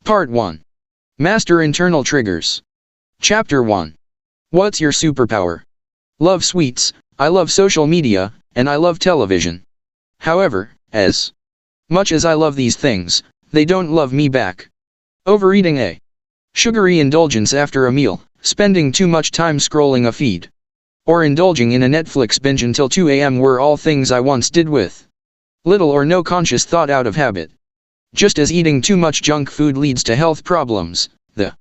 Part 1. Master Internal Triggers. Chapter 1. What's your superpower? Love sweets, I love social media, and I love television. However, as much as I love these things, they don't love me back. Overeating a sugary indulgence after a meal, spending too much time scrolling a feed, or indulging in a Netflix binge until 2 a.m. were all things I once did with little or no conscious thought out of habit. Just as eating too much junk food leads to health problems, the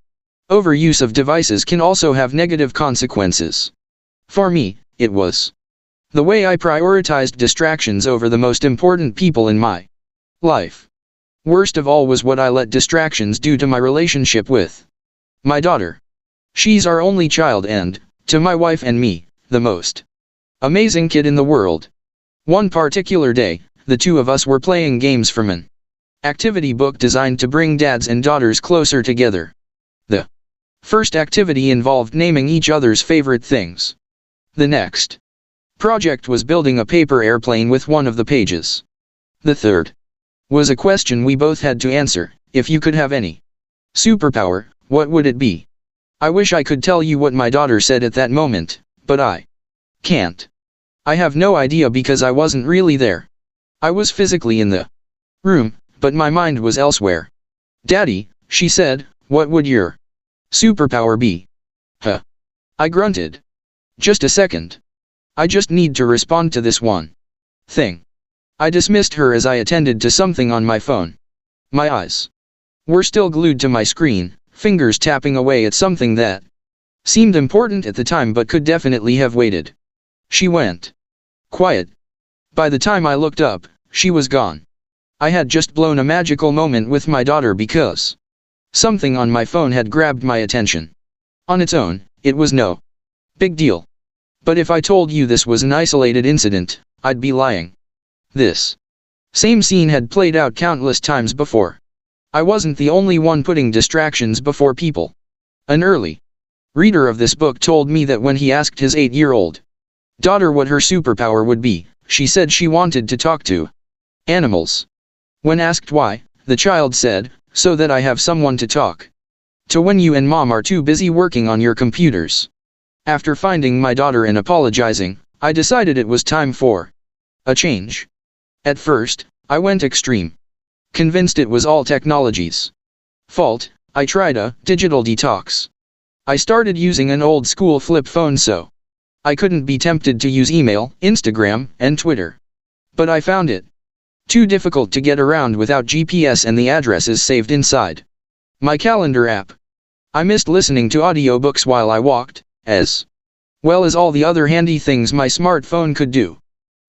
overuse of devices can also have negative consequences. For me, it was the way I prioritized distractions over the most important people in my life. Worst of all was what I let distractions do to my relationship with my daughter. She's our only child and, to my wife and me, the most amazing kid in the world. One particular day, the two of us were playing games from an activity book designed to bring dads and daughters closer together. The first activity involved naming each other's favorite things. The next project was building a paper airplane with one of the pages. The third was a question we both had to answer: if you could have any superpower, what would it be? I wish I could tell you what my daughter said at that moment, but I can't. I have no idea because I wasn't really there. I was physically in the room, but my mind was elsewhere. Daddy, she said, what would your superpower be? Huh. I grunted. Just a second. I just need to respond to this one thing. I dismissed her as I attended to something on my phone. My eyes were still glued to my screen, fingers tapping away at something that seemed important at the time but could definitely have waited. She went quiet. By the time I looked up, she was gone. I had just blown a magical moment with my daughter because something on my phone had grabbed my attention. On its own, it was no big deal. But if I told you this was an isolated incident, I'd be lying. This same scene had played out countless times before. I wasn't the only one putting distractions before people. An early reader of this book told me that when he asked his 8-year-old daughter what her superpower would be, she said she wanted to talk to animals. When asked why, the child said, so that I have someone to talk to when you and mom are too busy working on your computers. After finding my daughter and apologizing, I decided it was time for a change. At first, I went extreme. Convinced it was all technology's fault, I tried a digital detox. I started using an old school flip phone so I couldn't be tempted to use email, Instagram, and Twitter. But I found it too difficult to get around without GPS and the addresses saved inside my calendar app. I missed listening to audiobooks while I walked, as well as all the other handy things my smartphone could do.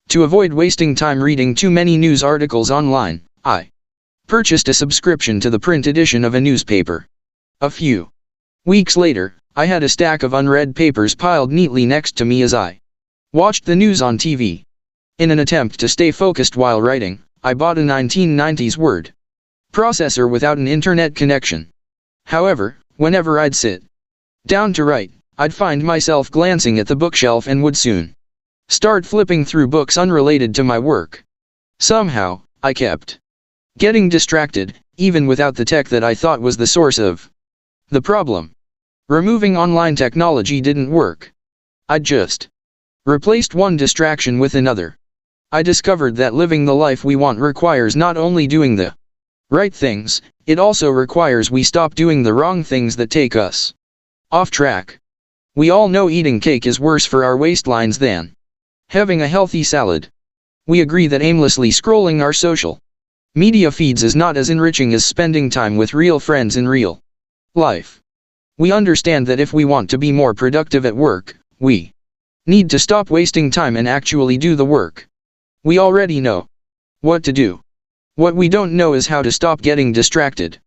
To avoid wasting time reading too many news articles online, I purchased a subscription to the print edition of a newspaper. A few weeks later, I had a stack of unread papers piled neatly next to me as I watched the news on TV. In an attempt to stay focused while writing, I bought a 1990s word processor without an internet connection. However, whenever I'd sit down to write, I'd find myself glancing at the bookshelf and would soon start flipping through books unrelated to my work. Somehow, I kept getting distracted, even without the tech that I thought was the source of the problem. Removing online technology didn't work. I'd just replaced one distraction with another. I discovered that living the life we want requires not only doing the right things, it also requires we stop doing the wrong things that take us off track. We all know eating cake is worse for our waistlines than having a healthy salad. We agree that aimlessly scrolling our social media feeds is not as enriching as spending time with real friends in real life. We understand that if we want to be more productive at work, we need to stop wasting time and actually do the work. We already know what to do. What we don't know is how to stop getting distracted.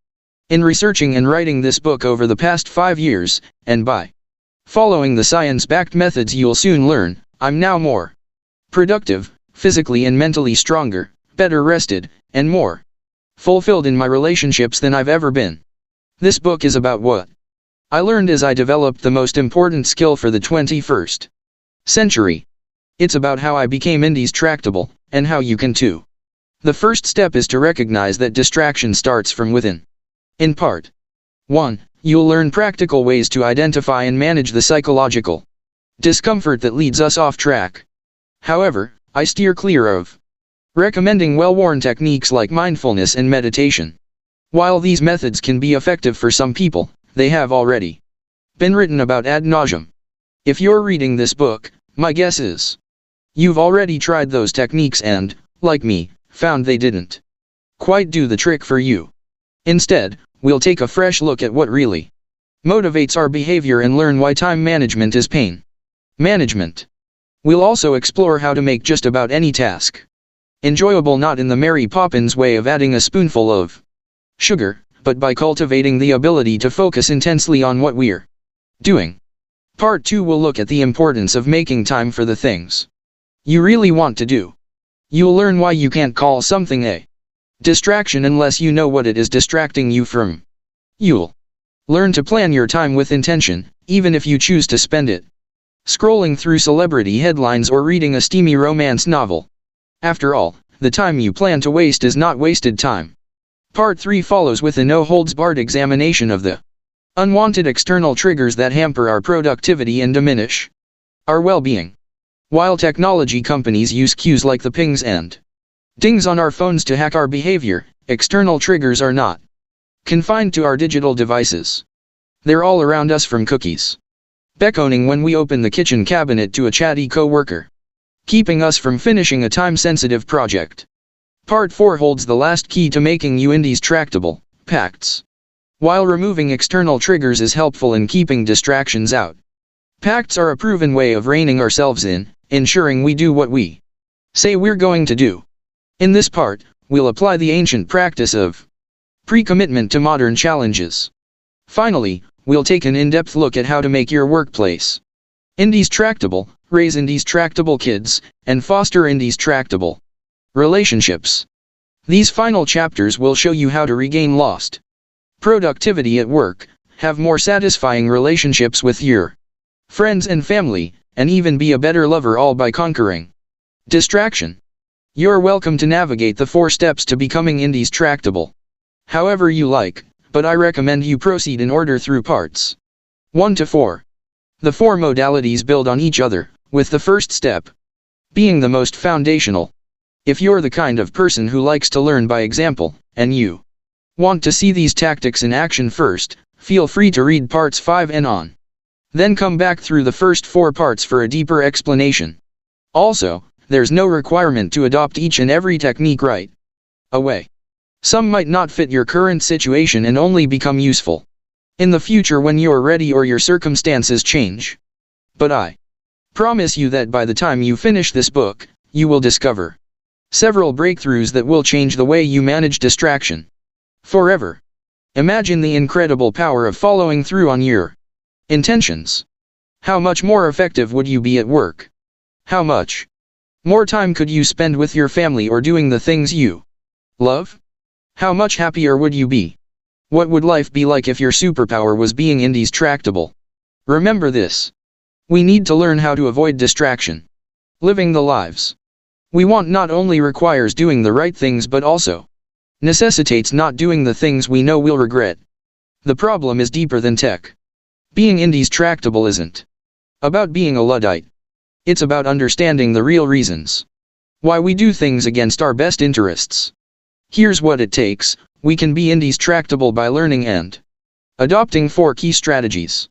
In researching and writing this book over the past 5 years, and by following the science-backed methods you'll soon learn, I'm now more productive, physically and mentally stronger, better rested, and more fulfilled in my relationships than I've ever been. This book is about what I learned as I developed the most important skill for the 21st century. It's about how I became indistractable, and how you can too. The first step is to recognize that distraction starts from within. In Part 1, you'll learn practical ways to identify and manage the psychological discomfort that leads us off track. However, I steer clear of recommending well-worn techniques like mindfulness and meditation. While these methods can be effective for some people, they have already been written about ad nauseum. If you're reading this book, my guess is you've already tried those techniques and, like me, found they didn't quite do the trick for you. Instead, we'll take a fresh look at what really motivates our behavior and learn why time management is pain management. We'll also explore how to make just about any task enjoyable, not in the Mary Poppins way of adding a spoonful of sugar, but by cultivating the ability to focus intensely on what we're doing. Part 2 will look at the importance of making time for the things you really want to do. You'll learn why you can't call something a distraction unless you know what it is distracting you from. You'll learn to plan your time with intention, even if you choose to spend it scrolling through celebrity headlines or reading a steamy romance novel. After all, the time you plan to waste is not wasted time. Part 3 follows with a no-holds-barred examination of the unwanted external triggers that hamper our productivity and diminish our well-being. While technology companies use cues like the pings and dings on our phones to hack our behavior, external triggers are not confined to our digital devices. They're all around us, from cookies beckoning when we open the kitchen cabinet to a chatty coworker keeping us from finishing a time-sensitive project. Part 4 holds the last key to making you indistractable: pacts. While removing external triggers is helpful in keeping distractions out, pacts are a proven way of reining ourselves in, ensuring we do what we say we're going to do. In this part, we'll apply the ancient practice of pre-commitment to modern challenges. Finally, we'll take an in-depth look at how to make your workplace indistractable, raise indistractable kids, and foster indistractable relationships. These final chapters will show you how to regain lost productivity at work, have more satisfying relationships with your friends and family, and even be a better lover, all by conquering distraction. You're welcome to navigate the 4 steps to becoming indistractable however you like, but I recommend you proceed in order through parts 1 to 4. The 4 modalities build on each other, with the first step being the most foundational. If you're the kind of person who likes to learn by example, and you want to see these tactics in action first, feel free to read parts 5 and on. Then come back through the first 4 parts for a deeper explanation. Also, there's no requirement to adopt each and every technique right away. Some might not fit your current situation and only become useful in the future when you're ready or your circumstances change. But I promise you that by the time you finish this book, you will discover several breakthroughs that will change the way you manage distraction forever. Imagine the incredible power of following through on your intentions. How much more effective would you be at work? How much more time could you spend with your family or doing the things you love? How much happier would you be? What would life be like if your superpower was being indistractable? Remember this: we need to learn how to avoid distraction. Living the lives we want not only requires doing the right things but also necessitates not doing the things we know we'll regret. The problem is deeper than tech. Being indistractable isn't about being a Luddite. It's about understanding the real reasons why we do things against our best interests. Here's what it takes: we can be indistractable by learning and adopting 4 key strategies.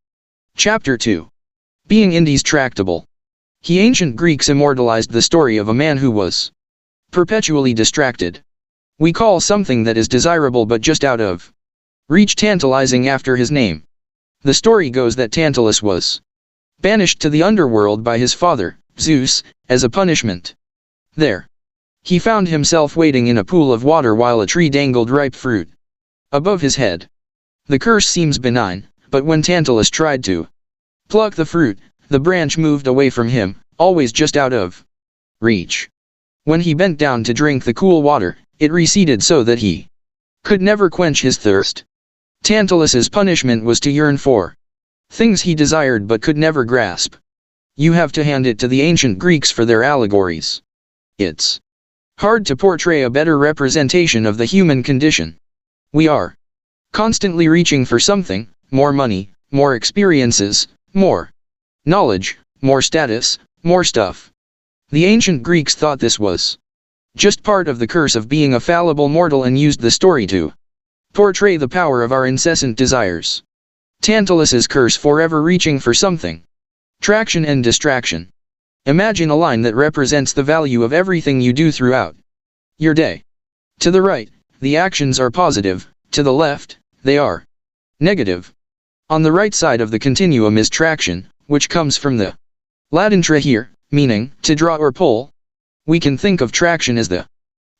Chapter 2. Being indistractable. The ancient Greeks immortalized the story of a man who was perpetually distracted. We call something that is desirable but just out of reach tantalizing after his name. The story goes that Tantalus was banished to the underworld by his father, Zeus, as a punishment. There, he found himself waiting in a pool of water while a tree dangled ripe fruit above his head. The curse seems benign, but when Tantalus tried to pluck the fruit, the branch moved away from him, always just out of reach. When he bent down to drink the cool water, it receded so that he could never quench his thirst. Tantalus's punishment was to yearn for things he desired but could never grasp. You have to hand it to the ancient Greeks for their allegories. It's hard to portray a better representation of the human condition. We are Constantly reaching for something, more money, more experiences, more knowledge, more status, more stuff. The ancient Greeks thought this was just part of the curse of being a fallible mortal and used the story to portray the power of our incessant desires. Tantalus's curse, forever reaching for something. Traction and distraction. Imagine a line that represents the value of everything you do throughout your day. To the right, the actions are positive, to the left, they are negative. On the right side of the continuum is traction, which comes from the Latin trahere, meaning to draw or pull. We can think of traction as the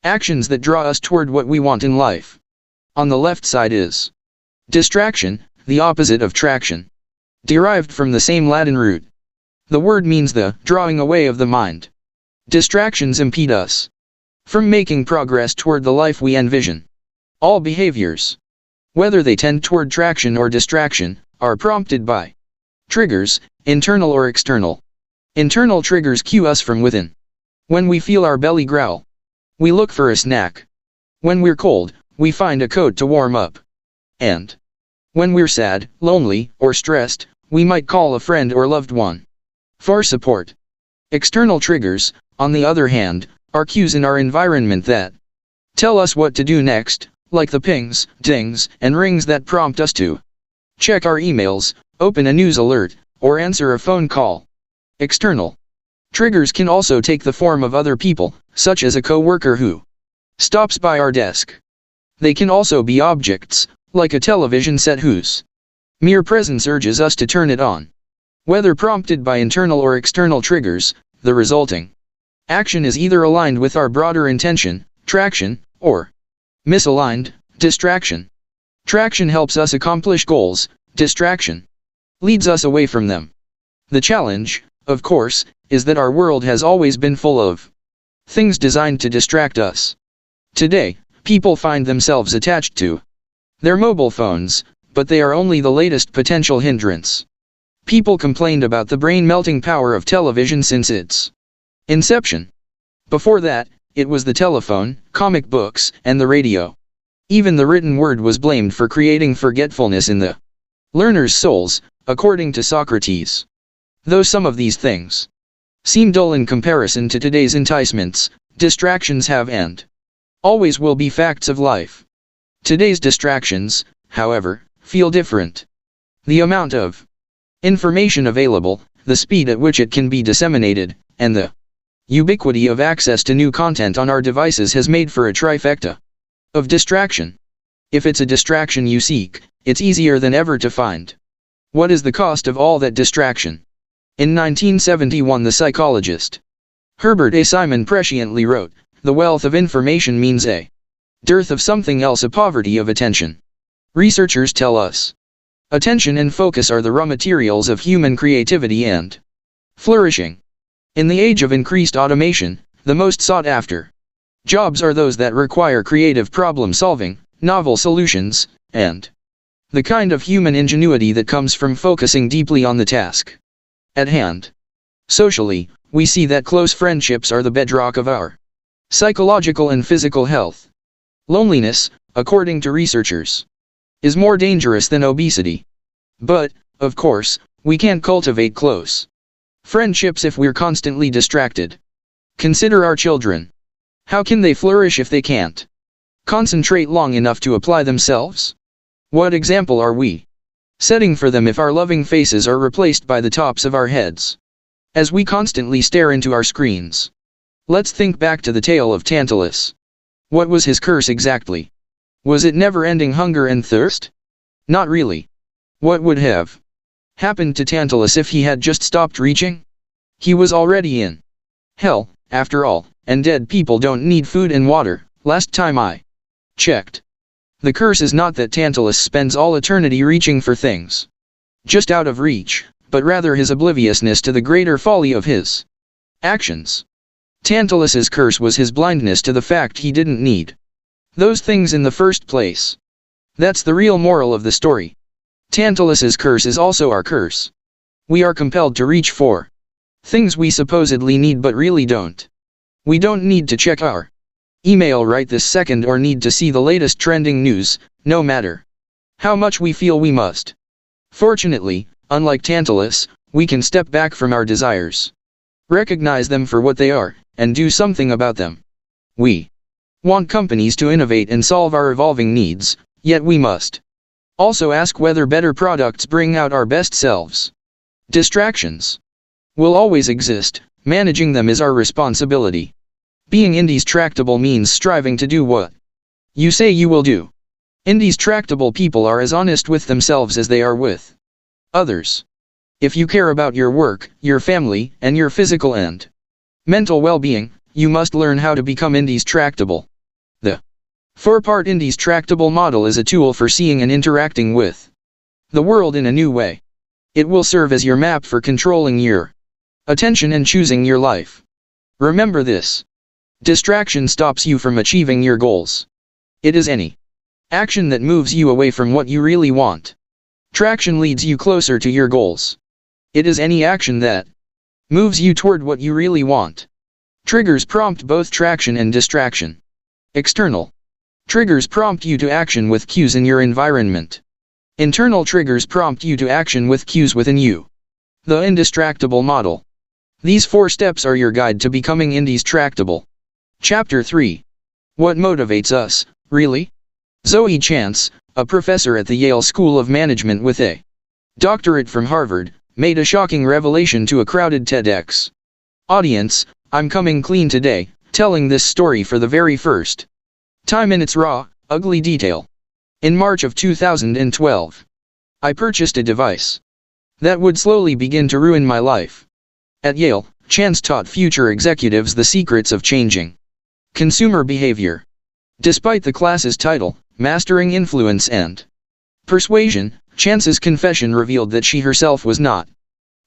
actions that draw us toward what we want in life. On the left side is distraction, the opposite of traction. Derived from the same Latin root. The word means the drawing away of the mind. Distractions impede us from making progress toward the life we envision. All behaviors, whether they tend toward traction or distraction, are prompted by triggers, internal or external. Internal triggers cue us from within. When we feel our belly growl, we look for a snack. When we're cold, we find a coat to warm up. And when we're sad, lonely, or stressed, we might call a friend or loved one for support. External triggers, on the other hand, are cues in our environment that tell us what to do next, like the pings, dings, and rings that prompt us to check our emails, open a news alert, or answer a phone call. External triggers can also take the form of other people, such as a co-worker who stops by our desk. They can also be objects, like a television set whose mere presence urges us to turn it on. Whether prompted by internal or external triggers, the resulting action is either aligned with our broader intention, traction, or misaligned, distraction. Traction helps us accomplish goals, distraction leads us away from them. The challenge, of course, is that our world has always been full of things designed to distract us. Today, people find themselves attached to their mobile phones, but they are only the latest potential hindrance. People complained about the brain-melting power of television since its inception. Before that, it was the telephone, comic books, and the radio. Even the written word was blamed for creating forgetfulness in the learners' souls, according to Socrates. Though some of these things seem dull in comparison to today's enticements, distractions have and always will be facts of life. Today's distractions, however, feel different. The amount of information available, the speed at which it can be disseminated, and the ubiquity of access to new content on our devices has made for a trifecta of distraction. If it's a distraction you seek, it's easier than ever to find. What is the cost of all that distraction? In 1971, the psychologist Herbert A. Simon presciently wrote, "The wealth of information means a dearth of something else, a poverty of attention." Researchers tell us attention and focus are the raw materials of human creativity and flourishing. In the age of increased automation, the most sought after jobs are those that require creative problem solving, novel solutions, and the kind of human ingenuity that comes from focusing deeply on the task at hand. Socially, we see that close friendships are the bedrock of our psychological and physical health. Loneliness, according to researchers, is more dangerous than obesity. But, of course, we can't cultivate close friendships if we're constantly distracted. Consider our children. How can they flourish if they can't concentrate long enough to apply themselves? What example are we setting for them if our loving faces are replaced by the tops of our heads as we constantly stare into our screens? Let's think back to the tale of Tantalus. What was his curse exactly? Was it never-ending hunger and thirst? Not really. What would have happened to Tantalus if he had just stopped reaching? He was already in hell, after all, and dead people don't need food and water, last time I checked. The curse is not that Tantalus spends all eternity reaching for things just out of reach, but rather his obliviousness to the greater folly of his actions. Tantalus's curse was his blindness to the fact he didn't need those things in the first place. That's the real moral of the story. Tantalus's curse is also our curse. We are compelled to reach for things we supposedly need but really don't. We don't need to check our email right this second or need to see the latest trending news, no matter how much we feel we must. Fortunately, unlike Tantalus, we can step back from our desires. Recognize them for what they are, and do something about them. We want companies to innovate and solve our evolving needs, yet we must also ask whether better products bring out our best selves. Distractions will always exist, managing them is our responsibility. Being indestructible means striving to do what you say you will do. Indestructible people are as honest with themselves as they are with others. If you care about your work, your family, and your physical and mental well-being, you must learn how to become indestructible. The four-part indestructible model is a tool for seeing and interacting with the world in a new way. It will serve as your map for controlling your attention and choosing your life. Remember this. Distraction stops you from achieving your goals. It is any action that moves you away from what you really want. Traction leads you closer to your goals. It is any action that moves you toward what you really want. Triggers prompt both traction and distraction. External triggers prompt you to action with cues in your environment. Internal triggers prompt you to action with cues within you. The Indistractable Model. These 4 steps are your guide to becoming indestructible. Chapter 3. What motivates us, really? Zoe Chance, a professor at the Yale School of Management with a doctorate from Harvard, made a shocking revelation to a crowded TEDx audience. I'm coming clean today, telling this story for the very first time in its raw, ugly detail. In March of 2012, I purchased a device that would slowly begin to ruin my life. At Yale, Chance taught future executives the secrets of changing consumer behavior. Despite the class's title, Mastering Influence and Persuasion, Chance's confession revealed that she herself was not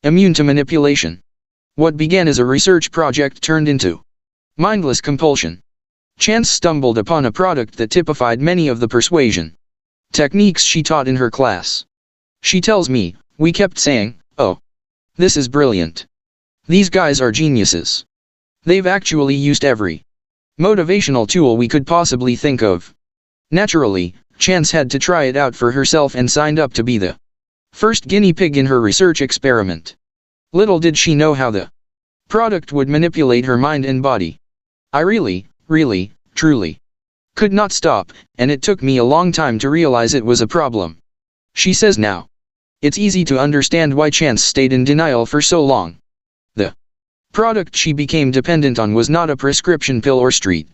immune to manipulation. What began as a research project turned into mindless compulsion. Chance stumbled upon a product that typified many of the persuasion techniques she taught in her class. She tells me, we kept saying, "Oh, this is brilliant. These guys are geniuses. They've actually used every motivational tool we could possibly think of." Naturally, Chance had to try it out for herself and signed up to be the first guinea pig in her research experiment. Little did she know how the product would manipulate her mind and body. I really, truly could not stop, and it took me a long time to realize it was a problem. She says now. It's easy to understand why Chance stayed in denial for so long. The product she became dependent on was not a prescription pill or street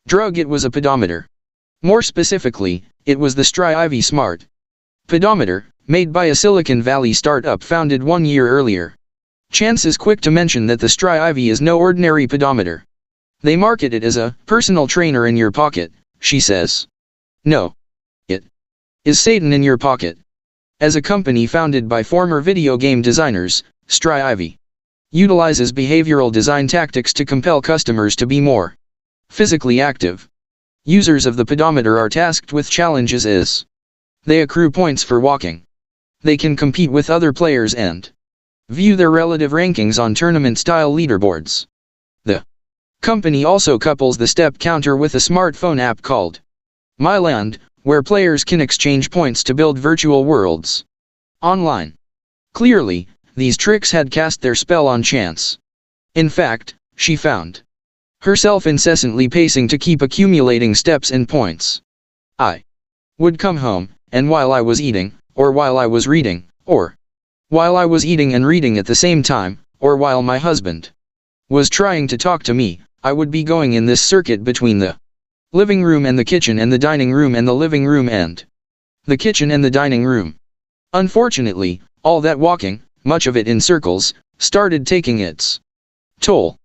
drug, it was a pedometer. More specifically, it was the Stri-Ivy Smart pedometer, made by a Silicon Valley startup founded 1 year earlier. Chance is quick to mention that the Stri-Ivy is no ordinary pedometer. They market it as a personal trainer in your pocket, she says. No. It is Satan in your pocket. As a company founded by former video game designers, Stri-Ivy utilizes behavioral design tactics to compel customers to be more physically active. Users of the pedometer are tasked with challenges as they accrue points for walking. They can compete with other players and view their relative rankings on tournament-style leaderboards. The company also couples the step counter with a smartphone app called MyLand, where players can exchange points to build virtual worlds online. Clearly, these tricks had cast their spell on Chance. In fact, she found herself incessantly pacing to keep accumulating steps and points. I would come home, and while I was eating, or while I was reading, or while I was eating and reading at the same time, or while my husband was trying to talk to me, I would be going in this circuit between the living room and the kitchen and the dining room and the living room and the kitchen and the dining room. Unfortunately, all that walking, much of it in circles, started taking its toll.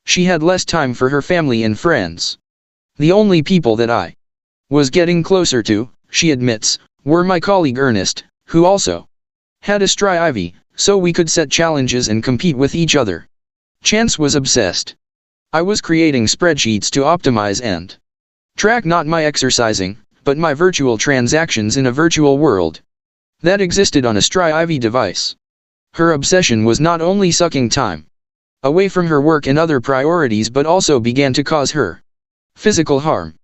She had less time for her family and friends. The only people that I was getting closer to, she admits, were my colleague Ernest, who also had a Stri-Ivy, so we could set challenges and compete with each other. Chance was obsessed. I was creating spreadsheets to optimize and track not my exercising, but my virtual transactions in a virtual world that existed on a Stri-Ivy device. Her obsession was not only sucking time away from her work and other priorities but also began to cause her physical harm.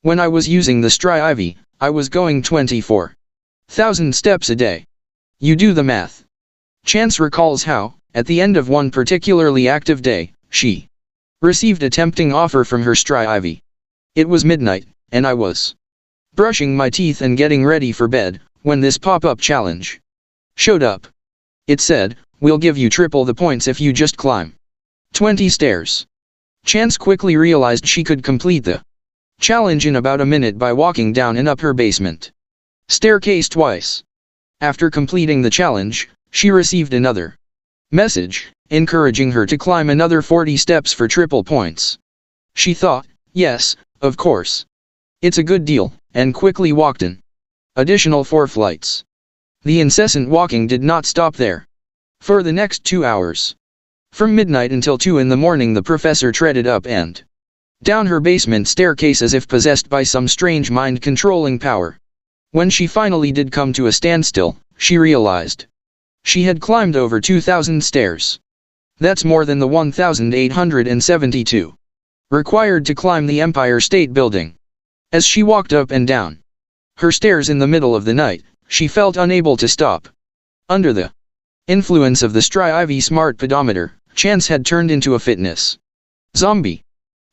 When I was using the Stri-Ivy, I was going 24 1,000 steps a day. You do the math. Chance recalls how, at the end of one particularly active day, she received a tempting offer from her Ivy. It was midnight, and I was brushing my teeth and getting ready for bed, when this pop-up challenge showed up. It said, "We'll give you triple the points if you just climb 20 stairs." Chance quickly realized she could complete the challenge in about a minute by walking down and up her basement staircase twice. After completing the challenge, she received another message, encouraging her to climb another 40 steps for triple points. She thought, yes, of course. It's a good deal, and quickly walked an additional 4 flights. The incessant walking did not stop there. For the next 2 hours, from midnight until 2 in the morning, the professor treaded up and down her basement staircase as if possessed by some strange mind-controlling power. When she finally did come to a standstill, she realized she had climbed over 2,000 stairs. That's more than the 1,872 required to climb the Empire State Building. As she walked up and down her stairs in the middle of the night, she felt unable to stop. Under the influence of the Ivy Smart Pedometer, Chance had turned into a fitness zombie.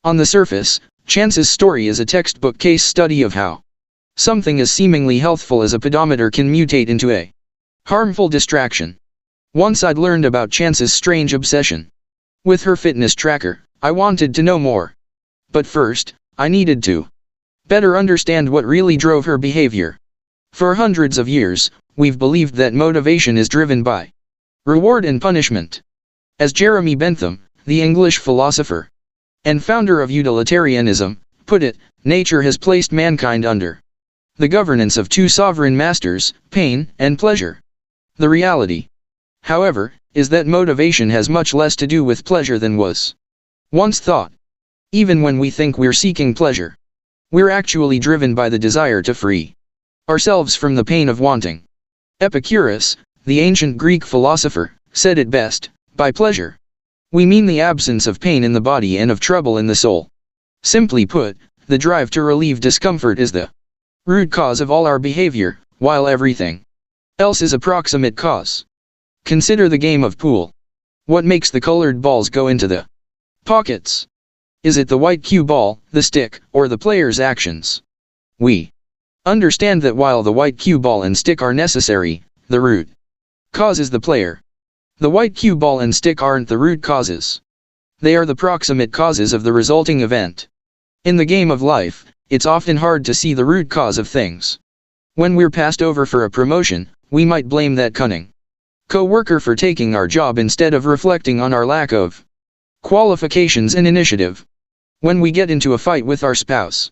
On the surface, Chance's story is a textbook case study of how something as seemingly healthful as a pedometer can mutate into a harmful distraction. Once I'd learned about Chance's strange obsession with her fitness tracker, I wanted to know more. But first, I needed to better understand what really drove her behavior. For hundreds of years, we've believed that motivation is driven by reward and punishment. As Jeremy Bentham, the English philosopher and founder of utilitarianism, put it, nature has placed mankind under the governance of 2 sovereign masters, pain and pleasure. The reality, however, is that motivation has much less to do with pleasure than was once thought. Even when we think we're seeking pleasure, we're actually driven by the desire to free ourselves from the pain of wanting. Epicurus, the ancient Greek philosopher, said it best, by pleasure we mean the absence of pain in the body and of trouble in the soul. Simply put, the drive to relieve discomfort is the root cause of all our behavior, while everything else is a proximate cause. Consider the game of pool. What makes the colored balls go into the pockets? Is it the white cue ball, the stick, or the player's actions? We understand that while the white cue ball and stick are necessary, the root cause is the player. The white cue ball and stick aren't the root causes. They are the proximate causes of the resulting event. In the game of life, it's often hard to see the root cause of things. When we're passed over for a promotion, we might blame that cunning co-worker for taking our job instead of reflecting on our lack of qualifications and initiative. When we get into a fight with our spouse,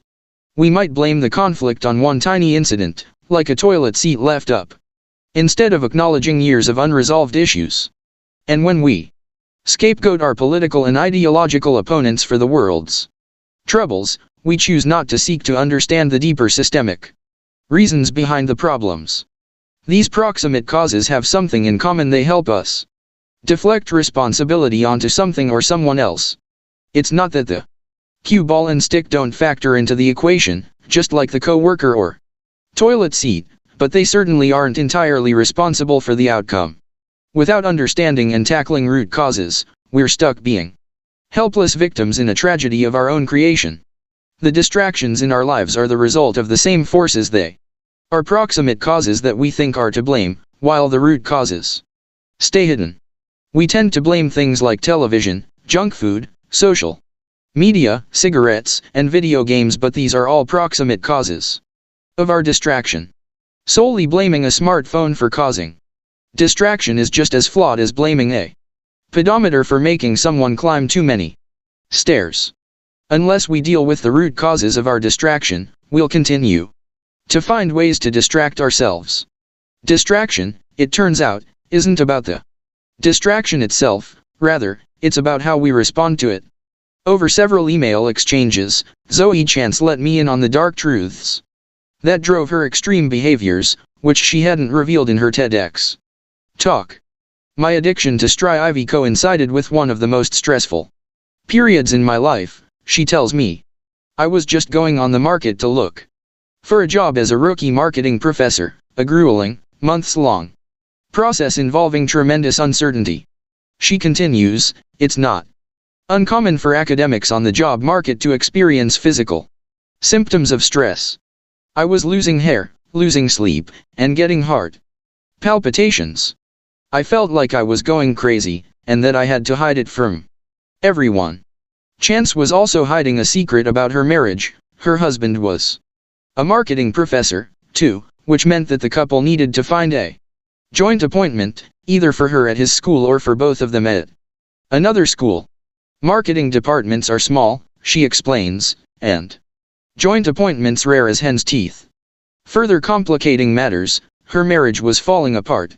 we might blame the conflict on one tiny incident, like a toilet seat left up, instead of acknowledging years of unresolved issues. And when we scapegoat our political and ideological opponents for the world's troubles, we choose not to seek to understand the deeper systemic reasons behind the problems. These proximate causes have something in common: they help us deflect responsibility onto something or someone else. It's not that the cue ball and stick don't factor into the equation, just like the co-worker or toilet seat, but they certainly aren't entirely responsible for the outcome. Without understanding and tackling root causes, we're stuck being helpless victims in a tragedy of our own creation. The distractions in our lives are the result of the same forces. They are proximate causes that we think are to blame, while the root causes stay hidden. We tend to blame things like television, junk food, social media, cigarettes, and video games, but these are all proximate causes of our distraction. Solely blaming a smartphone for causing distraction is just as flawed as blaming a pedometer for making someone climb too many stairs. Unless we deal with the root causes of our distraction, we'll continue to find ways to distract ourselves. Distraction, it turns out, isn't about the distraction itself, rather, it's about how we respond to it. Over several email exchanges, Zoe Chance let me in on the dark truths that drove her extreme behaviors, which she hadn't revealed in her TEDx talk. My addiction to Ivy coincided with one of the most stressful periods in my life, she tells me. I was just going on the market to look for a job as a rookie marketing professor, a grueling, months-long process involving tremendous uncertainty. She continues, it's not uncommon for academics on the job market to experience physical symptoms of stress. I was losing hair, losing sleep, and getting heart palpitations. I felt like I was going crazy, and that I had to hide it from everyone. Chance was also hiding a secret about her marriage. Her husband was a marketing professor, too, which meant that the couple needed to find a joint appointment, either for her at his school or for both of them at another school. Marketing departments are small, she explains, and joint appointments rare as hen's teeth. Further complicating matters, her marriage was falling apart.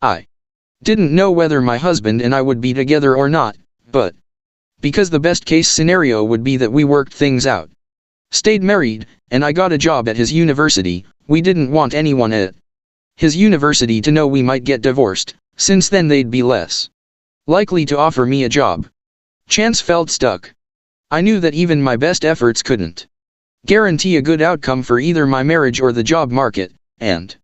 I didn't know whether my husband and I would be together or not, but because the best case scenario would be that we worked things out, stayed married, and I got a job at his university, we didn't want anyone at his university to know we might get divorced, since then they'd be less likely to offer me a job. Chance felt stuck. I knew that even my best efforts couldn't guarantee a good outcome for either my marriage or the job market, and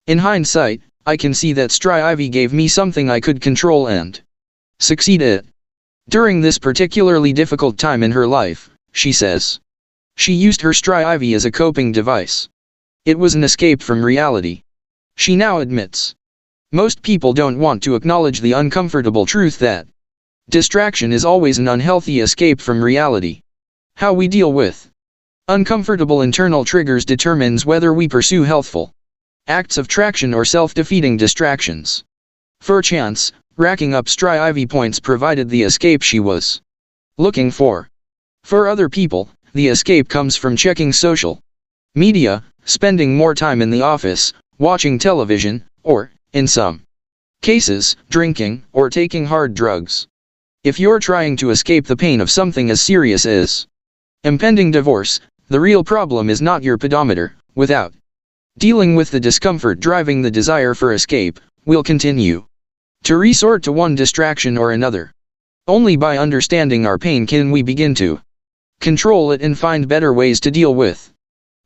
in hindsight, I can see that Stry-Ivy gave me something I could control and succeed at. During this particularly difficult time in her life, she says, she used her Stry-Ivy as a coping device. It was an escape from reality. She now admits, most people don't want to acknowledge the uncomfortable truth that distraction is always an unhealthy escape from reality. How we deal with uncomfortable internal triggers determines whether we pursue healthful acts of traction or self-defeating distractions. For Chance, racking up Stry-Ivy points provided the escape she was looking for. For other people, the escape comes from checking social media, spending more time in the office, watching television, or, in some cases, drinking or taking hard drugs. If you're trying to escape the pain of something as serious as impending divorce, the real problem is not your pedometer. Without dealing with the discomfort driving the desire for escape, we'll continue to resort to one distraction or another. Only by understanding our pain can we begin to control it and find better ways to deal with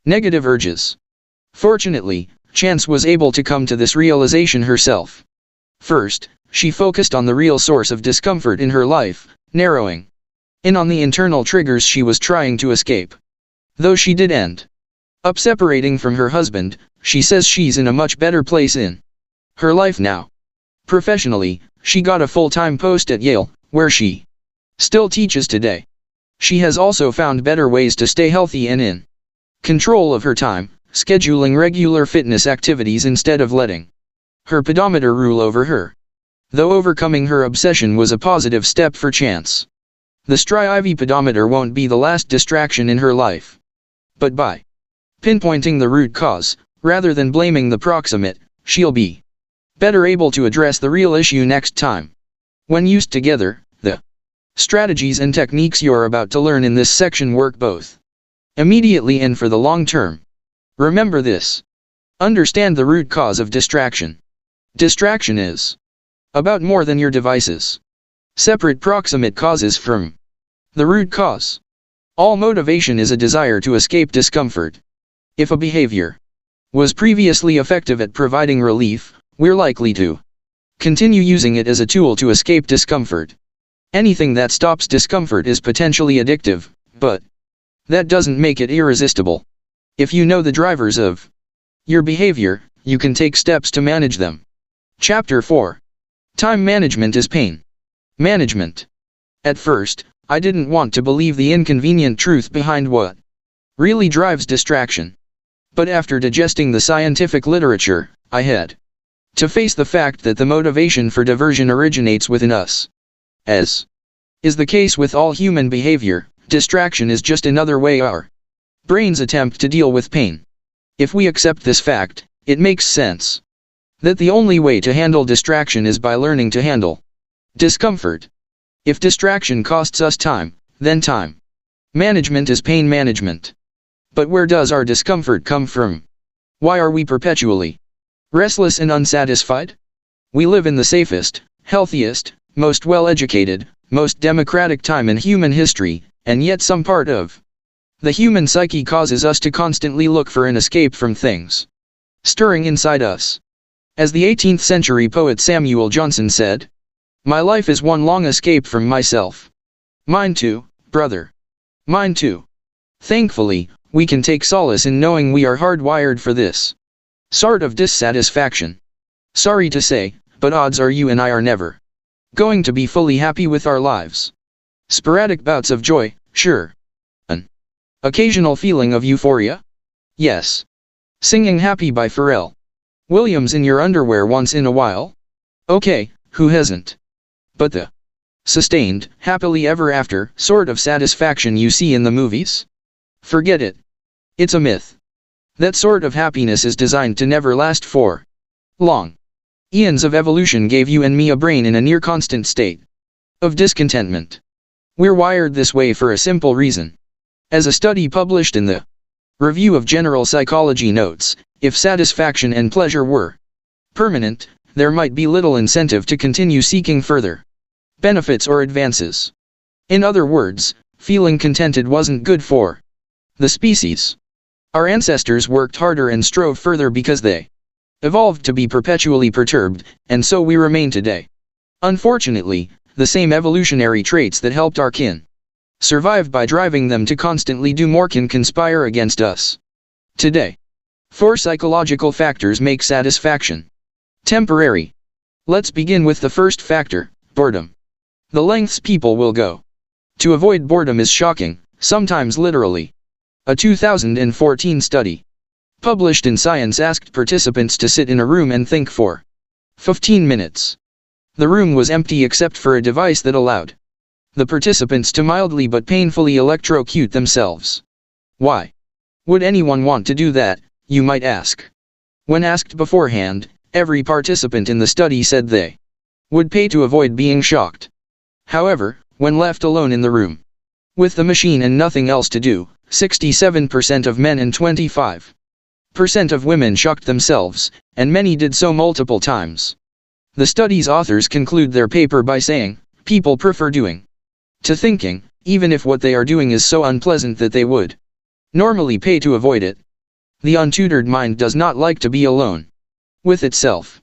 negative urges. Fortunately, Chance was able to come to this realization herself. First, she focused on the real source of discomfort in her life, narrowing in on the internal triggers she was trying to escape. Though she did end up separating from her husband, she says she's in a much better place in her life now. Professionally, she got a full-time post at Yale, where she still teaches today. She has also found better ways to stay healthy and in control of her time, scheduling regular fitness activities instead of letting her pedometer rule over her. Though overcoming her obsession was a positive step for Chance, the Stry-Ivy pedometer won't be the last distraction in her life. But by pinpointing the root cause, rather than blaming the proximate, she'll be better able to address the real issue next time. When used together, the strategies and techniques you're about to learn in this section work both immediately and for the long term. Remember this. Understand the root cause of distraction. Distraction is about more than your devices. Separate proximate causes from the root cause. All motivation is a desire to escape discomfort. If a behavior was previously effective at providing relief, we're likely to continue using it as a tool to escape discomfort. Anything that stops discomfort is potentially addictive, but that doesn't make it irresistible. If you know the drivers of your behavior, you can take steps to manage them. Chapter 4. Time management is pain management. At first, I didn't want to believe the inconvenient truth behind what really drives distraction. But after digesting the scientific literature, I had to face the fact that the motivation for diversion originates within us. As is the case with all human behavior, distraction is just another way our brains attempt to deal with pain. If we accept this fact, it makes sense that the only way to handle distraction is by learning to handle discomfort. If distraction costs us time, then time management is pain management. But where does our discomfort come from? Why are we perpetually restless and unsatisfied? We live in the safest, healthiest, most well-educated, most democratic time in human history, and yet some part of the human psyche causes us to constantly look for an escape from things stirring inside us. As the 18th century poet Samuel Johnson said, "My life is one long escape from myself. Mine too, brother. Mine too." Thankfully, we can take solace in knowing we are hardwired for this sort of dissatisfaction. Sorry to say, but odds are you and I are never going to be fully happy with our lives. Sporadic bouts of joy, sure. An occasional feeling of euphoria? Yes. Singing Happy by Pharrell Williams in your underwear once in a while? Okay, who hasn't? But the sustained, happily ever after sort of satisfaction you see in the movies? Forget it. It's a myth. That sort of happiness is designed to never last for long. Eons of evolution gave you and me a brain in a near constant state of discontentment. We're wired this way for a simple reason. As a study published in the Review of General Psychology notes, if satisfaction and pleasure were permanent, there might be little incentive to continue seeking further benefits or advances. In other words, feeling contented wasn't good for the species. Our ancestors worked harder and strove further because they evolved to be perpetually perturbed, and so we remain today. Unfortunately, the same evolutionary traits that helped our kin survive by driving them to constantly do more can conspire against us today. 4 psychological factors make satisfaction temporary. Let's begin with the first factor, boredom. The lengths people will go to avoid boredom is shocking, sometimes literally. A 2014 study published in Science asked participants to sit in a room and think for 15 minutes. The room was empty except for a device that allowed the participants to mildly but painfully electrocute themselves. Why would anyone want to do that, you might ask? When asked beforehand, every participant in the study said they would pay to avoid being shocked. However, when left alone in the room with the machine and nothing else to do, 67% of men and 25% of women shocked themselves, and many did so multiple times. The study's authors conclude their paper by saying, people prefer doing to thinking, even if what they are doing is so unpleasant that they would normally pay to avoid it. The untutored mind does not like to be alone with itself.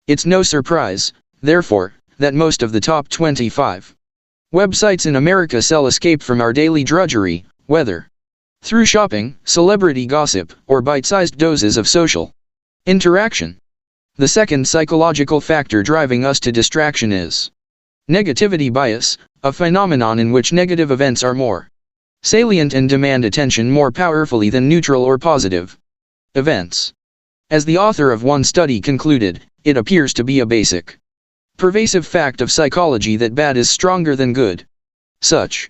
It's no surprise, therefore, that most of the top 25 websites in America sell escape from our daily drudgery, whether through shopping, celebrity gossip, or bite-sized doses of social interaction. The second psychological factor driving us to distraction is negativity bias, a phenomenon in which negative events are more salient and demand attention more powerfully than neutral or positive events. As the author of one study concluded, it appears to be a basic, pervasive fact of psychology that bad is stronger than good. Such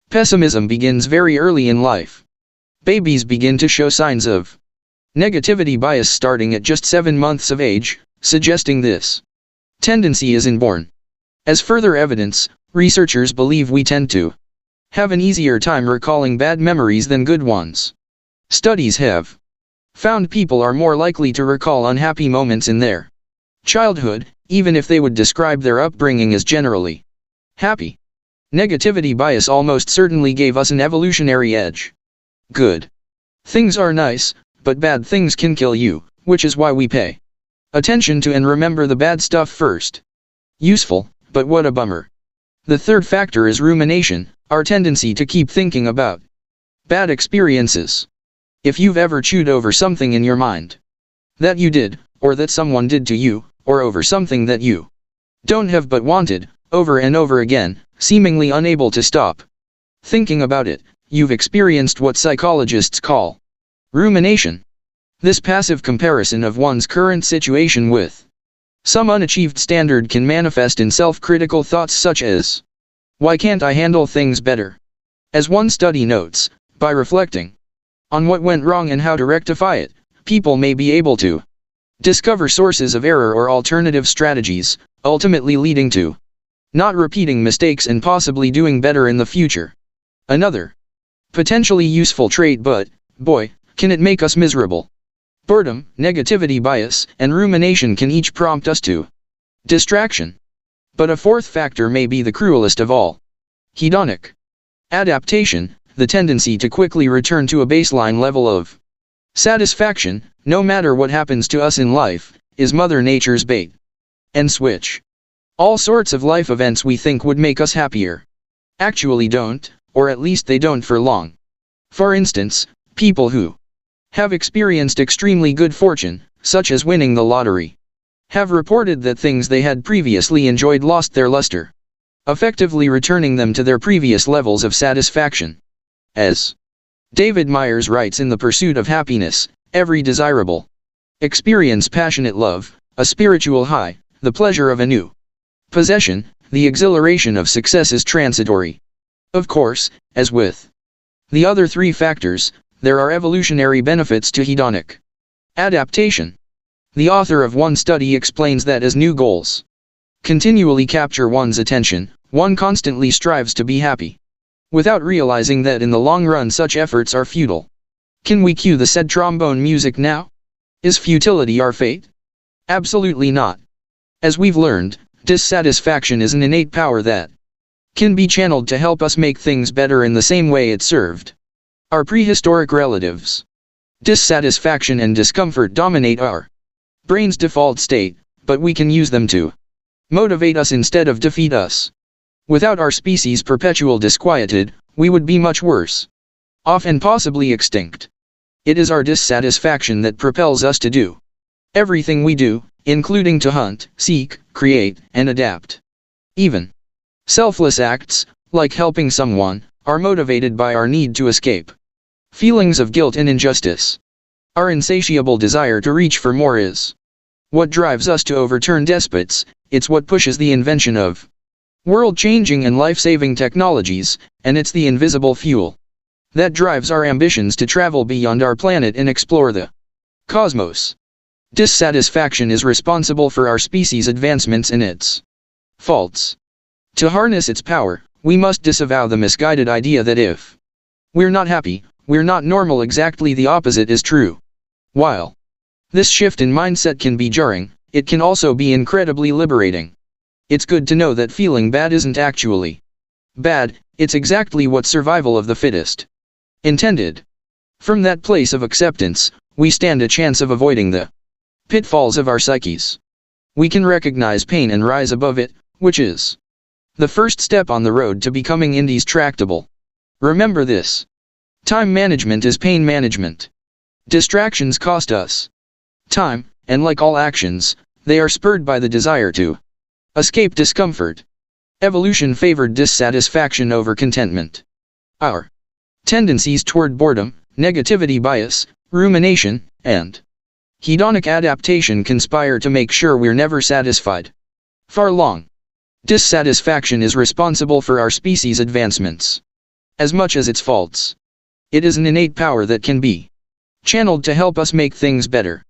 pessimism begins very early in life. Babies begin to show signs of negativity bias starting at just 7 months of age, suggesting this tendency is inborn. As further evidence, researchers believe we tend to have an easier time recalling bad memories than good ones. Studies have found people are more likely to recall unhappy moments in their childhood, even if they would describe their upbringing as generally happy. Negativity bias almost certainly gave us an evolutionary edge. Good things are nice, but bad things can kill you, which is why we pay attention to and remember the bad stuff first. Useful, but what a bummer. The third factor is rumination, our tendency to keep thinking about bad experiences. If you've ever chewed over something in your mind that you did, or that someone did to you, or over something that you don't have but wanted, over and over again, seemingly unable to stop thinking about it, you've experienced what psychologists call rumination. This passive comparison of one's current situation with some unachieved standard can manifest in self-critical thoughts such as, why can't I handle things better? As one study notes, by reflecting on what went wrong and how to rectify it, people may be able to discover sources of error or alternative strategies, ultimately leading to not repeating mistakes and possibly doing better in the future. Another potentially useful trait, but, boy, can it make us miserable. Boredom, negativity bias, and rumination can each prompt us to distraction. But a fourth factor may be the cruelest of all. Hedonic adaptation, the tendency to quickly return to a baseline level of satisfaction, no matter what happens to us in life, is Mother Nature's bait and switch. All sorts of life events we think would make us happier actually don't, or at least they don't for long. For instance, people who have experienced extremely good fortune, such as winning the lottery, have reported that things they had previously enjoyed lost their luster, effectively returning them to their previous levels of satisfaction. As David Myers writes in The Pursuit of Happiness, every desirable experience, passionate love, a spiritual high, the pleasure of a new possession, the exhilaration of success is transitory. Of course, as with the other three factors, there are evolutionary benefits to hedonic adaptation. The author of one study explains that as new goals continually capture one's attention, one constantly strives to be happy, without realizing that in the long run such efforts are futile. Can we cue the said trombone music now? Is futility our fate? Absolutely not. As we've learned, dissatisfaction is an innate power that can be channeled to help us make things better in the same way it served our prehistoric relatives. Dissatisfaction and discomfort dominate our brain's default state, but we can use them to motivate us instead of defeat us. Without our species perpetual disquieted, we would be much worse off and possibly extinct. It is our dissatisfaction that propels us to do everything we do, including to hunt, seek, create, and adapt. Even selfless acts, like helping someone, are motivated by our need to escape feelings of guilt and injustice. Our insatiable desire to reach for more is what drives us to overturn despots. It's what pushes the invention of world-changing and life-saving technologies, and it's the invisible fuel that drives our ambitions to travel beyond our planet and explore the cosmos. Dissatisfaction is responsible for our species' advancements and its faults. To harness its power, we must disavow the misguided idea that if we're not happy, we're not normal. Exactly the opposite is true. While this shift in mindset can be jarring, it can also be incredibly liberating. It's good to know that feeling bad isn't actually bad, it's exactly what survival of the fittest intended. From that place of acceptance, we stand a chance of avoiding the pitfalls of our psyches. We can recognize pain and rise above it, which is the first step on the road to becoming indestructible. Remember this. Time management is pain management. Distractions cost us time, and like all actions, they are spurred by the desire to escape discomfort. Evolution favored dissatisfaction over contentment. Our tendencies toward boredom, negativity bias, rumination, and hedonic adaptation conspire to make sure we're never satisfied for long. Dissatisfaction is responsible for our species' advancements as much as its faults. It is an innate power that can be channeled to help us make things better.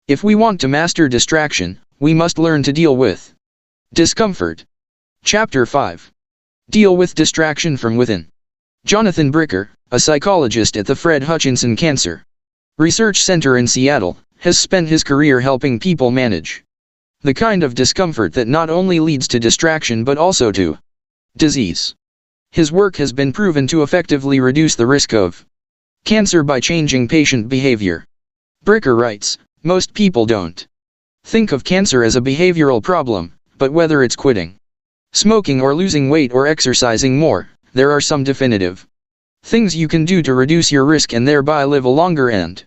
If we want to master distraction, we must learn to deal with discomfort. Chapter 5. Deal with distraction from within. Jonathan Bricker, a psychologist at the Fred Hutchinson Cancer Research Center in Seattle, has spent his career helping people manage the kind of discomfort that not only leads to distraction but also to disease. His work has been proven to effectively reduce the risk of cancer by changing patient behavior. Bricker writes, most people don't think of cancer as a behavioral problem, but whether it's quitting smoking or losing weight or exercising more, there are some definitive things you can do to reduce your risk and thereby live a longer and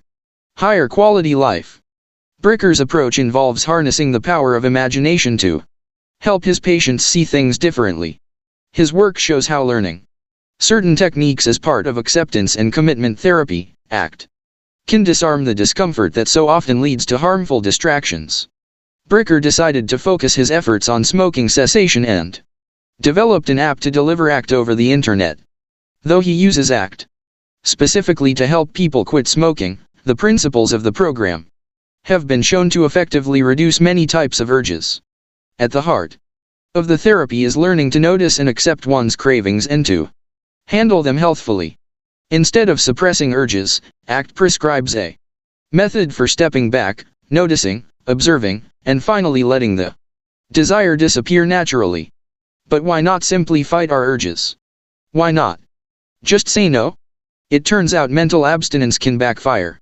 higher quality life. Bricker's approach involves harnessing the power of imagination to help his patients see things differently. His work shows how learning certain techniques as part of acceptance and commitment therapy, ACT, can disarm the discomfort that so often leads to harmful distractions. Bricker decided to focus his efforts on smoking cessation and developed an app to deliver ACT over the internet. Though he uses ACT specifically to help people quit smoking, the principles of the program have been shown to effectively reduce many types of urges. At the heart of the therapy is learning to notice and accept one's cravings and to handle them healthfully. Instead of suppressing urges, ACT prescribes a method for stepping back, noticing, observing, and finally letting the desire disappear naturally. But why not simply fight our urges? Why not just say no? It turns out mental abstinence can backfire.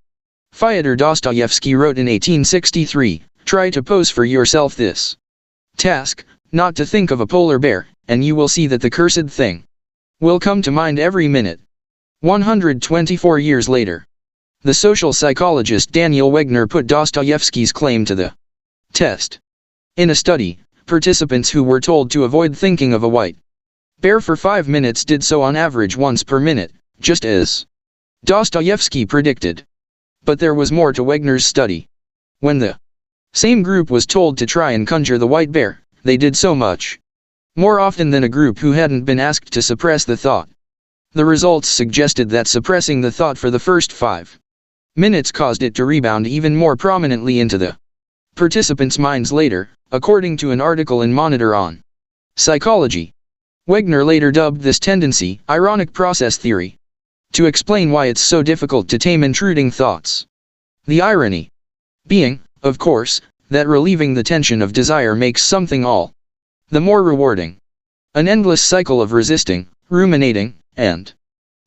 Fyodor Dostoevsky wrote in 1863, "Try to pose for yourself this task, not to think of a polar bear, and you will see that the cursed thing will come to mind every minute." 124 years later, the social psychologist Daniel Wegner put Dostoevsky's claim to the test. In a study, participants who were told to avoid thinking of a white bear for 5 minutes did so on average once per minute, just as Dostoevsky predicted. But there was more to Wegner's study. When the same group was told to try and conjure the white bear, they did so much more often than a group who hadn't been asked to suppress the thought. The results suggested that suppressing the thought for the first 5 minutes caused it to rebound even more prominently into the participants' minds later, according to an article in Monitor on Psychology. Wegner later dubbed this tendency ironic process theory, to explain why it's so difficult to tame intruding thoughts. The irony being, of course, that relieving the tension of desire makes something all the more rewarding. An endless cycle of resisting, ruminating, and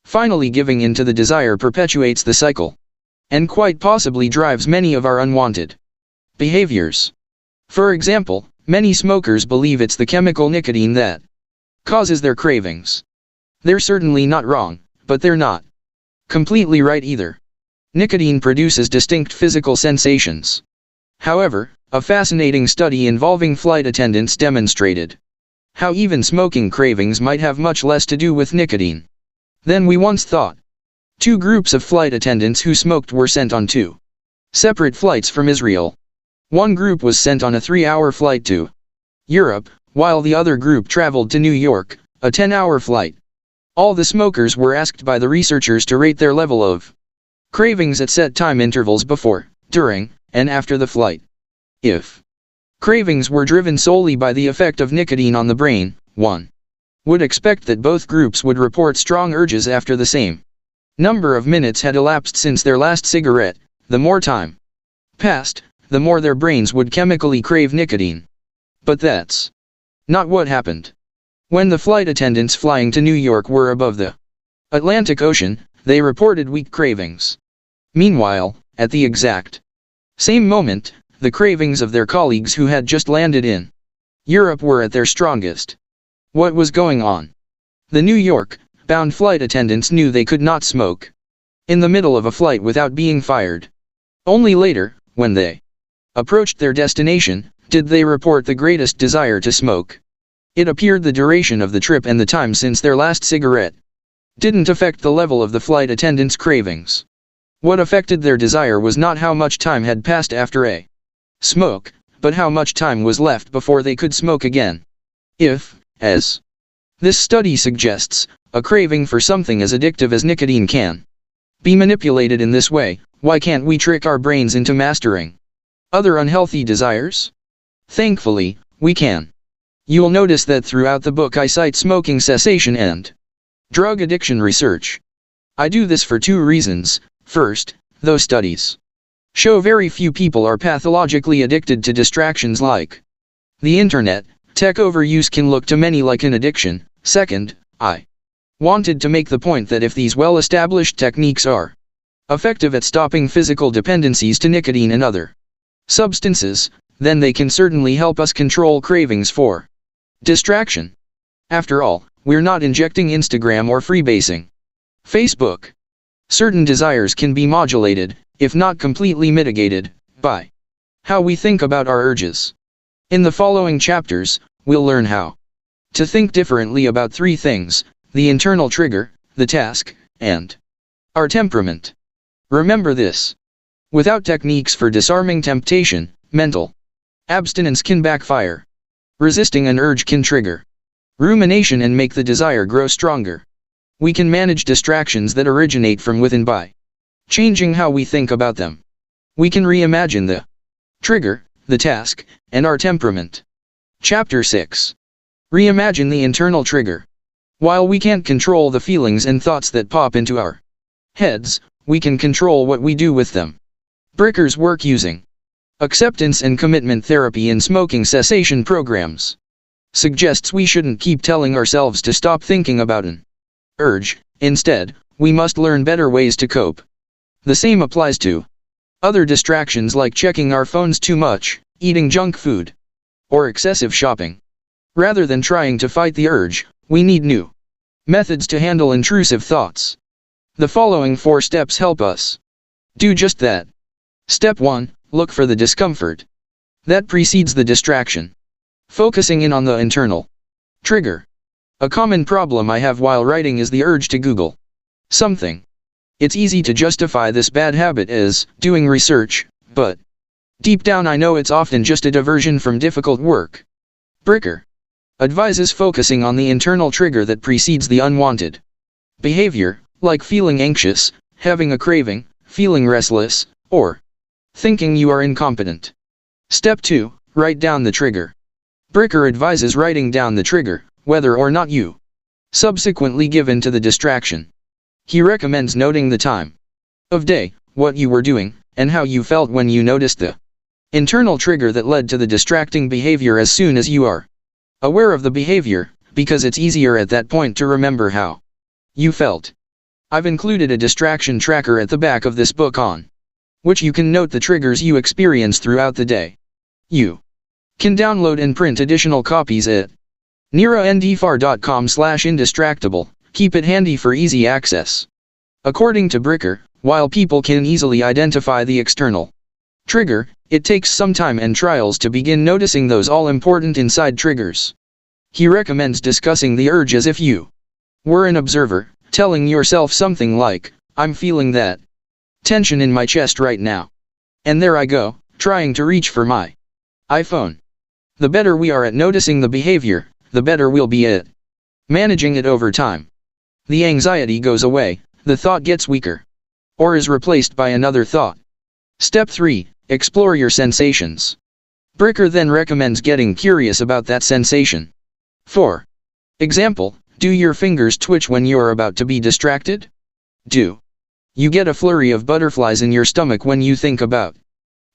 finally giving in to the desire perpetuates the cycle, and quite possibly drives many of our unwanted behaviors. For example, many smokers believe it's the chemical nicotine that causes their cravings. They're certainly not wrong, but they're not completely right either. Nicotine produces distinct physical sensations. However, a fascinating study involving flight attendants demonstrated how even smoking cravings might have much less to do with nicotine than we once thought. 2 groups of flight attendants who smoked were sent on 2 separate flights from Israel. One group was sent on a 3-hour flight to Europe, while the other group traveled to New York, a 10-hour flight. All the smokers were asked by the researchers to rate their level of cravings at set time intervals before, during, and after the flight. If cravings were driven solely by the effect of nicotine on the brain, one would expect that both groups would report strong urges after the same number of minutes had elapsed since their last cigarette. The more time passed, the more their brains would chemically crave nicotine. But that's not what happened. When the flight attendants flying to New York were above the Atlantic Ocean, they reported weak cravings. Meanwhile, at the exact same moment, the cravings of their colleagues who had just landed in Europe were at their strongest. What was going on? The New York-bound flight attendants knew they could not smoke in the middle of a flight without being fired. Only later, when they approached their destination, did they report the greatest desire to smoke. It appeared the duration of the trip and the time since their last cigarette didn't affect the level of the flight attendants' cravings. What affected their desire was not how much time had passed after a smoke, but how much time was left before they could smoke again. If, as this study suggests, a craving for something as addictive as nicotine can be manipulated in this way, why can't we trick our brains into mastering other unhealthy desires? Thankfully, we can. You'll notice that throughout the book I cite smoking cessation and drug addiction research. I do this for 2 reasons. First, those studies show very few people are pathologically addicted to distractions like the internet. Tech overuse can look to many like an addiction. Second, I wanted to make the point that if these well-established techniques are effective at stopping physical dependencies to nicotine and other substances, then they can certainly help us control cravings for distraction. After all, we're not injecting Instagram or freebasing Facebook. Certain desires can be modulated, if not completely mitigated, by how we think about our urges. In the following chapters, we'll learn how to think differently about 3 things: the internal trigger, the task, and our temperament. Remember this: without techniques for disarming temptation, mental abstinence can backfire. Resisting an urge can trigger rumination and make the desire grow stronger. We can manage distractions that originate from within by changing how we think about them. We can reimagine the trigger, the task, and our temperament. Chapter 6. Reimagine the internal trigger. While we can't control the feelings and thoughts that pop into our heads, we can control what we do with them. Bricker's work using acceptance and commitment therapy in smoking cessation programs suggests we shouldn't keep telling ourselves to stop thinking about an urge. Instead, we must learn better ways to cope. The same applies to Other distractions like checking our phones too much, eating junk food, or excessive shopping. Rather than trying to fight the urge, we need new methods to handle intrusive thoughts. The following 4 steps help us do just that. Step 1. Look for the discomfort that precedes the distraction. Focusing in on the internal trigger. A common problem I have while writing is the urge to Google something. It's easy to justify this bad habit as doing research, but deep down I know it's often just a diversion from difficult work. Bricker advises focusing on the internal trigger that precedes the unwanted behavior, like feeling anxious, having a craving, feeling restless, or thinking you are incompetent. Step 2. Write down the trigger. Bricker advises writing down the trigger, whether or not you subsequently give in to the distraction. He recommends noting the time of day, what you were doing, and how you felt when you noticed the internal trigger that led to the distracting behavior as soon as you are aware of the behavior, because it's easier at that point to remember how you felt. I've included a distraction tracker at the back of this book on which you can note the triggers you experience throughout the day. You can download and print additional copies at neerandfar.com/indistractable. Keep it handy for easy access. According to Bricker, while people can easily identify the external trigger, it takes some time and trials to begin noticing those all-important inside triggers. He recommends discussing the urge as if you were an observer, telling yourself something like, "I'm feeling that tension in my chest right now. And there I go, trying to reach for my iPhone." The better we are at noticing the behavior, the better we'll be at managing it over time. The anxiety goes away, the thought gets weaker, or is replaced by another thought. Step 3. Explore your sensations. Bricker then recommends getting curious about that sensation. For example, do your fingers twitch when you're about to be distracted? Do you get a flurry of butterflies in your stomach when you think about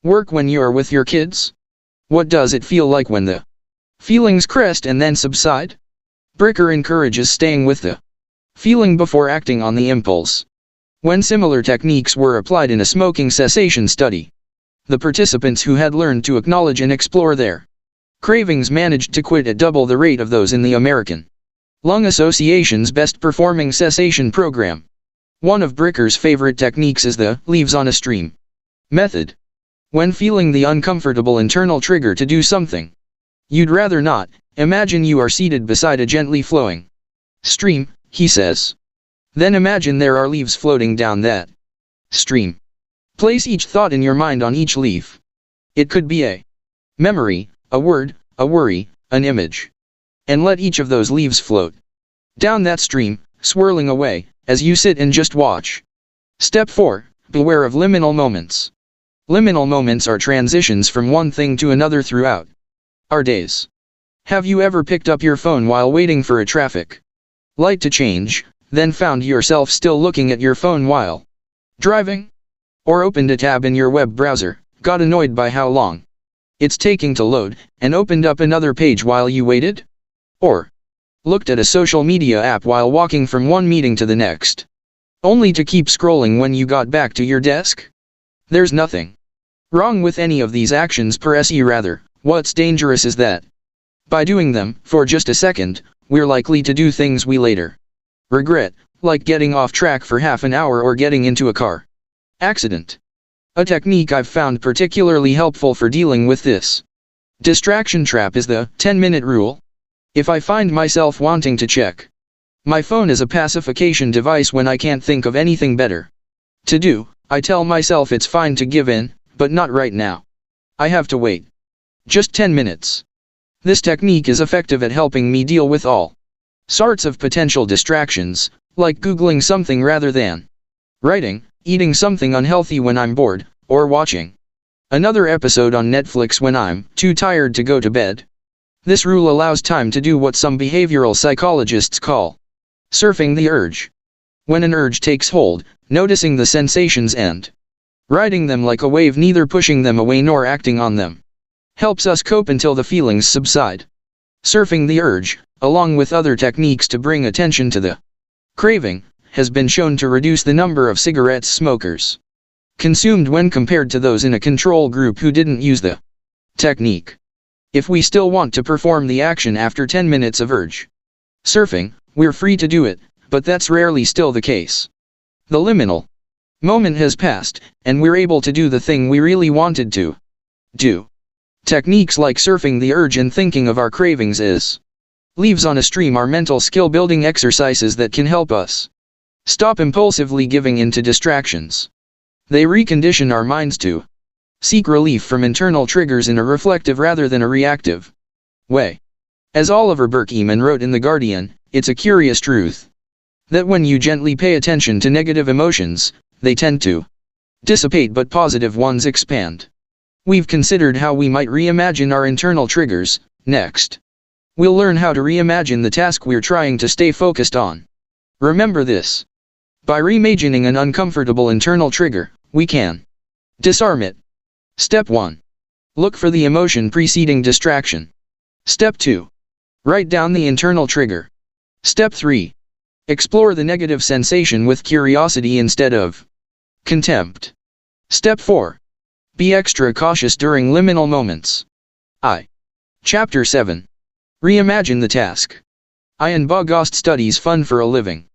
work when you're with your kids? What does it feel like when the feelings crest and then subside? Bricker encourages staying with the feeling before acting on the impulse. When similar techniques were applied in a smoking cessation study, the participants who had learned to acknowledge and explore their cravings managed to quit at double the rate of those in the American Lung Association's best-performing cessation program. One of Bricker's favorite techniques is the leaves on a stream method. When feeling the uncomfortable internal trigger to do something you'd rather not, imagine you are seated beside a gently flowing stream, he says. Then imagine there are leaves floating down that stream. Place each thought in your mind on each leaf. It could be a memory, a word, a worry, an image. And let each of those leaves float down that stream, swirling away, as you sit and just watch. Step 4. Beware of liminal moments. Liminal moments are transitions from one thing to another throughout our days. Have you ever picked up your phone while waiting for a traffic light to change, then found yourself still looking at your phone while driving? Or opened a tab in your web browser, got annoyed by how long it's taking to load, and opened up another page while you waited? Or looked at a social media app while walking from one meeting to the next, only to keep scrolling when you got back to your desk? There's nothing wrong with any of these actions per se. Rather, what's dangerous is that by doing them for just a second, we're likely to do things we later regret, like getting off track for half an hour or getting into a car accident. A technique I've found particularly helpful for dealing with this distraction trap is the 10-minute rule. If I find myself wanting to check my phone as a pacification device when I can't think of anything better to do, I tell myself it's fine to give in, but not right now. I have to wait just 10 minutes. This technique is effective at helping me deal with all sorts of potential distractions, like Googling something rather than writing, eating something unhealthy when I'm bored, or watching another episode on Netflix when I'm too tired to go to bed. This rule allows time to do what some behavioral psychologists call surfing the urge. When an urge takes hold, noticing the sensations and riding them like a wave, neither pushing them away nor acting on them, helps us cope until the feelings subside. Surfing the urge, along with other techniques to bring attention to the craving, has been shown to reduce the number of cigarette smokers consumed when compared to those in a control group who didn't use the technique. If we still want to perform the action after 10 minutes of urge surfing, we're free to do it, but that's rarely still the case. The liminal moment has passed, and we're able to do the thing we really wanted to do. Techniques like surfing the urge and thinking of our cravings leaves on a stream are mental skill building exercises that can help us stop impulsively giving in to distractions. They recondition our minds to seek relief from internal triggers in a reflective rather than a reactive way. As Oliver Burkeman wrote in The Guardian, it's a curious truth that when you gently pay attention to negative emotions, they tend to dissipate but positive ones expand. We've considered how we might reimagine our internal triggers. Next, we'll learn how to reimagine the task we're trying to stay focused on. Remember this. By reimagining an uncomfortable internal trigger, we can disarm it. Step 1. Look for the emotion preceding distraction. Step 2. Write down the internal trigger. Step 3. Explore the negative sensation with curiosity instead of contempt. Step 4. Be extra cautious during liminal moments. Chapter 7. Reimagine the task. Ian Bogost studies fun for a living.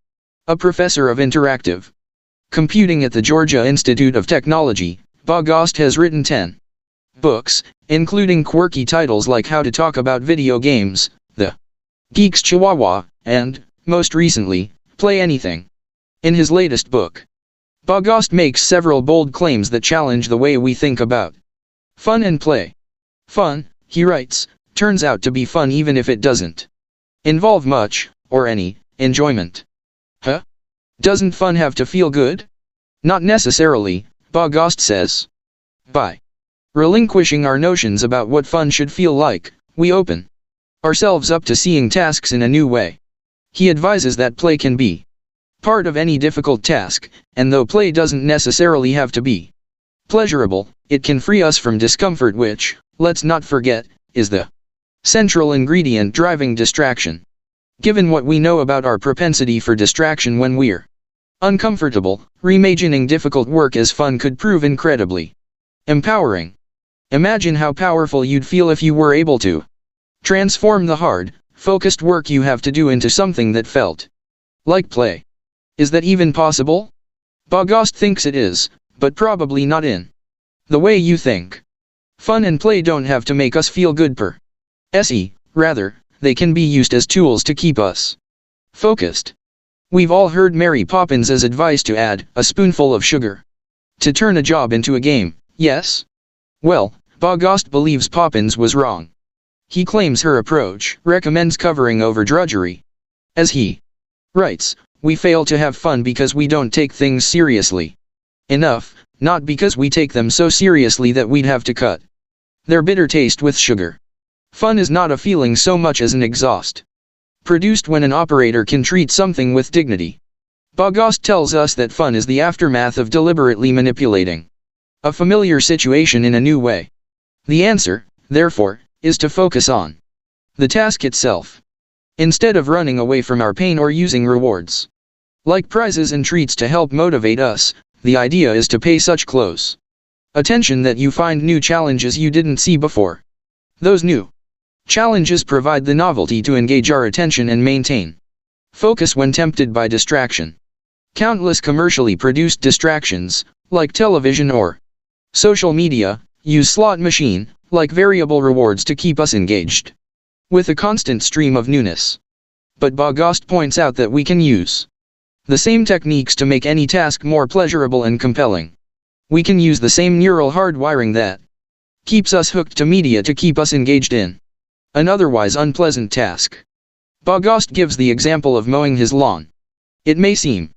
A professor of interactive computing at the Georgia Institute of Technology, Bogost has written 10 books, including quirky titles like How to Talk About Video Games, The Geek's Chihuahua, and, most recently, Play Anything. In his latest book, Bogost makes several bold claims that challenge the way we think about fun and play. Fun, he writes, turns out to be fun even if it doesn't involve much, or any, enjoyment. Huh? Doesn't fun have to feel good? Not necessarily, Bogost says. By relinquishing our notions about what fun should feel like, we open ourselves up to seeing tasks in a new way. He advises that play can be part of any difficult task, and though play doesn't necessarily have to be pleasurable, it can free us from discomfort which, let's not forget, is the central ingredient driving distraction. Given what we know about our propensity for distraction when we're uncomfortable, reimagining difficult work as fun could prove incredibly empowering. Imagine how powerful you'd feel if you were able to transform the hard, focused work you have to do into something that felt like play. Is that even possible? Bogost thinks it is, but probably not in the way you think. Fun and play don't have to make us feel good per se, rather, they can be used as tools to keep us focused. We've all heard Mary Poppins' advice to add a spoonful of sugar to turn a job into a game, yes? Well, Bogost believes Poppins was wrong. He claims her approach recommends covering over drudgery. As he writes, we fail to have fun because we don't take things seriously enough, not because we take them so seriously that we'd have to cut their bitter taste with sugar. Fun is not a feeling so much as an exhaust produced when an operator can treat something with dignity. Bogost tells us that fun is the aftermath of deliberately manipulating a familiar situation in a new way. The answer, therefore, is to focus on the task itself, instead of running away from our pain or using rewards like prizes and treats to help motivate us. The idea is to pay such close attention that you find new challenges you didn't see before. Those new challenges provide the novelty to engage our attention and maintain focus when tempted by distraction. Countless commercially produced distractions, like television or social media, use slot machine, like variable rewards to keep us engaged with a constant stream of newness. But Bogost points out that we can use the same techniques to make any task more pleasurable and compelling. We can use the same neural hardwiring that keeps us hooked to media to keep us engaged in an otherwise unpleasant task. Bogost gives the example of mowing his lawn. It may seem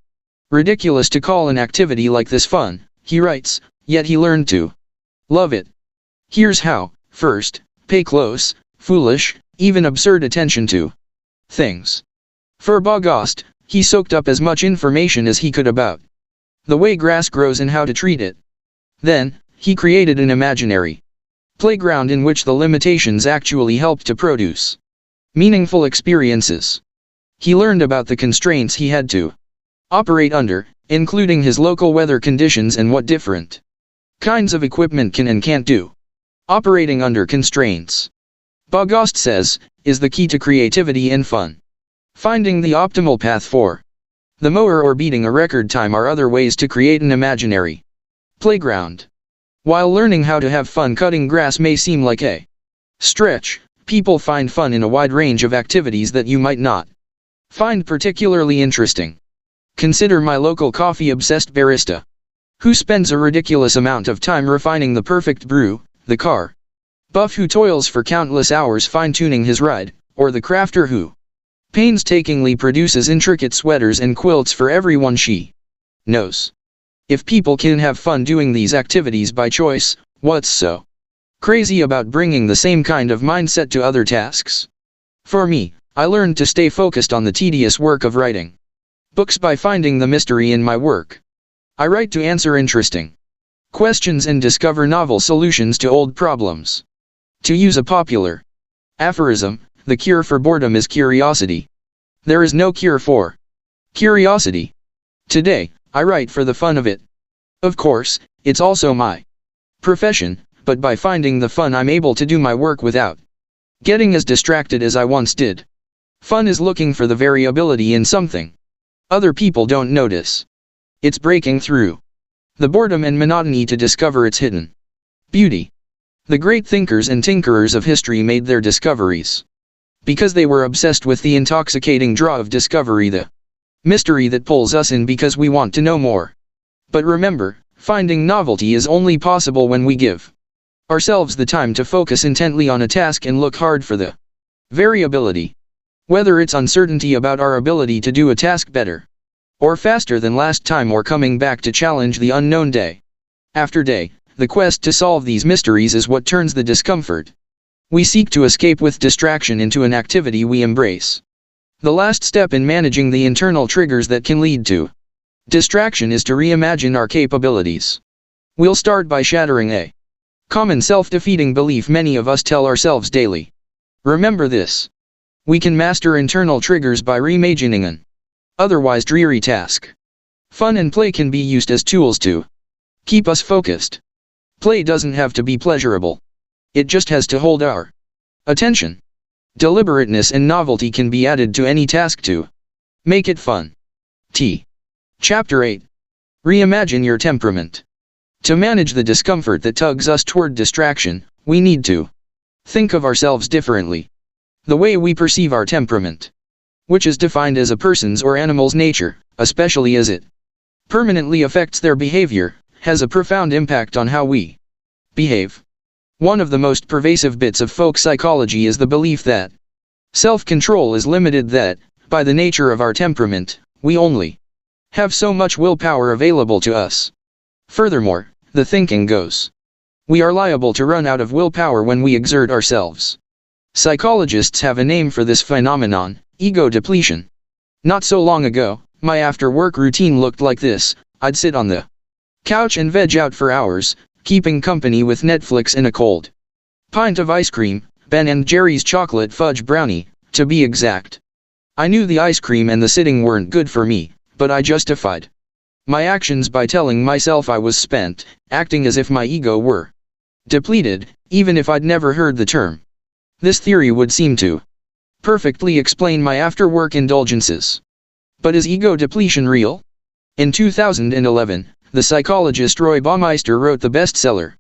ridiculous to call an activity like this fun, he writes, yet he learned to love it. Here's how. First, pay close, foolish, even absurd attention to things. For Bogost, he soaked up as much information as he could about the way grass grows and how to treat it. Then, he created an imaginary playground in which the limitations actually helped to produce meaningful experiences. He learned about the constraints he had to operate under, including his local weather conditions and what different kinds of equipment can and can't do. Operating under constraints, Bogost says, is the key to creativity and fun. Finding the optimal path for the mower or beating a record time are other ways to create an imaginary playground. While learning how to have fun cutting grass may seem like a stretch, people find fun in a wide range of activities that you might not find particularly interesting. Consider my local coffee-obsessed barista, who spends a ridiculous amount of time refining the perfect brew, the car buff who toils for countless hours fine-tuning his ride, or the crafter who painstakingly produces intricate sweaters and quilts for everyone she knows. If people can have fun doing these activities by choice, what's so crazy about bringing the same kind of mindset to other tasks? For me, I learned to stay focused on the tedious work of writing books by finding the mystery in my work. I write to answer interesting questions and discover novel solutions to old problems. To use a popular aphorism, the cure for boredom is curiosity. There is no cure for curiosity. Today, I write for the fun of it. Of course, it's also my profession, but by finding the fun I'm able to do my work without getting as distracted as I once did. Fun is looking for the variability in something other people don't notice. It's breaking through the boredom and monotony to discover its hidden beauty. The great thinkers and tinkerers of history made their discoveries because they were obsessed with the intoxicating draw of discovery, the mystery that pulls us in because we want to know more. But remember, finding novelty is only possible when we give ourselves the time to focus intently on a task and look hard for the variability. Whether it's uncertainty about our ability to do a task better or faster than last time, or coming back to challenge the unknown day after day, the quest to solve these mysteries is what turns the discomfort we seek to escape with distraction into an activity we embrace. The last step in managing the internal triggers that can lead to distraction is to reimagine our capabilities. We'll start by shattering a common self-defeating belief many of us tell ourselves daily. Remember this: we can master internal triggers by reimagining an otherwise dreary task. Fun and play can be used as tools to keep us focused. Play doesn't have to be pleasurable. It just has to hold our attention. Deliberateness and novelty can be added to any task to make it fun. Chapter 8. Reimagine your temperament. To manage the discomfort that tugs us toward distraction, we need to think of ourselves differently. The way we perceive our temperament, which is defined as a person's or animal's nature, especially as it permanently affects their behavior, has a profound impact on how we behave. One of the most pervasive bits of folk psychology is the belief that self-control is limited, that, by the nature of our temperament, we only have so much willpower available to us. Furthermore, the thinking goes, we are liable to run out of willpower when we exert ourselves. Psychologists have a name for this phenomenon: ego depletion. Not so long ago, my after-work routine looked like this. I'd sit on the couch and veg out for hours, keeping company with Netflix and a cold pint of ice cream, Ben & Jerry's chocolate fudge brownie, to be exact. I knew the ice cream and the sitting weren't good for me, but I justified my actions by telling myself I was spent, acting as if my ego were depleted, even if I'd never heard the term. This theory would seem to perfectly explain my after-work indulgences. But is ego depletion real? In 2011, the psychologist Roy Baumeister wrote the bestseller,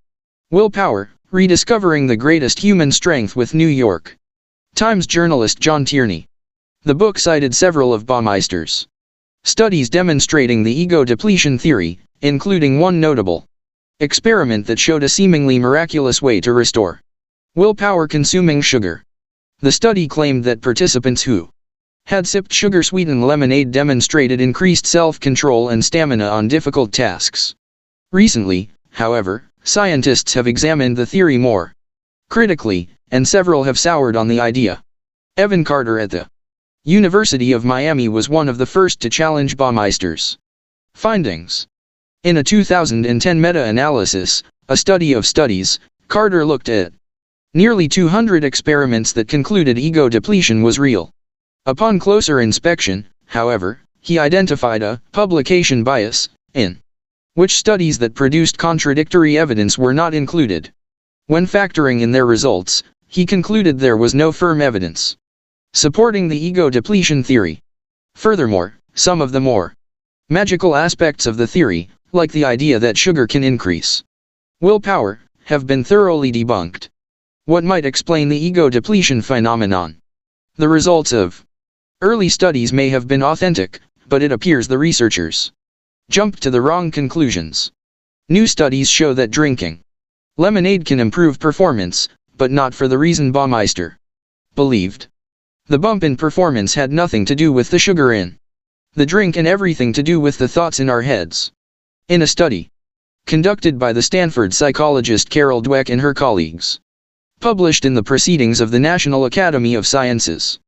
Willpower: Rediscovering the Greatest Human Strength with New York Times journalist John Tierney. The book cited several of Baumeister's studies demonstrating the ego depletion theory, including one notable experiment that showed a seemingly miraculous way to restore willpower: consuming sugar. The study claimed that participants who had sipped sugar-sweetened lemonade demonstrated increased self-control and stamina on difficult tasks. Recently, however, scientists have examined the theory more critically, and several have soured on the idea. Evan Carter at the University of Miami was one of the first to challenge Baumeister's findings. In a 2010 meta-analysis, a study of studies, Carter looked at nearly 200 experiments that concluded ego depletion was real. Upon closer inspection, however, he identified a publication bias, in which studies that produced contradictory evidence were not included. When factoring in their results, he concluded there was no firm evidence supporting the ego depletion theory. Furthermore, some of the more magical aspects of the theory, like the idea that sugar can increase willpower, have been thoroughly debunked. What might explain the ego depletion phenomenon? The results of early studies may have been authentic, but it appears the researchers jumped to the wrong conclusions. New studies show that drinking lemonade can improve performance, but not for the reason Baumeister believed. The bump in performance had nothing to do with the sugar in the drink and everything to do with the thoughts in our heads. In a study conducted by the Stanford psychologist Carol Dweck and her colleagues, published in the Proceedings of the National Academy of Sciences,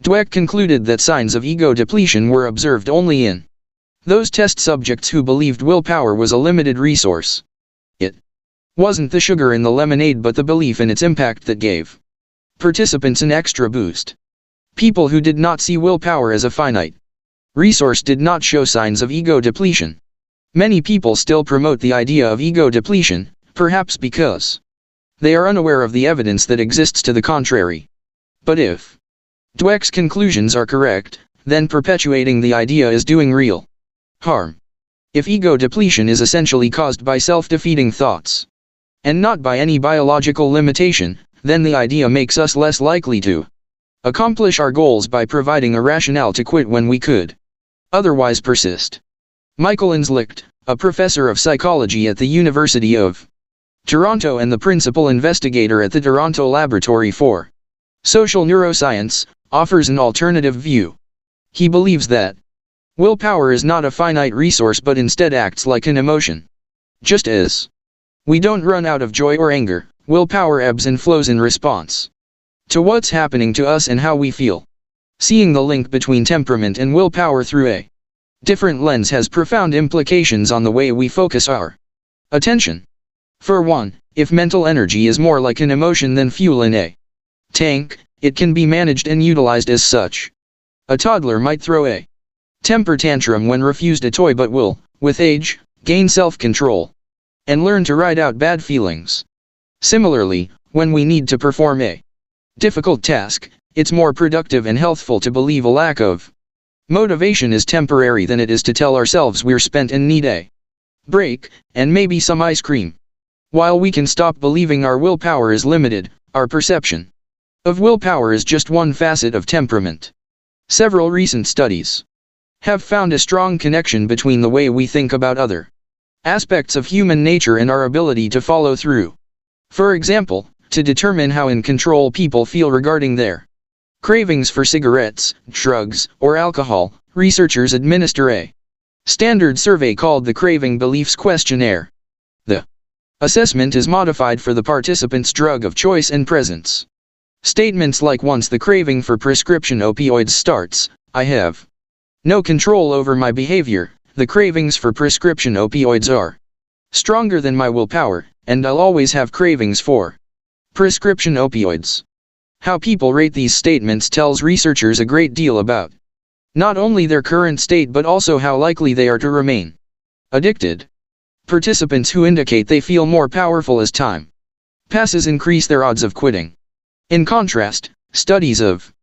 Dweck concluded that signs of ego depletion were observed only in those test subjects who believed willpower was a limited resource. It wasn't the sugar in the lemonade but the belief in its impact that gave participants an extra boost. People who did not see willpower as a finite resource did not show signs of ego depletion. Many people still promote the idea of ego depletion, perhaps because they are unaware of the evidence that exists to the contrary. But if Dweck's conclusions are correct, then perpetuating the idea is doing real harm. If ego depletion is essentially caused by self-defeating thoughts, and not by any biological limitation, then the idea makes us less likely to accomplish our goals by providing a rationale to quit when we could otherwise persist. Michael Inslicht, a professor of psychology at the University of Toronto and the principal investigator at the Toronto Laboratory for Social Neuroscience, offers an alternative view. He believes that willpower is not a finite resource but instead acts like an emotion. Just as we don't run out of joy or anger, willpower ebbs and flows in response to what's happening to us and how we feel. Seeing the link between temperament and willpower through a different lens has profound implications on the way we focus our attention. For one, if mental energy is more like an emotion than fuel in a tank, it can be managed and utilized as such. A toddler might throw a temper tantrum when refused a toy but will, with age, gain self-control and learn to ride out bad feelings. Similarly, when we need to perform a difficult task, it's more productive and healthful to believe a lack of motivation is temporary than it is to tell ourselves we're spent and need a break, and maybe some ice cream. While we can stop believing our willpower is limited, our perception of willpower is just one facet of temperament. Several recent studies have found a strong connection between the way we think about other aspects of human nature and our ability to follow through. For example, to determine how in control people feel regarding their cravings for cigarettes, drugs, or alcohol, researchers administer a standard survey called the Craving Beliefs Questionnaire. The assessment is modified for the participants' drug of choice and presence. Statements like once the craving for prescription opioids starts, I have no control over my behavior, the cravings for prescription opioids are stronger than my willpower, and I'll always have cravings for prescription opioids. How people rate these statements tells researchers a great deal about not only their current state but also how likely they are to remain addicted. Participants who indicate they feel more powerful as time passes increase their odds of quitting. In contrast, studies of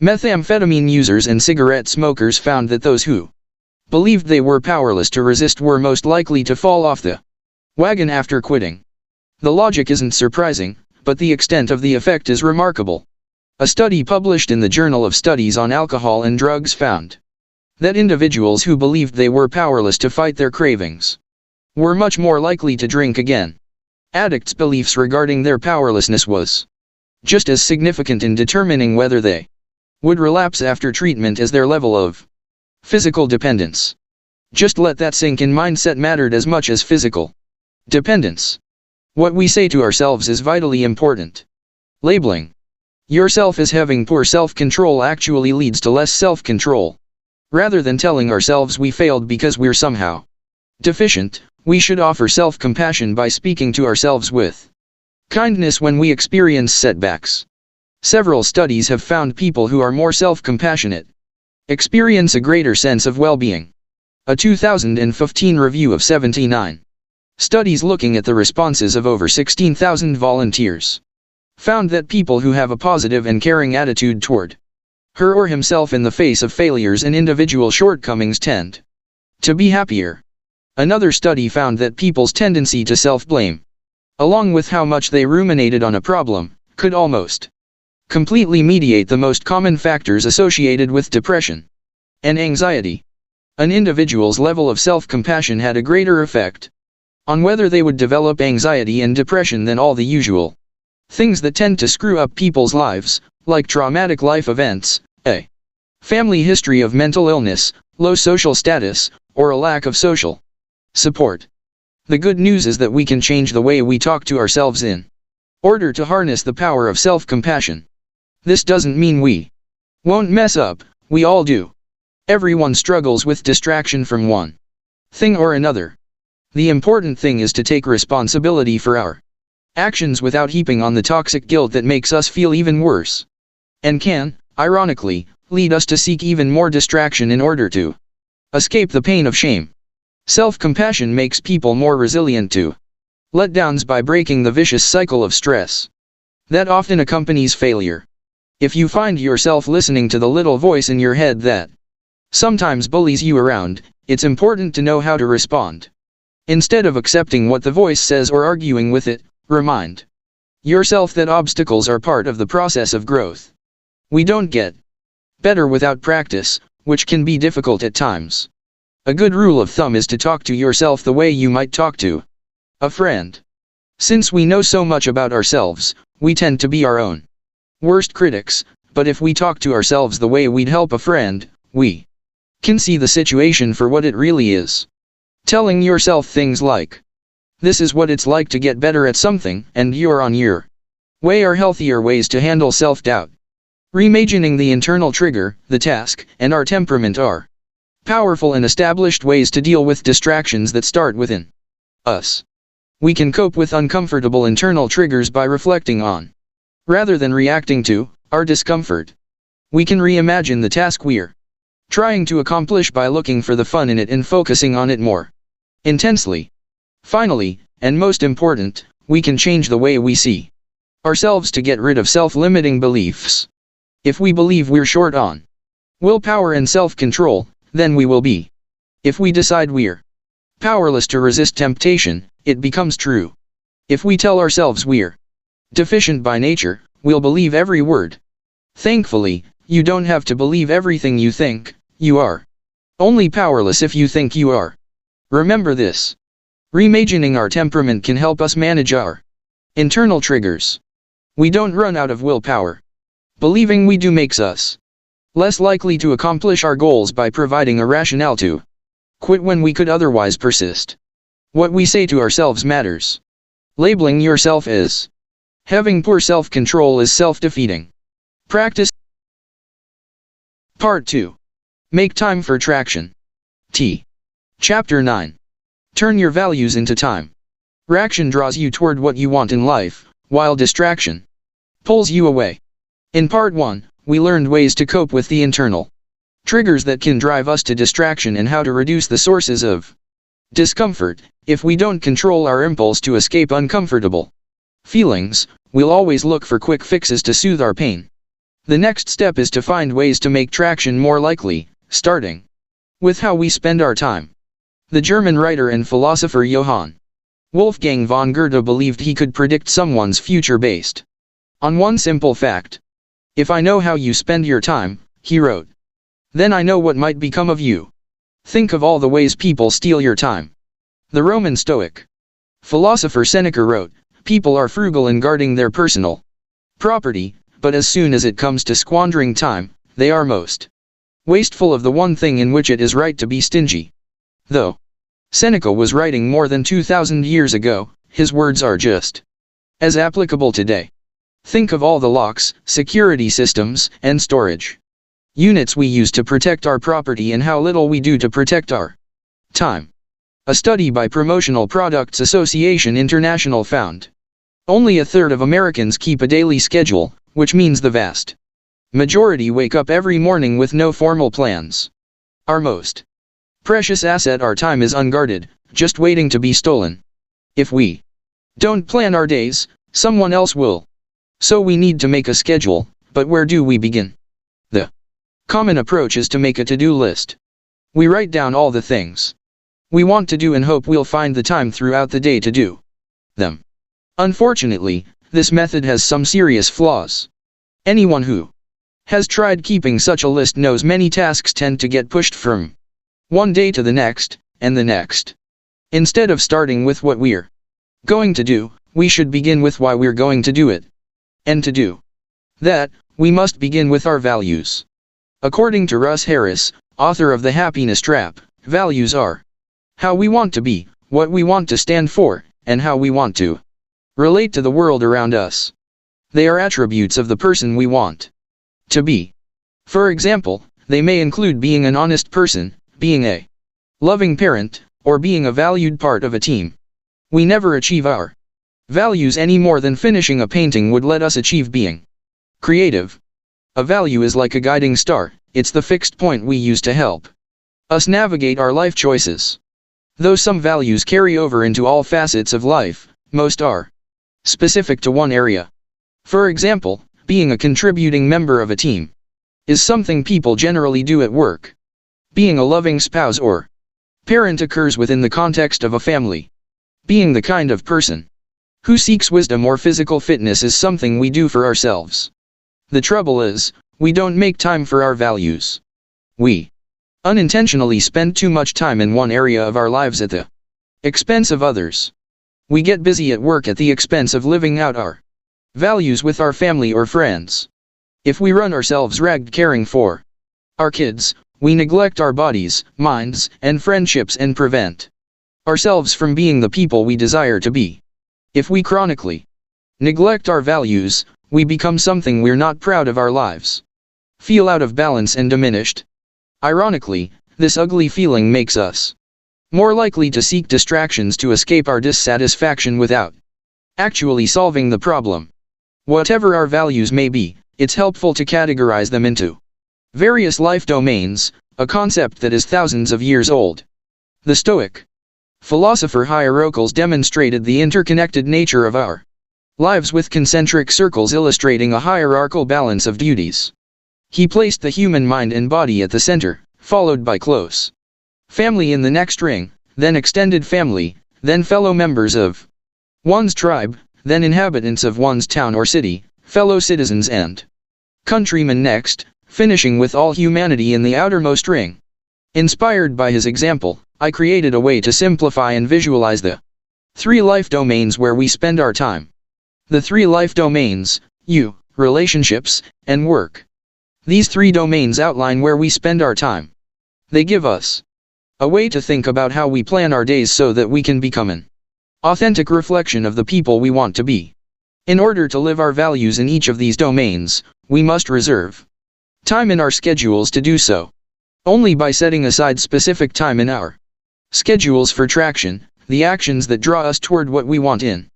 methamphetamine users and cigarette smokers found that those who believed they were powerless to resist were most likely to fall off the wagon after quitting. The logic isn't surprising, but the extent of the effect is remarkable. A study published in the Journal of Studies on Alcohol and Drugs found that individuals who believed they were powerless to fight their cravings were much more likely to drink again. Addicts' beliefs regarding their powerlessness was just as significant in determining whether they would relapse after treatment as their level of physical dependence. Just let that sink in. Mindset mattered as much as physical dependence. What we say to ourselves is vitally important. Labeling yourself as having poor self-control actually leads to less self-control. Rather than telling ourselves we failed because we're somehow deficient, we should offer self-compassion by speaking to ourselves with kindness when we experience setbacks. Several studies have found people who are more self-compassionate experience a greater sense of well-being. A 2015 review of 79 studies looking at the responses of over 16,000 volunteers found that people who have a positive and caring attitude toward her or himself in the face of failures and individual shortcomings tend to be happier. Another study found that people's tendency to self-blame, along with how much they ruminated on a problem, could almost completely mediate the most common factors associated with depression and anxiety. An individual's level of self-compassion had a greater effect on whether they would develop anxiety and depression than all the usual things that tend to screw up people's lives, like traumatic life events, a family history of mental illness, low social status, or a lack of social support. The good news is that we can change the way we talk to ourselves in order to harness the power of self-compassion. This doesn't mean we won't mess up, we all do. Everyone struggles with distraction from one thing or another. The important thing is to take responsibility for our actions without heaping on the toxic guilt that makes us feel even worse and can, ironically, lead us to seek even more distraction in order to escape the pain of shame. Self-compassion makes people more resilient to letdowns by breaking the vicious cycle of stress that often accompanies failure. If you find yourself listening to the little voice in your head that sometimes bullies you around, it's important to know how to respond. Instead of accepting what the voice says or arguing with it, remind yourself that obstacles are part of the process of growth. We don't get better without practice, which can be difficult at times. A good rule of thumb is to talk to yourself the way you might talk to a friend. Since we know so much about ourselves, we tend to be our own worst critics, but if we talk to ourselves the way we'd help a friend, we can see the situation for what it really is. Telling yourself things like, "This is what it's like to get better at something," and "You're on your way," are healthier ways to handle self-doubt. Reimagining the internal trigger, the task, and our temperament are powerful and established ways to deal with distractions that start within us. We can cope with uncomfortable internal triggers by reflecting on, rather than reacting to, our discomfort. We can reimagine the task we're trying to accomplish by looking for the fun in it and focusing on it more intensely. Finally, and most important, we can change the way we see ourselves to get rid of self-limiting beliefs. If we believe we're short on willpower and self-control, then we will be. If we decide we're powerless to resist temptation, it becomes true. If we tell ourselves we're deficient by nature, we'll believe every word. Thankfully, you don't have to believe everything you think you are only powerless if you think you are. Remember this. Reimagining our temperament can help us manage our internal triggers. We don't run out of willpower. Believing we do makes us less likely to accomplish our goals by providing a rationale to quit when we could otherwise persist. What we say to ourselves matters. Labeling yourself as having poor self-control is self-defeating. Practice. Part 2. Make time for traction. Chapter 9. Turn your values into time. Traction draws you toward what you want in life, while distraction pulls you away. In Part 1, we learned ways to cope with the internal triggers that can drive us to distraction and how to reduce the sources of discomfort. If we don't control our impulse to escape uncomfortable feelings, we'll always look for quick fixes to soothe our pain. The next step is to find ways to make traction more likely, starting with how we spend our time. The German writer and philosopher Johann Wolfgang von Goethe believed he could predict someone's future based on one simple fact. "If I know how you spend your time," he wrote, "then I know what might become of you." Think of all the ways people steal your time. The Roman Stoic philosopher Seneca wrote, "People are frugal in guarding their personal property, but as soon as it comes to squandering time, they are most wasteful of the one thing in which it is right to be stingy." Though Seneca was writing more than 2,000 years ago, his words are just as applicable today. Think of all the locks, security systems, and storage units we use to protect our property and how little we do to protect our time. A study by Promotional Products Association International found only a third of Americans keep a daily schedule, which means the vast Majority wake up every morning with no formal plans. Our most precious asset, our time, is unguarded, just waiting to be stolen. If we don't plan our days, someone else will. So we need to make a schedule, but where do we begin? The common approach is to make a to-do list. We write down all the things we want to do and hope we'll find the time throughout the day to do them. Unfortunately, this method has some serious flaws. Anyone who has tried keeping such a list knows many tasks tend to get pushed from one day to the next, and the next. Instead of starting with what we're going to do, we should begin with why we're going to do it. And to do that, we must begin with our values. According to Russ Harris, author of The Happiness Trap, values are how we want to be, what we want to stand for, and how we want to relate to the world around us. They are attributes of the person we want to be. For example, they may include being an honest person, being a loving parent, or being a valued part of a team. We never achieve our values any more than finishing a painting would let us achieve being creative. A value is like a guiding star, it's the fixed point we use to help us navigate our life choices. Though some values carry over into all facets of life, most are specific to one area. For example, being a contributing member of a team is something people generally do at work. Being a loving spouse or parent occurs within the context of a family. Being the kind of person who seeks wisdom or physical fitness is something we do for ourselves. The trouble is, we don't make time for our values. We unintentionally spend too much time in one area of our lives at the expense of others. We get busy at work at the expense of living out our values with our family or friends. If we run ourselves ragged caring for our kids, we neglect our bodies, minds, and friendships and prevent ourselves from being the people we desire to be. If we chronically neglect our values, we become something we're not proud of our lives. Feel out of balance and diminished. Ironically, this ugly feeling makes us more likely to seek distractions to escape our dissatisfaction without actually solving the problem. Whatever our values may be, it's helpful to categorize them into various life domains, a concept that is thousands of years old. The Stoic philosopher Hierocles demonstrated the interconnected nature of our lives with concentric circles illustrating a hierarchical balance of duties. He placed the human mind and body at the center, followed by close family in the next ring, then extended family, then fellow members of one's tribe, then inhabitants of one's town or city, fellow citizens and countrymen next, finishing with all humanity in the outermost ring. Inspired by his example, I created a way to simplify and visualize the three life domains where we spend our time. The three life domains: you, relationships, and work. These three domains outline where we spend our time. They give us a way to think about how we plan our days so that we can become an authentic reflection of the people we want to be. In order to live our values in each of these domains, we must reserve time in our schedules to do so. Only by setting aside specific time in our schedules for traction, the actions that draw us toward what we want in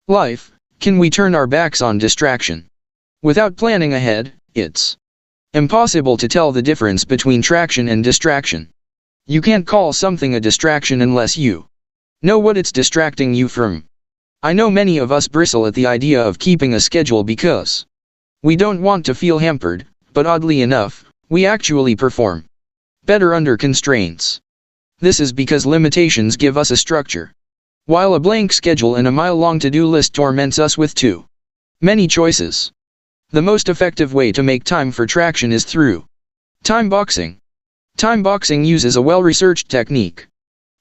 life, can we turn our backs on distraction. Without planning ahead, it's impossible to tell the difference between traction and distraction. You can't call something a distraction unless you know what it's distracting you from. I know many of us bristle at the idea of keeping a schedule because we don't want to feel hampered, but oddly enough, we actually perform better under constraints. This is because limitations give us a structure, while a blank schedule and a mile-long to-do list torments us with too many choices. The most effective way to make time for traction is through time boxing. Time boxing uses a well-researched technique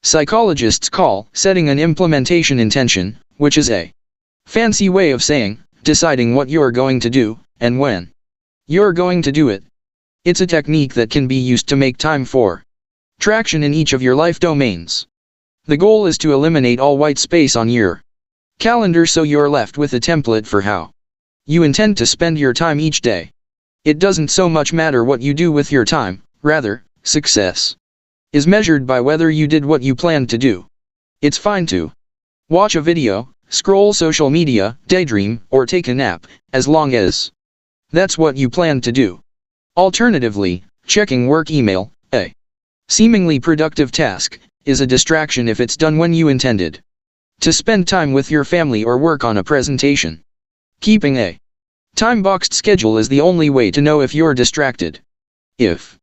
psychologists call setting an implementation intention, which is a fancy way of saying deciding what you're going to do, and when you're going to do it. It's a technique that can be used to make time for traction in each of your life domains. The goal is to eliminate all white space on your calendar so you're left with a template for how you intend to spend your time each day. It doesn't so much matter what you do with your time, rather, success is measured by whether you did what you planned to do. It's fine to watch a video, scroll social media, daydream, or take a nap, as long as that's what you planned to do. Alternatively, checking work email, a seemingly productive task, is a distraction if it's done when you intended to spend time with your family or work on a presentation. Keeping a time-boxed schedule is the only way to know if you're distracted. If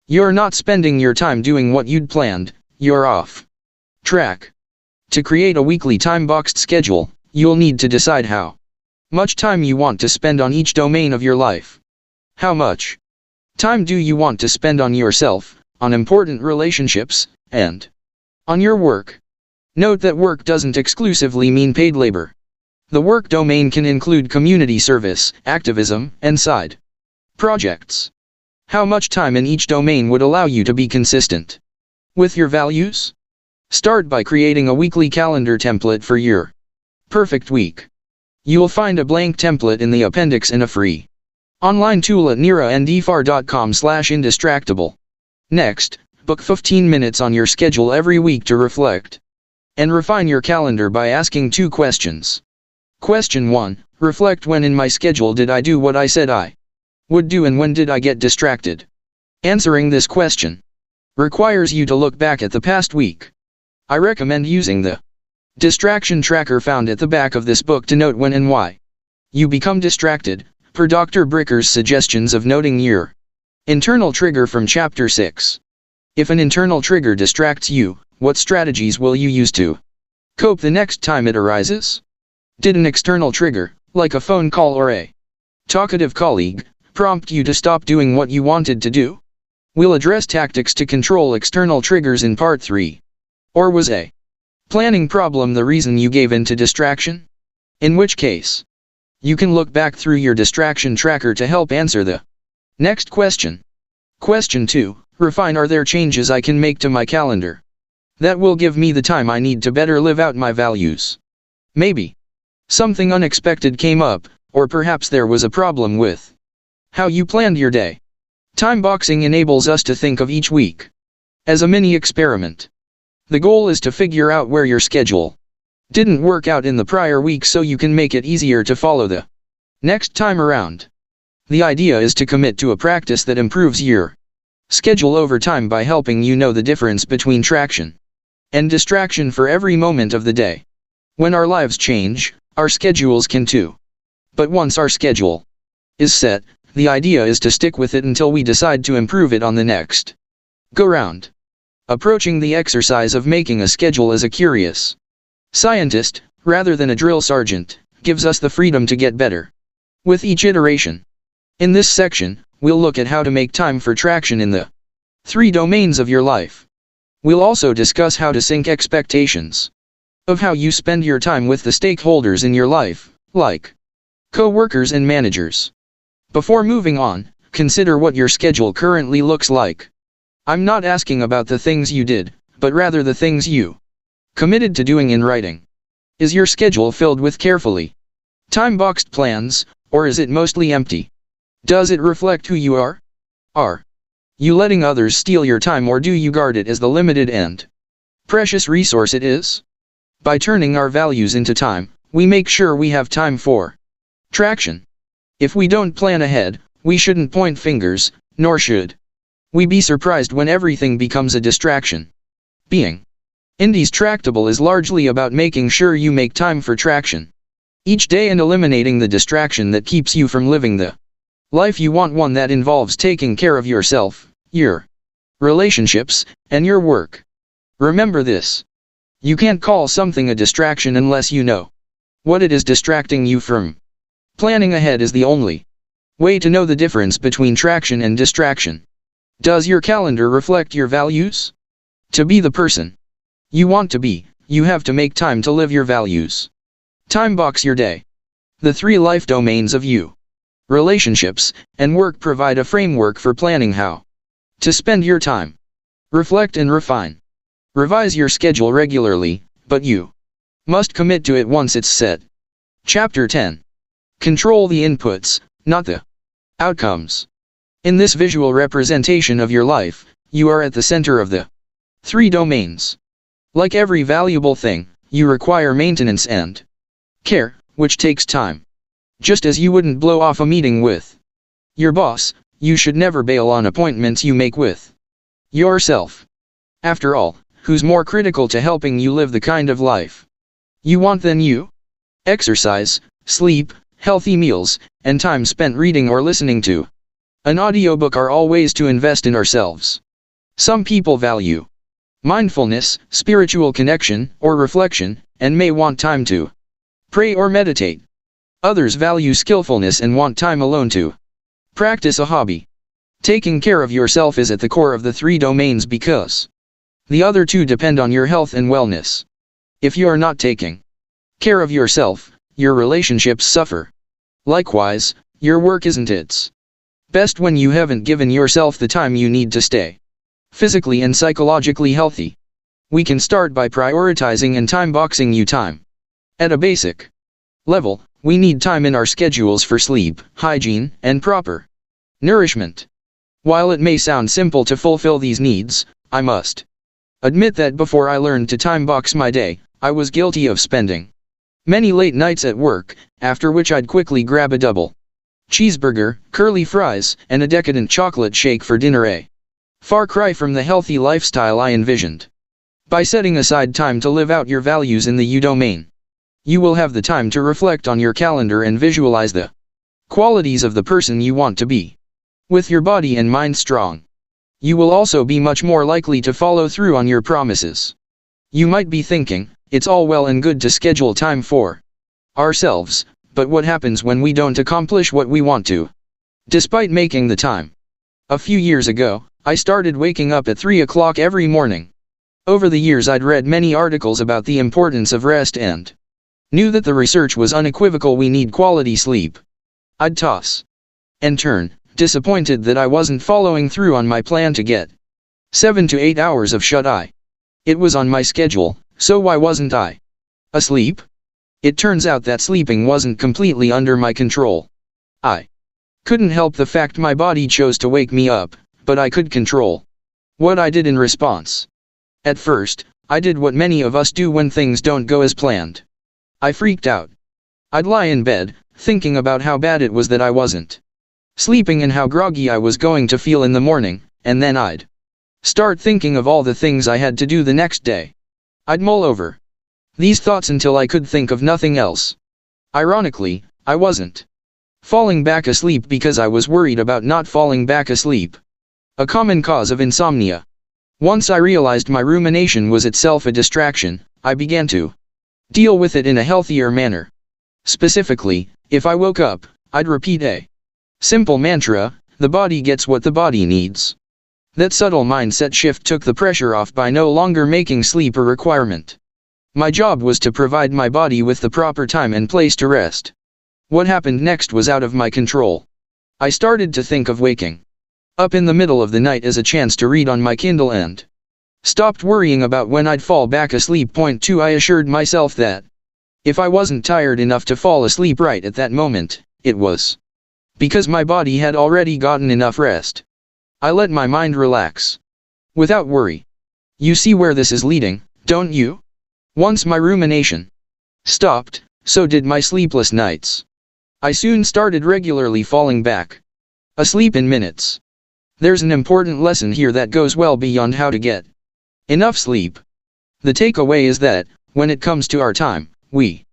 you're not spending your time doing what you'd planned, you're off track. To create a weekly time-boxed schedule, you'll need to decide how much time you want to spend on each domain of your life. How much time do you want to spend on yourself, on important relationships, and on your work? Note that work doesn't exclusively mean paid labor. The work domain can include community service, activism, and side projects. How much time in each domain would allow you to be consistent with your values? Start by creating a weekly calendar template for your perfect week. You'll find a blank template in the appendix in a free online tool at neerandfar.com/indistractable. Next, book 15 minutes on your schedule every week to reflect and refine your calendar by asking 2 questions. Question 1. Reflect: when in my schedule did I do what I said I would do, and when did I get distracted? Answering this question requires you to look back at the past week. I recommend using the distraction tracker found at the back of this book to note when and why you become distracted, per Dr. Bricker's suggestions of noting your internal trigger from Chapter 6. If an internal trigger distracts you, what strategies will you use to cope the next time it arises? Did an external trigger, like a phone call or a talkative colleague, prompt you to stop doing what you wanted to do? We'll address tactics to control external triggers in Part 3. Or was a planning problem the reason you gave in to distraction? In which case, you can look back through your distraction tracker to help answer the next question. Question 2. Refine: are there changes I can make to my calendar that will give me the time I need to better live out my values? Maybe something unexpected came up, or perhaps there was a problem with how you planned your day. Time boxing enables us to think of each week as a mini experiment. The goal is to figure out where your schedule didn't work out in the prior week so you can make it easier to follow the next time around. The idea is to commit to a practice that improves your schedule over time by helping you know the difference between traction and distraction for every moment of the day. When our lives change, our schedules can too. But once our schedule is set, the idea is to stick with it until we decide to improve it on the next go round. Approaching the exercise of making a schedule as a curious scientist, rather than a drill sergeant, gives us the freedom to get better with each iteration. In this section, we'll look at how to make time for traction in the 3 domains of your life. We'll also discuss how to sync expectations of how you spend your time with the stakeholders in your life, like co-workers and managers. Before moving on, consider what your schedule currently looks like. I'm not asking about the things you did, but rather the things you committed to doing in writing. Is your schedule filled with carefully time-boxed plans, or is it mostly empty? Does it reflect who you are? Are you letting others steal your time, or do you guard it as the limited and precious resource it is? By turning our values into time, we make sure we have time for traction. If we don't plan ahead, we shouldn't point fingers, nor should we be surprised when everything becomes a distraction. Being indistractable is largely about making sure you make time for traction each day and eliminating the distraction that keeps you from living the life you want, one that involves taking care of yourself, your relationships, and your work. Remember this: you can't call something a distraction unless you know what it is distracting you from. Planning ahead is the only way to know the difference between traction and distraction. Does your calendar reflect your values? To be the person you want to be, you have to make time to live your values. Time box your day. The 3 life domains of you, relationships, and work provide a framework for planning how to spend your time. Reflect and refine. Revise your schedule regularly, but you must commit to it once it's set. Chapter 10. Control the inputs, not the outcomes. In this visual representation of your life, you are at the center of the 3 domains. Like every valuable thing, you require maintenance and care, which takes time. Just as you wouldn't blow off a meeting with your boss, you should never bail on appointments you make with yourself. After all, who's more critical to helping you live the kind of life you want than you? Exercise, sleep, healthy meals, and time spent reading or listening to an audiobook are all ways to invest in ourselves. Some people value mindfulness, spiritual connection, or reflection, and may want time to pray or meditate. Others value skillfulness and want time alone to practice a hobby. Taking care of yourself is at the core of the three domains because the other two depend on your health and wellness. If you are not taking care of yourself, your relationships suffer. Likewise, your work isn't its best when you haven't given yourself the time you need to stay physically and psychologically healthy. We can start by prioritizing and time boxing you time. At a basic level, we need time in our schedules for sleep, hygiene, and proper nourishment. While it may sound simple to fulfill these needs, I must admit that before I learned to time box my day, I was guilty of spending many late nights at work, after which I'd quickly grab a double cheeseburger, curly fries, and a decadent chocolate shake for dinner, a far cry from the healthy lifestyle I envisioned. By setting aside time to live out your values in the you domain, you will have the time to reflect on your calendar and visualize the qualities of the person you want to be. With your body and mind strong, you will also be much more likely to follow through on your promises. You might be thinking, it's all well and good to schedule time for ourselves, but what happens when we don't accomplish what we want to, despite making the time? A few years ago, I started waking up at 3 o'clock every morning. Over the years I'd read many articles about the importance of rest and knew that the research was unequivocal: we need quality sleep. I'd toss and turn, disappointed that I wasn't following through on my plan to get 7 to 8 hours of shut-eye. It was on my schedule, so why wasn't I asleep? It turns out that sleeping wasn't completely under my control. I couldn't help the fact my body chose to wake me up, but I could control what I did in response. At first, I did what many of us do when things don't go as planned. I freaked out. I'd lie in bed, thinking about how bad it was that I wasn't sleeping and how groggy I was going to feel in the morning, and then I'd start thinking of all the things I had to do the next day. I'd mull over these thoughts until I could think of nothing else. Ironically, I wasn't falling back asleep because I was worried about not falling back asleep, a common cause of insomnia. Once I realized my rumination was itself a distraction, I began to deal with it in a healthier manner. Specifically, if I woke up, I'd repeat a simple mantra: the body gets what the body needs. That subtle mindset shift took the pressure off by no longer making sleep a requirement. My job was to provide my body with the proper time and place to rest. What happened next was out of my control. I started to think of waking up in the middle of the night as a chance to read on my Kindle and stopped worrying about when I'd fall back asleep. Point 2: I assured myself that if I wasn't tired enough to fall asleep right at that moment, it was because my body had already gotten enough rest. I let my mind relax without worry. You see where this is leading, don't you? Once my rumination stopped, so did my sleepless nights. I soon started regularly falling back asleep in minutes. There's an important lesson here that goes well beyond how to get enough sleep. The takeaway is that, when it comes to our time, we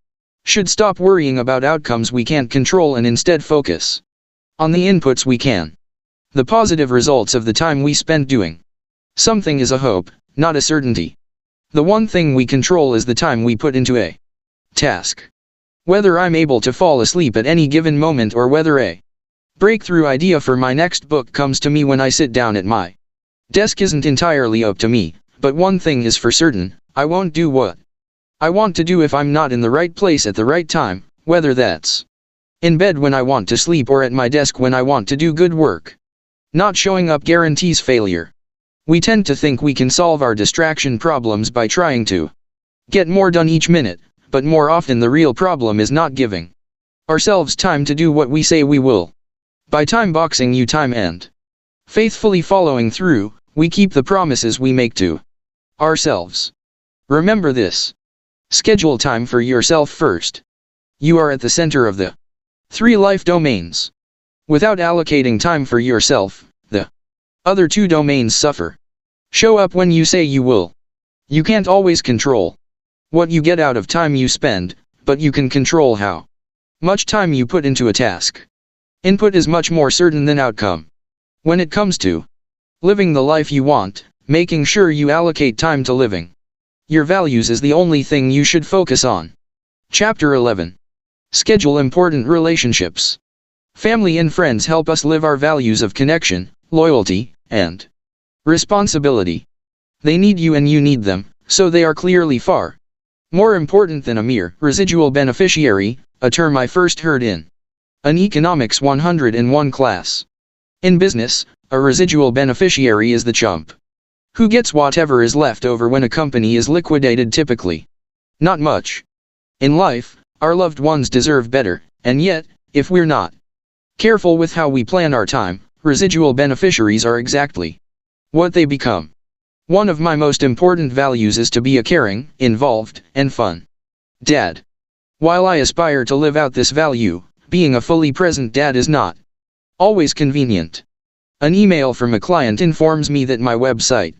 should stop worrying about outcomes we can't control and instead focus on the inputs we can. The positive results of the time we spend doing something is a hope, not a certainty. The one thing we control is the time we put into a task. Whether I'm able to fall asleep at any given moment or whether a breakthrough idea for my next book comes to me when I sit down at my desk isn't entirely up to me, but one thing is for certain: I won't do what I want to do if I'm not in the right place at the right time, whether that's in bed when I want to sleep or at my desk when I want to do good work. Not showing up guarantees failure. We tend to think we can solve our distraction problems by trying to get more done each minute, but more often the real problem is not giving ourselves time to do what we say we will. By time boxing you time and faithfully following through, we keep the promises we make to ourselves. Remember this. Schedule time for yourself first. You are at the center of the 3 life domains. Without allocating time for yourself, the other two domains suffer. Show up when you say you will. You can't always control what you get out of time you spend, but you can control how much time you put into a task. Input is much more certain than outcome. When it comes to living the life you want, making sure you allocate time to living your values is the only thing you should focus on. Chapter 11. Schedule important relationships. Family and friends help us live our values of connection, loyalty, and responsibility. They need you and you need them, so they are clearly far more important than a mere residual beneficiary, a term I first heard in an Economics 101 class. In business, a residual beneficiary is the chump who gets whatever is left over when a company is liquidated, typically not much. In life, our loved ones deserve better, and yet, if we're not careful with how we plan our time, residual beneficiaries are exactly what they become. One of my most important values is to be a caring, involved, and fun dad. While I aspire to live out this value, being a fully present dad is not always convenient. An email from a client informs me that my website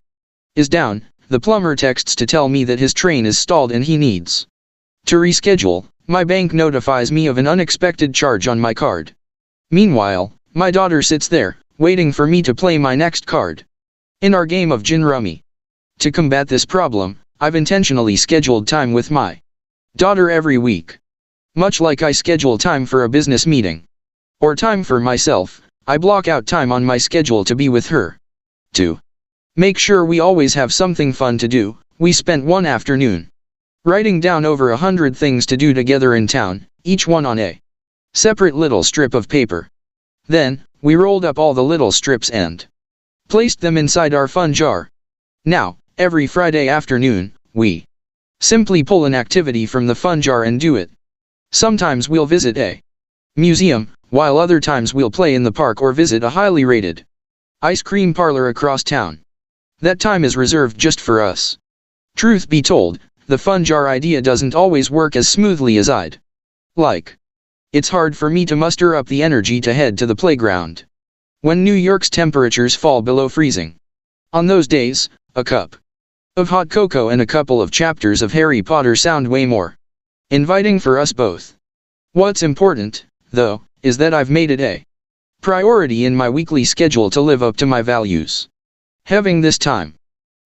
is down, the plumber texts to tell me that his train is stalled and he needs to reschedule, my bank notifies me of an unexpected charge on my card. Meanwhile, my daughter sits there, waiting for me to play my next card in our game of gin rummy. To combat this problem, I've intentionally scheduled time with my daughter every week. Much like I schedule time for a business meeting or time for myself, I block out time on my schedule to be with her. To make sure we always have something fun to do, we spent one afternoon writing down over 100 things to do together in town, each one on a separate little strip of paper. Then, we rolled up all the little strips and placed them inside our fun jar. Now, every Friday afternoon, we simply pull an activity from the fun jar and do it. Sometimes we'll visit a museum, while other times we'll play in the park or visit a highly rated ice cream parlor across town. That time is reserved just for us. Truth be told, the fun jar idea doesn't always work as smoothly as I'd like. It's hard for me to muster up the energy to head to the playground when New York's temperatures fall below freezing. On those days, a cup of hot cocoa and a couple of chapters of Harry Potter sound way more inviting for us both. What's important, though, is that I've made it a priority in my weekly schedule to live up to my values. Having this time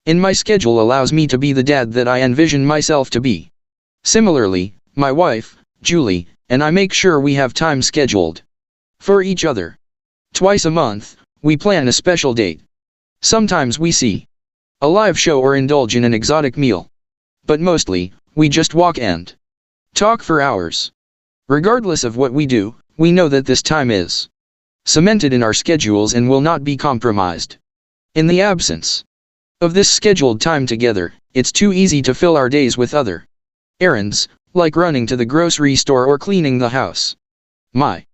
in my schedule allows me to be the dad that I envision myself to be. Similarly, my wife, Julie, and I make sure we have time scheduled for each other. Twice a month, we plan a special date. Sometimes we see a live show or indulge in an exotic meal. But mostly, we just walk and talk for hours. Regardless of what we do, we know that this time is cemented in our schedules and will not be compromised. In the absence of this scheduled time together, it's too easy to fill our days with other errands, like running to the grocery store or cleaning the house. My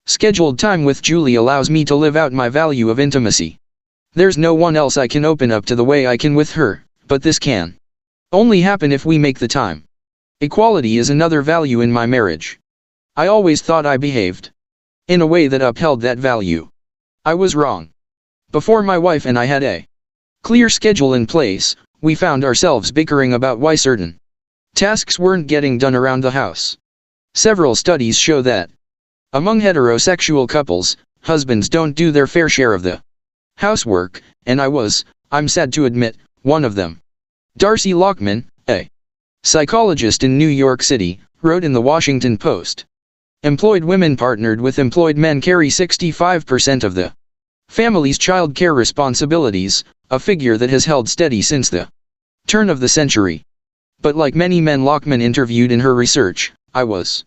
scheduled time with Julie allows me to live out my value of intimacy. There's no one else I can open up to the way I can with her, but this can only happen if we make the time. Equality is another value in my marriage. I always thought I behaved in a way that upheld that value. I was wrong. Before my wife and I had a clear schedule in place, we found ourselves bickering about why certain tasks weren't getting done around the house. Several studies show that among heterosexual couples, husbands don't do their fair share of the housework, and I'm sad to admit, one of them. Darcy Lockman, a psychologist in New York City, wrote in the Washington Post, "Employed women partnered with employed men carry 65% of the family's child care responsibilities, a figure that has held steady since the turn of the century. But like many men Lockman interviewed in her research, I was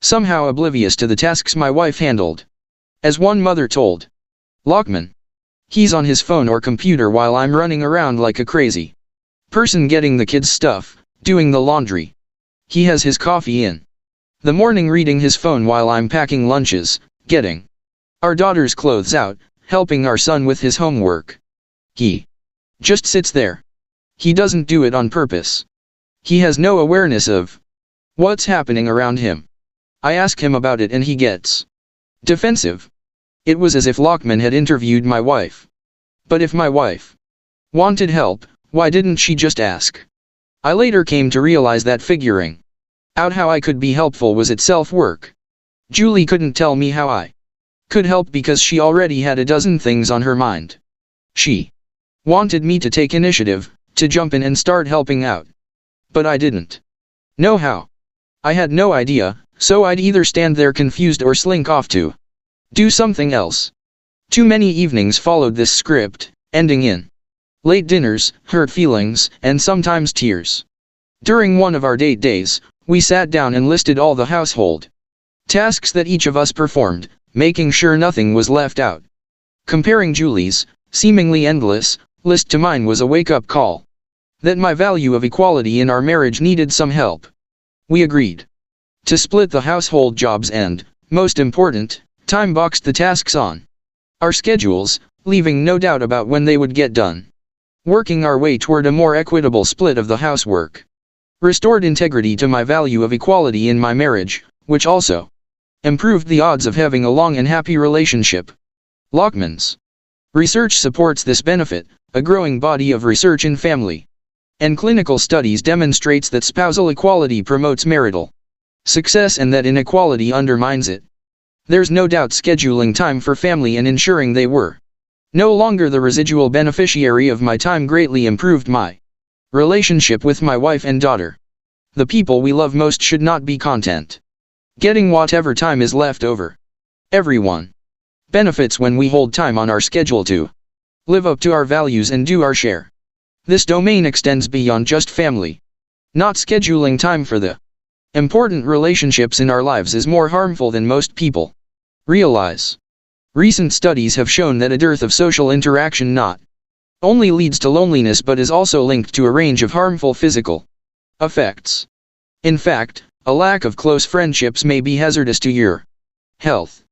somehow oblivious to the tasks my wife handled. As one mother told Lockman, he's on his phone or computer while I'm running around like a crazy person getting the kids' stuff, doing the laundry. He has his coffee in the morning reading his phone while I'm packing lunches, getting our daughter's clothes out, helping our son with his homework. He just sits there. He doesn't do it on purpose. He has no awareness of what's happening around him. I ask him about it and he gets defensive. It was as if Lockman had interviewed my wife. But if my wife wanted help, why didn't she just ask? I later came to realize that figuring out how I could be helpful was itself work. Julie couldn't tell me how I could help because she already had a dozen things on her mind. She wanted me to take initiative, to jump in and start helping out. But I didn't know how. I had no idea, so I'd either stand there confused or slink off to do something else. Too many evenings followed this script, ending in late dinners, hurt feelings, and sometimes tears. During one of our date days, we sat down and listed all the household tasks that each of us performed, making sure nothing was left out. Comparing Julie's seemingly endless list to mine was a wake-up call that my value of equality in our marriage needed some help. We agreed to split the household jobs and, most important, time-boxed the tasks on our schedules, leaving no doubt about when they would get done. Working our way toward a more equitable split of the housework restored integrity to my value of equality in my marriage, which also improved the odds of having a long and happy relationship. Lockman's research supports this benefit. A growing body of research in family and clinical studies demonstrates that spousal equality promotes marital success and that inequality undermines it. There's no doubt scheduling time for family and ensuring they were no longer the residual beneficiary of my time greatly improved my relationship with my wife and daughter. The people we love most should not be content getting whatever time is left over. Everyone benefits when we hold time on our schedule to live up to our values and do our share. This domain extends beyond just family. Not scheduling time for the important relationships in our lives is more harmful than most people realize. Recent studies have shown that a dearth of social interaction not only leads to loneliness but is also linked to a range of harmful physical effects. In fact, a lack of close friendships may be hazardous to your health.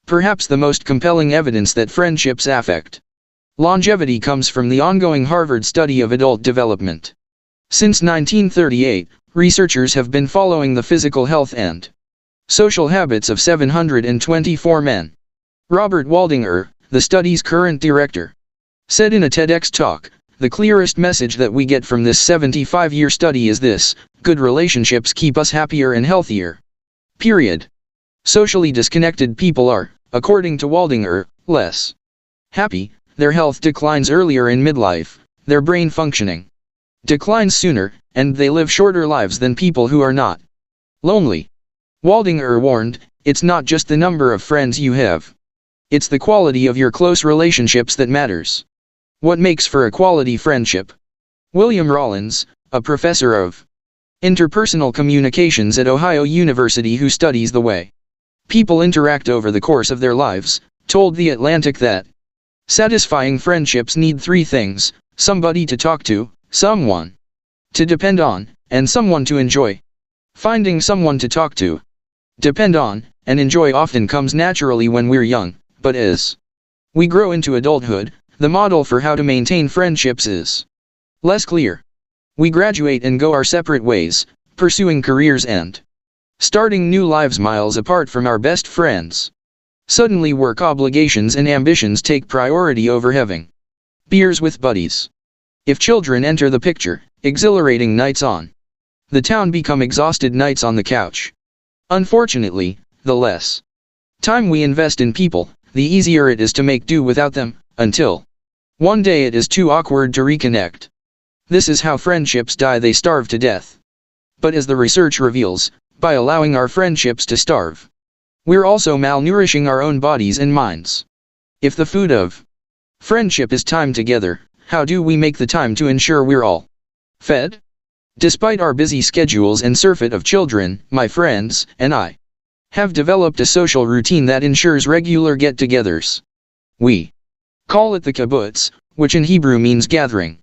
Perhaps the most compelling evidence that friendships affect longevity comes from the ongoing Harvard study of adult development. Since 1938, researchers have been following the physical health and social habits of 724 men. Robert Waldinger, the study's current director, said in a TEDx talk, "The clearest message that we get from this 75-year study is this: good relationships keep us happier and healthier. Period. Socially disconnected people are, according to Waldinger, less happy, their health declines earlier in midlife, their brain functioning declines sooner, and they live shorter lives than people who are not lonely." Waldinger warned, "It's not just the number of friends you have. It's the quality of your close relationships that matters." What makes for a quality friendship? William Rollins, a professor of interpersonal communications at Ohio University who studies the way people interact over the course of their lives, told The Atlantic that satisfying friendships need three things: somebody to talk to, someone to depend on, and someone to enjoy. Finding someone to talk to, depend on, and enjoy often comes naturally when we're young, but as we grow into adulthood, the model for how to maintain friendships is less clear. We graduate and go our separate ways, pursuing careers and starting new lives miles apart from our best friends. Suddenly work obligations and ambitions take priority over having beers with buddies. If children enter the picture, exhilarating nights on the town become exhausted nights on the couch. Unfortunately, the less time we invest in people, the easier it is to make do without them, until one day it is too awkward to reconnect. This is how friendships die. They starve to death. But as the research reveals, by allowing our friendships to starve, we're also malnourishing our own bodies and minds. If the food of friendship is time together, how do we make the time to ensure we're all fed? Despite our busy schedules and surfeit of children, my friends and I have developed a social routine that ensures regular get-togethers. We call it the kibbutz, which in Hebrew means gathering.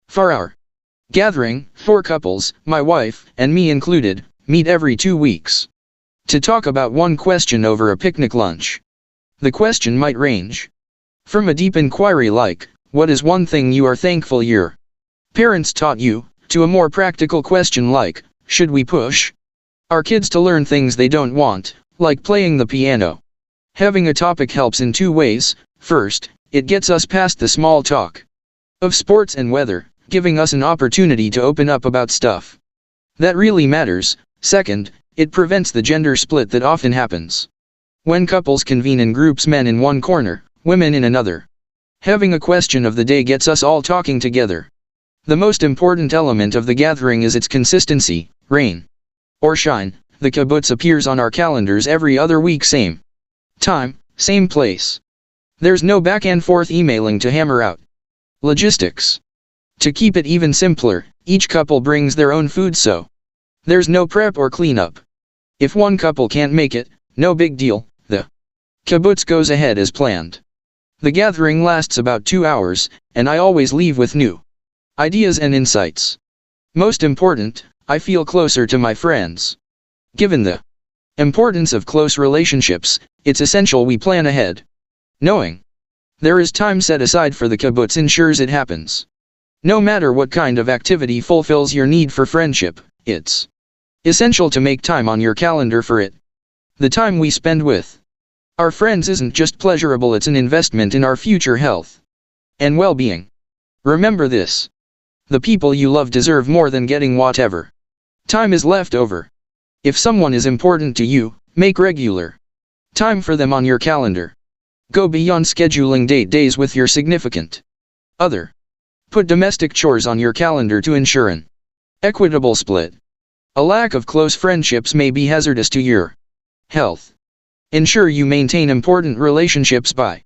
For our gathering, 4 couples, my wife and me included, meet every 2 weeks to talk about one question over a picnic lunch. The question might range from a deep inquiry like, "What is one thing you are thankful your parents taught you?" to a more practical question like, "Should we push our kids to learn things they don't want, like playing the piano?" Having a topic helps in two ways. First, it gets us past the small talk of sports and weather, giving us an opportunity to open up about stuff that really matters. Second, it prevents the gender split that often happens when couples convene in groups, men in one corner, women in another. Having a question of the day gets us all talking together. The most important element of the gathering is its consistency. Rain or shine, the kibbutz appears on our calendars every other week, same time, same place. There's no back and forth emailing to hammer out logistics. To keep it even simpler, each couple brings their own food, so there's no prep or cleanup. If one couple can't make it, no big deal, the kibbutz goes ahead as planned. The gathering lasts about 2 hours, and I always leave with new ideas and insights. Most important, I feel closer to my friends. Given the importance of close relationships, it's essential we plan ahead. Knowing there is time set aside for the kibbutz ensures it happens. No matter what kind of activity fulfills your need for friendship, it's essential to make time on your calendar for it. The time we spend with our friends isn't just pleasurable, it's an investment in our future health and well-being. Remember this. The people you love deserve more than getting whatever time is left over. If someone is important to you, make regular time for them on your calendar. Go beyond scheduling date days with your significant other. Put domestic chores on your calendar to ensure an equitable split. A lack of close friendships may be hazardous to your health. Ensure you maintain important relationships by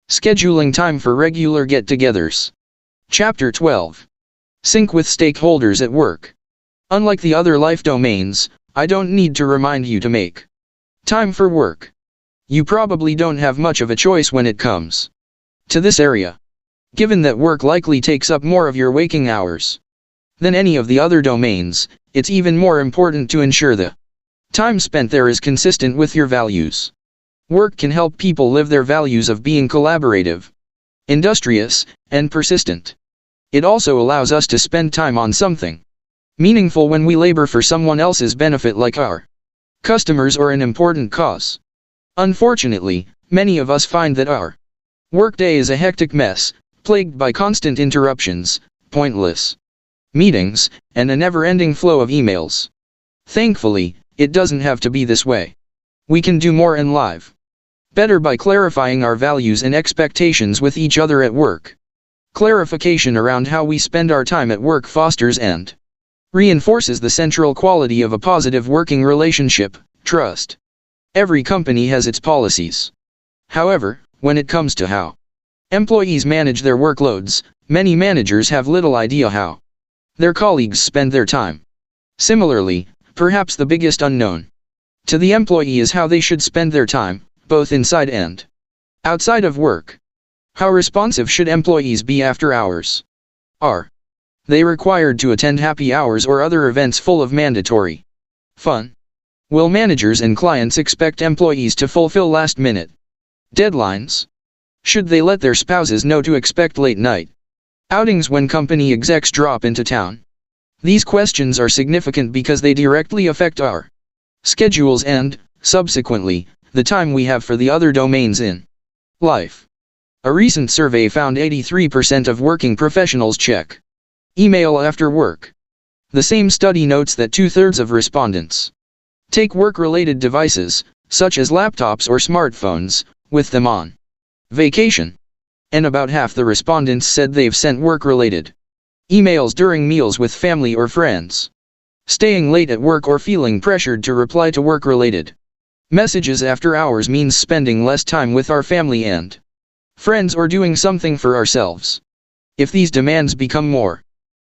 scheduling time for regular get-togethers. Chapter 12. Sync with stakeholders at work. Unlike the other life domains, I don't need to remind you to make time for work. You probably don't have much of a choice when it comes to this area, given that work likely takes up more of your waking hours than any of the other domains. It's even more important to ensure the time spent there is consistent with your values. Work can help people live their values of being collaborative, industrious, and persistent. It also allows us to spend time on something meaningful when we labor for someone else's benefit, like our customers or an important cause. Unfortunately, many of us find that our workday is a hectic mess, plagued by constant interruptions, pointless meetings, and a never-ending flow of emails. Thankfully, it doesn't have to be this way. We can do more and live better by clarifying our values and expectations with each other at work. Clarification around how we spend our time at work fosters and reinforces the central quality of a positive working relationship: trust. Every company has its policies. However, when it comes to how employees manage their workloads, many managers have little idea how their colleagues spend their time. Similarly, perhaps the biggest unknown to the employee is how they should spend their time, both inside and outside of work. How responsive should employees be after hours? Are they required to attend happy hours or other events full of mandatory fun? Will managers and clients expect employees to fulfill last-minute deadlines? Should they let their spouses know to expect late-night outings when company execs drop into town? These questions are significant because they directly affect our schedules and, subsequently, the time we have for the other domains in life. A recent survey found 83% of working professionals check email after work. The same study notes that 2/3 of respondents take work-related devices, such as laptops or smartphones, with them on vacation. And about half the respondents said they've sent work-related emails during meals with family or friends. Staying late at work or feeling pressured to reply to work-related messages after hours means spending less time with our family and friends or doing something for ourselves. If these demands become more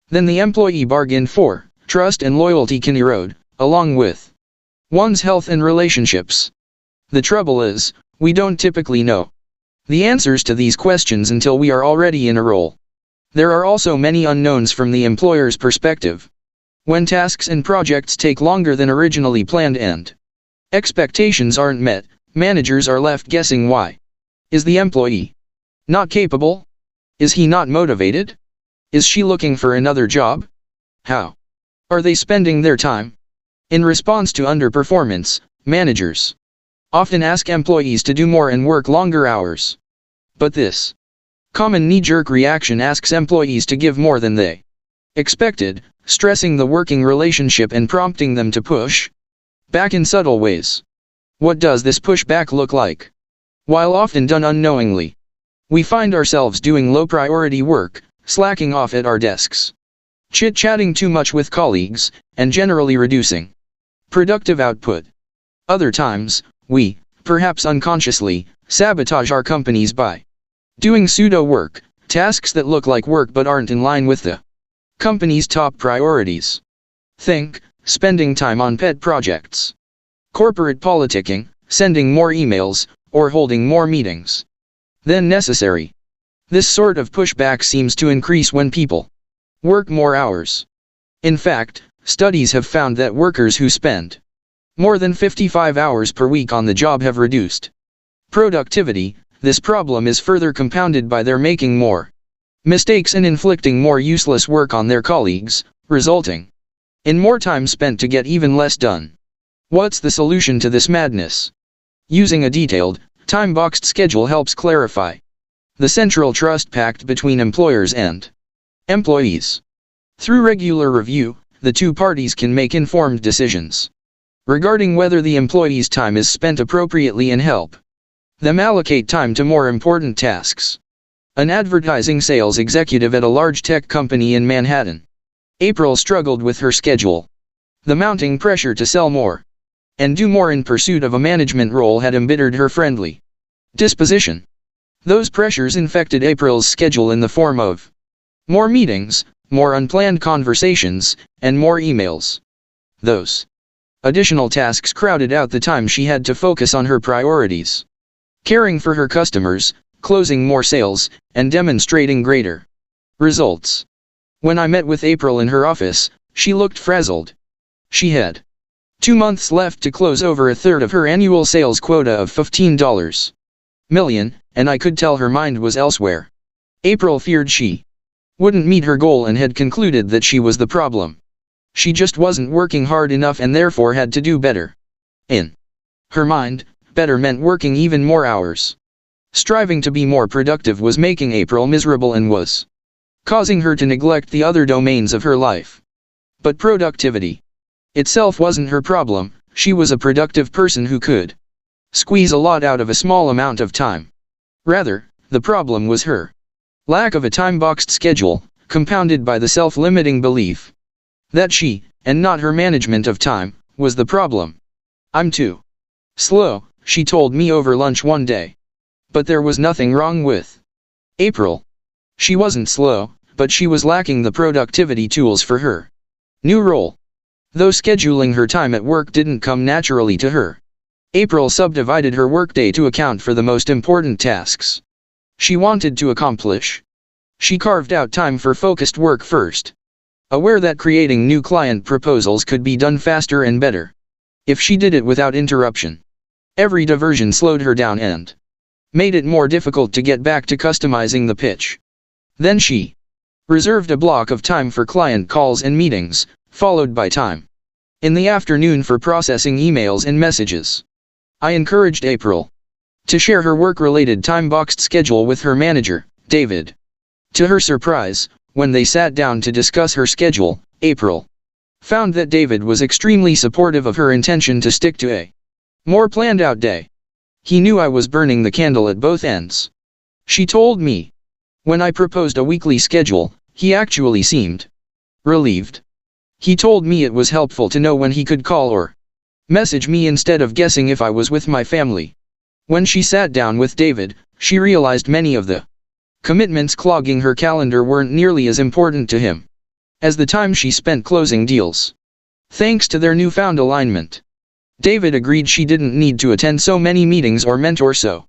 than the employee bargained for, trust and loyalty can erode, along with one's health and relationships. The trouble is, we don't typically know the answers to these questions until we are already in a role. There are also many unknowns from the employer's perspective. When tasks and projects take longer than originally planned and expectations aren't met, managers are left guessing why. Is the employee not capable? Is he not motivated? Is she looking for another job? How are they spending their time? In response to underperformance, managers often ask employees to do more and work longer hours. But this common knee-jerk reaction asks employees to give more than they expected, stressing the working relationship and prompting them to push back in subtle ways. What does this pushback look like? While often done unknowingly, we find ourselves doing low-priority work, slacking off at our desks, chit-chatting too much with colleagues, and generally reducing productive output. Other times, we, perhaps unconsciously, sabotage our companies by doing pseudo-work, tasks that look like work but aren't in line with the company's top priorities. Think, spending time on pet projects, corporate politicking, sending more emails, or holding more meetings than necessary. This sort of pushback seems to increase when people work more hours. In fact, studies have found that workers who spend more than 55 hours per week on the job have reduced productivity. This problem is further compounded by their making more mistakes and inflicting more useless work on their colleagues, resulting in more time spent to get even less done. What's the solution to this madness? Using a detailed, time-boxed schedule helps clarify the central trust pact between employers and employees. Through regular review, the two parties can make informed decisions regarding whether the employee's time is spent appropriately and help them allocate time to more important tasks. An advertising sales executive at a large tech company in Manhattan, April struggled with her schedule. The mounting pressure to sell more and do more in pursuit of a management role had embittered her friendly disposition. Those pressures infected April's schedule in the form of more meetings, more unplanned conversations, and more emails. Those additional tasks crowded out the time she had to focus on her priorities: caring for her customers, closing more sales, and demonstrating greater results. When I met with April in her office, she looked frazzled. She had 2 months left to close over a third of her annual sales quota of $15 million, and I could tell her mind was elsewhere. April feared she wouldn't meet her goal and had concluded that she was the problem. She just wasn't working hard enough and therefore had to do better. In her mind, better meant working even more hours. Striving to be more productive was making April miserable and was causing her to neglect the other domains of her life. But productivity itself wasn't her problem. She was a productive person who could squeeze a lot out of a small amount of time. Rather, the problem was her lack of a time-boxed schedule, compounded by the self-limiting belief that she, and not her management of time, was the problem. "I'm too slow," she told me over lunch one day. But there was nothing wrong with April. She wasn't slow, but she was lacking the productivity tools for her new role. Though scheduling her time at work didn't come naturally to her, April subdivided her workday to account for the most important tasks she wanted to accomplish. She carved out time for focused work first, aware that creating new client proposals could be done faster and better if she did it without interruption. Every diversion slowed her down and made it more difficult to get back to customizing the pitch. Then she reserved a block of time for client calls and meetings, followed by time in the afternoon for processing emails and messages. I encouraged April to share her work-related time-boxed schedule with her manager, David. To her surprise, when they sat down to discuss her schedule, April found that David was extremely supportive of her intention to stick to a more planned-out day. He knew I was burning the candle at both ends, she told me. When I proposed a weekly schedule, he actually seemed relieved. He told me it was helpful to know when he could call or message me instead of guessing if I was with my family. When she sat down with David, she realized many of the commitments clogging her calendar weren't nearly as important to him as the time she spent closing deals. Thanks to their newfound alignment, David agreed she didn't need to attend so many meetings or mentor so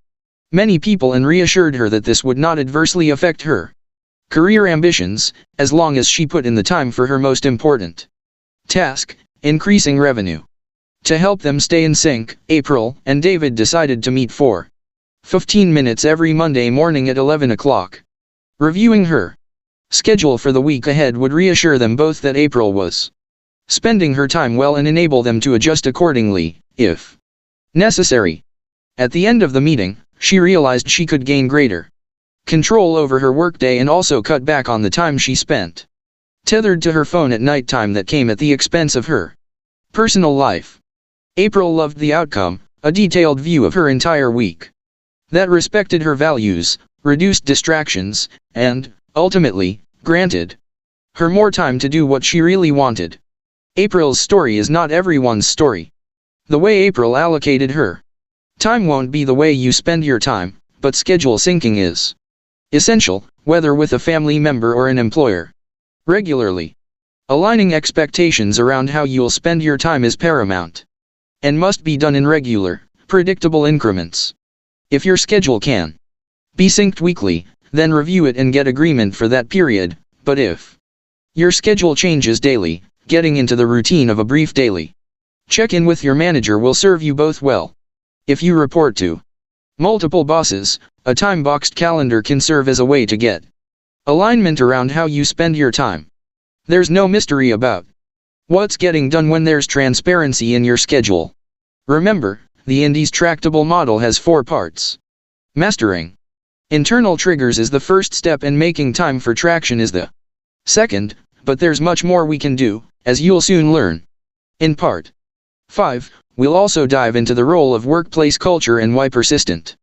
many people and reassured her that this would not adversely affect her career ambitions, as long as she put in the time for her most important task, increasing revenue. To help them stay in sync, April and David decided to meet for 15 minutes every Monday morning at 11 o'clock. Reviewing her schedule for the week ahead would reassure them both that April was spending her time well and enable them to adjust accordingly, if necessary. At the end of the meeting, she realized she could gain greater control over her workday and also cut back on the time she spent tethered to her phone at nighttime that came at the expense of her personal life. April loved the outcome, a detailed view of her entire week that respected her values, reduced distractions, and, ultimately, granted her more time to do what she really wanted. April's story is not everyone's story. The way April allocated her time won't be the way you spend your time, but schedule syncing is essential, whether with a family member or an employer. Regularly aligning expectations around how you'll spend your time is paramount and must be done in regular, predictable increments. If your schedule can be synced weekly, then review it and get agreement for that period, but if your schedule changes daily, getting into the routine of a brief daily check-in with your manager will serve you both well. If you report to multiple bosses, a time-boxed calendar can serve as a way to get alignment around how you spend your time. There's no mystery about what's getting done when there's transparency in your schedule. Remember, the Indies tractable model has 4 parts. Mastering internal triggers is the first step and making time for traction is the second, but there's much more we can do, as you'll soon learn. In part 5, we'll also dive into the role of workplace culture and why persistent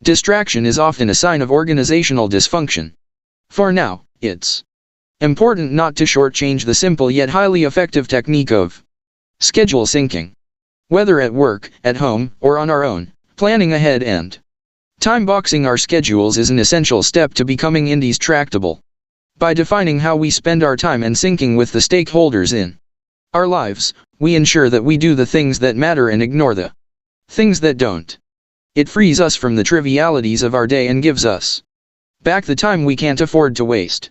distraction is often a sign of organizational dysfunction. For now, it's important not to shortchange the simple yet highly effective technique of schedule syncing. Whether at work, at home, or on our own, planning ahead and time boxing our schedules is an essential step to becoming Indies tractable. By defining how we spend our time and syncing with the stakeholders in our lives, we ensure that we do the things that matter and ignore the things that don't. It frees us from the trivialities of our day and gives us back the time we can't afford to waste.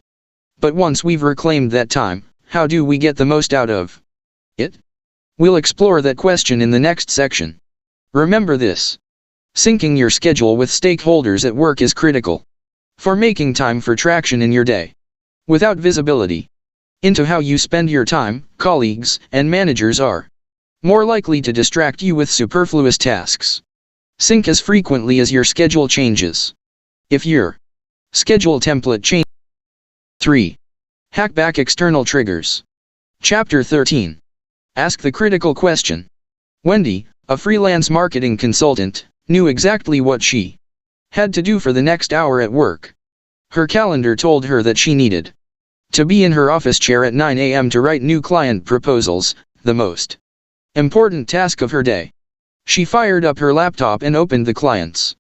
But once we've reclaimed that time, how do we get the most out of it? We'll explore that question in the next section. Remember this: syncing your schedule with stakeholders at work is critical for making time for traction in your day. Without visibility into how you spend your time, colleagues and managers are more likely to distract you with superfluous tasks. Sync as frequently as your schedule changes. If your schedule template changes. 3. Hack back external triggers. Chapter 13. Ask the critical question. Wendy, a freelance marketing consultant, knew exactly what she had to do for the next hour at work. Her calendar told her that she needed to be in her office chair at 9 a.m. to write new client proposals, the most important task of her day. She fired up her laptop and opened the client's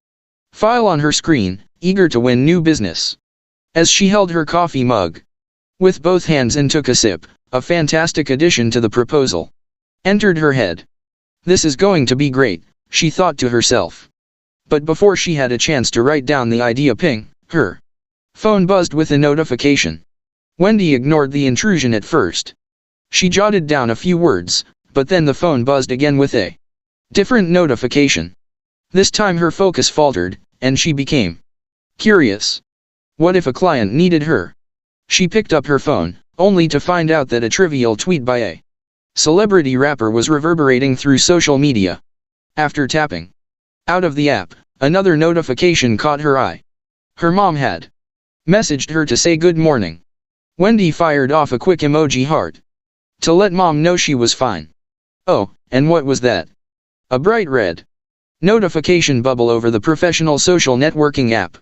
file on her screen, eager to win new business. As she held her coffee mug with both hands and took a sip, a fantastic addition to the proposal entered her head. This is going to be great, she thought to herself. But before she had a chance to write down the idea, ping, her phone buzzed with a notification. Wendy ignored the intrusion at first. She jotted down a few words, but then the phone buzzed again with a different notification. This time her focus faltered, and she became curious. What if a client needed her? She picked up her phone, only to find out that a trivial tweet by a celebrity rapper was reverberating through social media. After tapping out of the app, another notification caught her eye. Her mom had messaged her to say good morning. Wendy fired off a quick emoji heart to let mom know she was fine. Oh, and what was that? A bright red notification bubble over the professional social networking app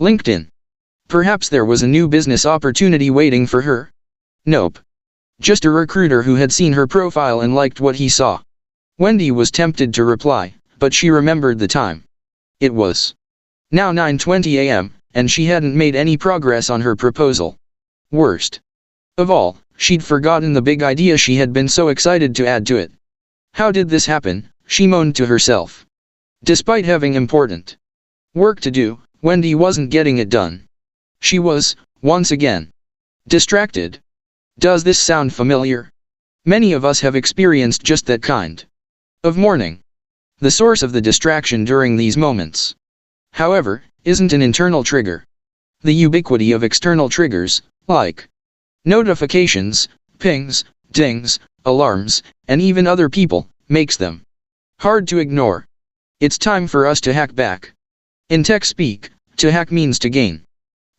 LinkedIn. Perhaps there was a new business opportunity waiting for her? Nope. Just a recruiter who had seen her profile and liked what he saw. Wendy was tempted to reply, but she remembered the time. It was now 9:20 a.m., and she hadn't made any progress on her proposal. Worst of all, she'd forgotten the big idea she had been so excited to add to it. How did this happen? She moaned to herself. Despite having important work to do, Wendy wasn't getting it done. She was, once again, distracted. Does this sound familiar? Many of us have experienced just that kind of morning. The source of the distraction during these moments, however, isn't an internal trigger. The ubiquity of external triggers, like notifications, pings, dings, alarms, and even other people, makes them hard to ignore. It's time for us to hack back. In tech speak, to hack means to gain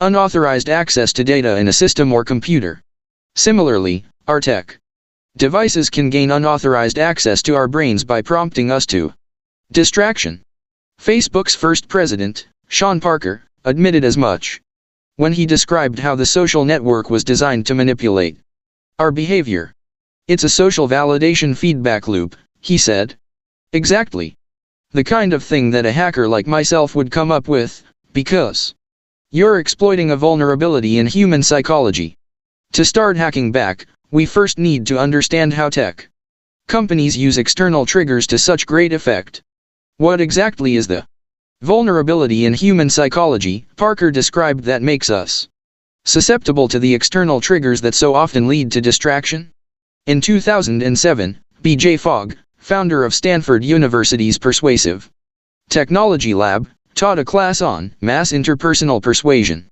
unauthorized access to data in a system or computer. Similarly, our tech devices can gain unauthorized access to our brains by prompting us to distraction. Facebook's first president, Sean Parker, admitted as much when he described how the social network was designed to manipulate our behavior. It's a social validation feedback loop, he said. Exactly. The kind of thing that a hacker like myself would come up with, because you're exploiting a vulnerability in human psychology. To start hacking back, we first need to understand how tech companies use external triggers to such great effect. What exactly is the vulnerability in human psychology, Parker described, that makes us susceptible to the external triggers that so often lead to distraction? In 2007, B.J. Fogg, founder of Stanford University's Persuasive Technology Lab, taught a class on mass interpersonal persuasion.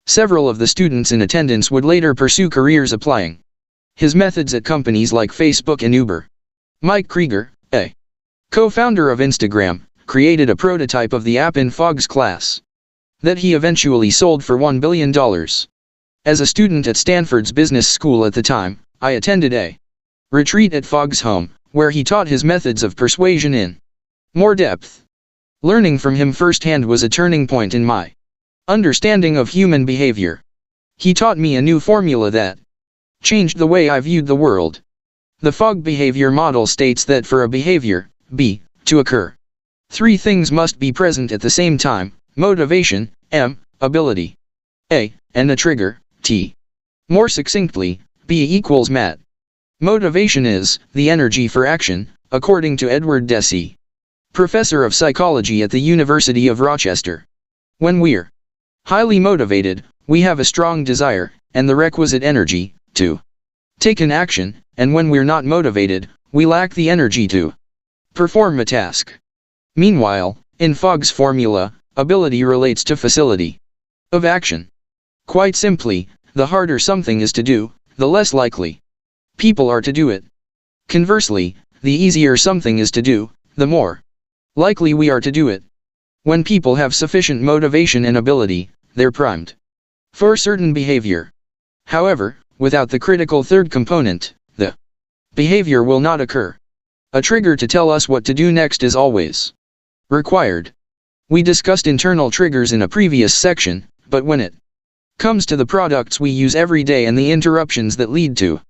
Several of the students in attendance would later pursue careers applying his methods at companies like Facebook and Uber. Mike Krieger, a co-founder of Instagram, created a prototype of the app in Fogg's class that he eventually sold for $1 billion. As a student at Stanford's business school at the time, I attended a retreat at Fogg's home, where he taught his methods of persuasion in more depth. Learning from him firsthand was a turning point in my understanding of human behavior. He taught me a new formula that changed the way I viewed the world. The Fogg behavior model states that for a behavior, B, to occur, three things must be present at the same time: motivation, M, ability, A, and a trigger, T. More succinctly, B equals MAT. Motivation is the energy for action, according to Edward Deci, professor of psychology at the University of Rochester. When we're highly motivated, we have a strong desire, and the requisite energy, to take an action, and when we're not motivated, we lack the energy to perform a task. Meanwhile, in Fogg's formula, ability relates to facility of action. Quite simply, the harder something is to do, the less likely people are to do it. Conversely, the easier something is to do, the more likely we are to do it. When people have sufficient motivation and ability, they're primed for certain behavior. However, without the critical third component, the behavior will not occur. A trigger to tell us what to do next is always required. We discussed internal triggers in a previous section, but when it comes to the products we use every day and the interruptions that lead to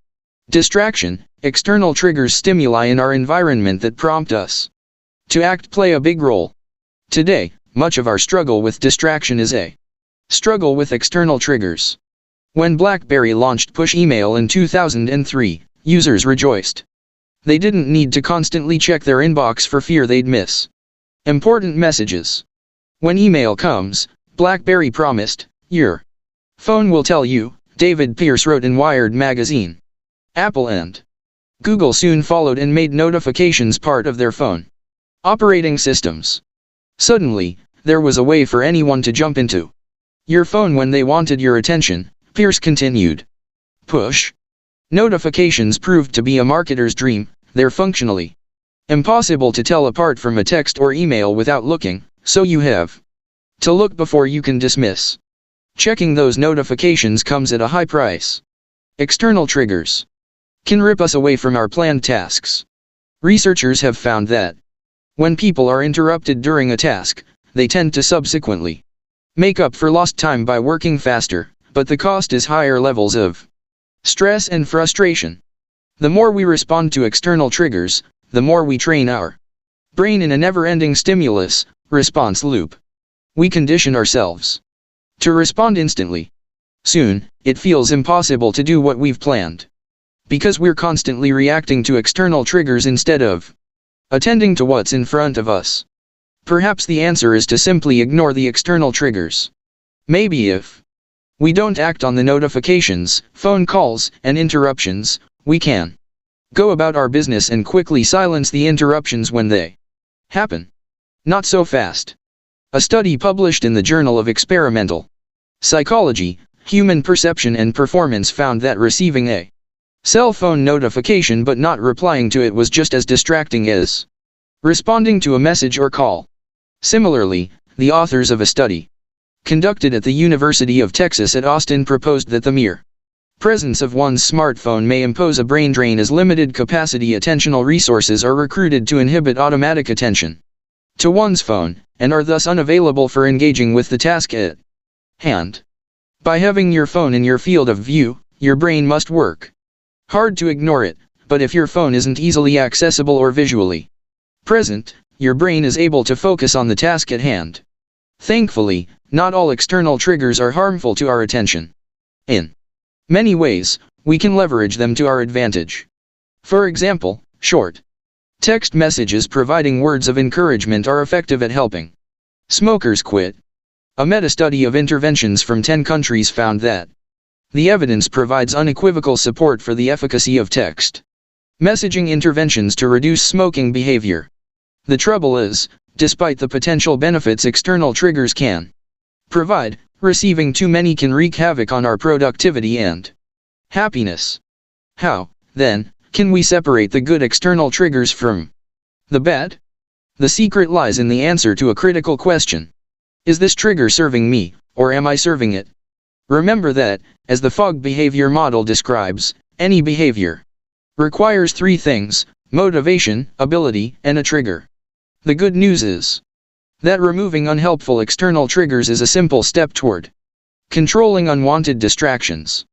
distraction, external triggers, stimuli in our environment that prompt us to act, play a big role. Today, much of our struggle with distraction is a struggle with external triggers. When BlackBerry launched push email in 2003, users rejoiced. They didn't need to constantly check their inbox for fear they'd miss important messages. When email comes, BlackBerry promised, your phone will tell you, David Pierce wrote in Wired magazine. Apple and Google soon followed and made notifications part of their phone operating systems. Suddenly, there was a way for anyone to jump into your phone when they wanted your attention, Pierce continued. Push notifications proved to be a marketer's dream. They're functionally impossible to tell apart from a text or email without looking, so you have to look before you can dismiss. Checking those notifications comes at a high price. External triggers can rip us away from our planned tasks. Researchers have found that when people are interrupted during a task, they tend to subsequently make up for lost time by working faster, but the cost is higher levels of stress and frustration. The more we respond to external triggers, the more we train our brain in a never-ending stimulus response loop. We condition ourselves to respond instantly. Soon, it feels impossible to do what we've planned, because we're constantly reacting to external triggers instead of attending to what's in front of us. Perhaps the answer is to simply ignore the external triggers. Maybe if we don't act on the notifications, phone calls, and interruptions, we can go about our business and quickly silence the interruptions when they happen. Not so fast. A study published in the Journal of Experimental Psychology, Human Perception and Performance found that receiving a cell phone notification but not replying to it was just as distracting as responding to a message or call. Similarly, the authors of a study conducted at the University of Texas at Austin proposed that the mere presence of one's smartphone may impose a brain drain as limited capacity attentional resources are recruited to inhibit automatic attention to one's phone, and are thus unavailable for engaging with the task at hand. By having your phone in your field of view, your brain must work hard to ignore it, but if your phone isn't easily accessible or visually present, your brain is able to focus on the task at hand. Thankfully, not all external triggers are harmful to our attention. In many ways, we can leverage them to our advantage. For example, short text messages providing words of encouragement are effective at helping smokers quit. A meta-study of interventions from 10 countries found that the evidence provides unequivocal support for the efficacy of text messaging interventions to reduce smoking behavior. The trouble is, despite the potential benefits external triggers can provide, receiving too many can wreak havoc on our productivity and happiness. How, then, can we separate the good external triggers from the bad? The secret lies in the answer to a critical question. Is this trigger serving me, or am I serving it? Remember that, as the Fogg behavior model describes, any behavior requires 3 things: motivation, ability, and a trigger. The good news is that removing unhelpful external triggers is a simple step toward controlling unwanted distractions.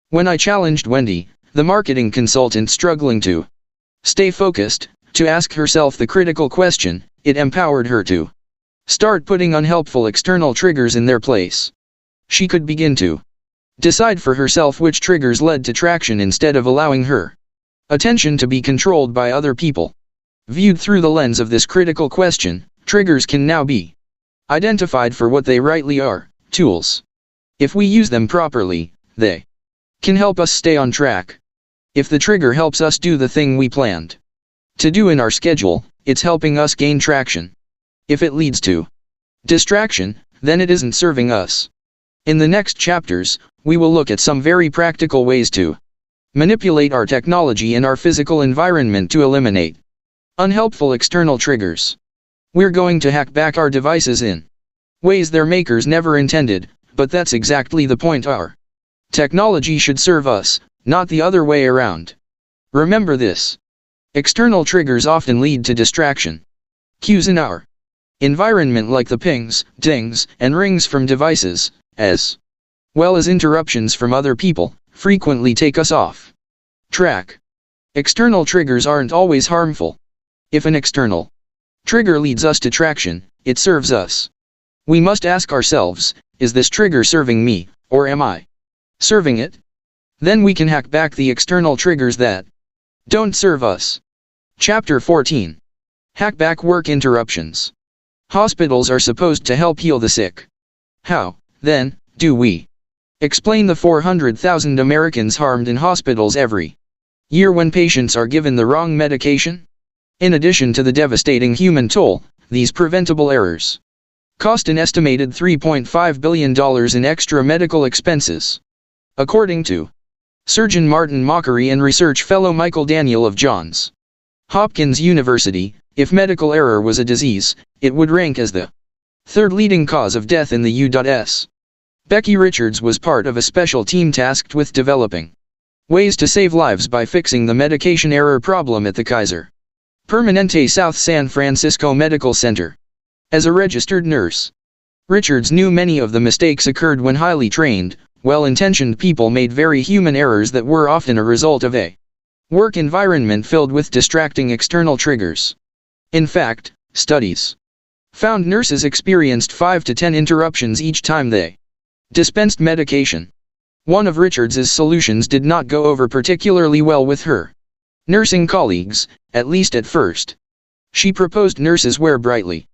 When I challenged Wendy, the marketing consultant struggling to stay focused, to ask herself the critical question, it empowered her to start putting unhelpful external triggers in their place. She could begin to decide for herself which triggers led to traction instead of allowing her attention to be controlled by other people. Viewed through the lens of this critical question, triggers can now be identified for what they rightly are: tools. If we use them properly, they can help us stay on track. If the trigger helps us do the thing we planned to do in our schedule, it's helping us gain traction. If it leads to distraction, then it isn't serving us. In the next chapters, we will look at some very practical ways to manipulate our technology and our physical environment to eliminate unhelpful external triggers. We're going to hack back our devices in ways their makers never intended, but that's exactly the point. Our technology should serve us, not the other way around. Remember this. External triggers often lead to distraction. Cues in our environment like the pings, dings, and rings from devices, as well as interruptions from other people, frequently take us off track. External triggers aren't always harmful. If an external trigger leads us to traction, it serves us. We must ask ourselves, is this trigger serving me, or am I serving it? Then we can hack back the external triggers that don't serve us. Chapter 14. Hack back work interruptions. Hospitals are supposed to help heal the sick. How, then, do we explain the 400,000 Americans harmed in hospitals every year when patients are given the wrong medication? In addition to the devastating human toll, these preventable errors cost an estimated $3.5 billion in extra medical expenses. According to surgeon Martin Mockery and research fellow Michael Daniel of Johns Hopkins University, if medical error was a disease, it would rank as the 3rd leading cause of death in the U.S. Becky Richards was part of a special team tasked with developing ways to save lives by fixing the medication error problem at the Kaiser Permanente South San Francisco Medical Center. As a registered nurse, Richards knew many of the mistakes occurred when highly trained, well-intentioned people made very human errors that were often a result of a work environment filled with distracting external triggers. In fact, studies found nurses experienced 5 to 10 interruptions each time they dispensed medication. One of Richards's solutions did not go over particularly well with her nursing colleagues, at least at first. She proposed nurses wear brightly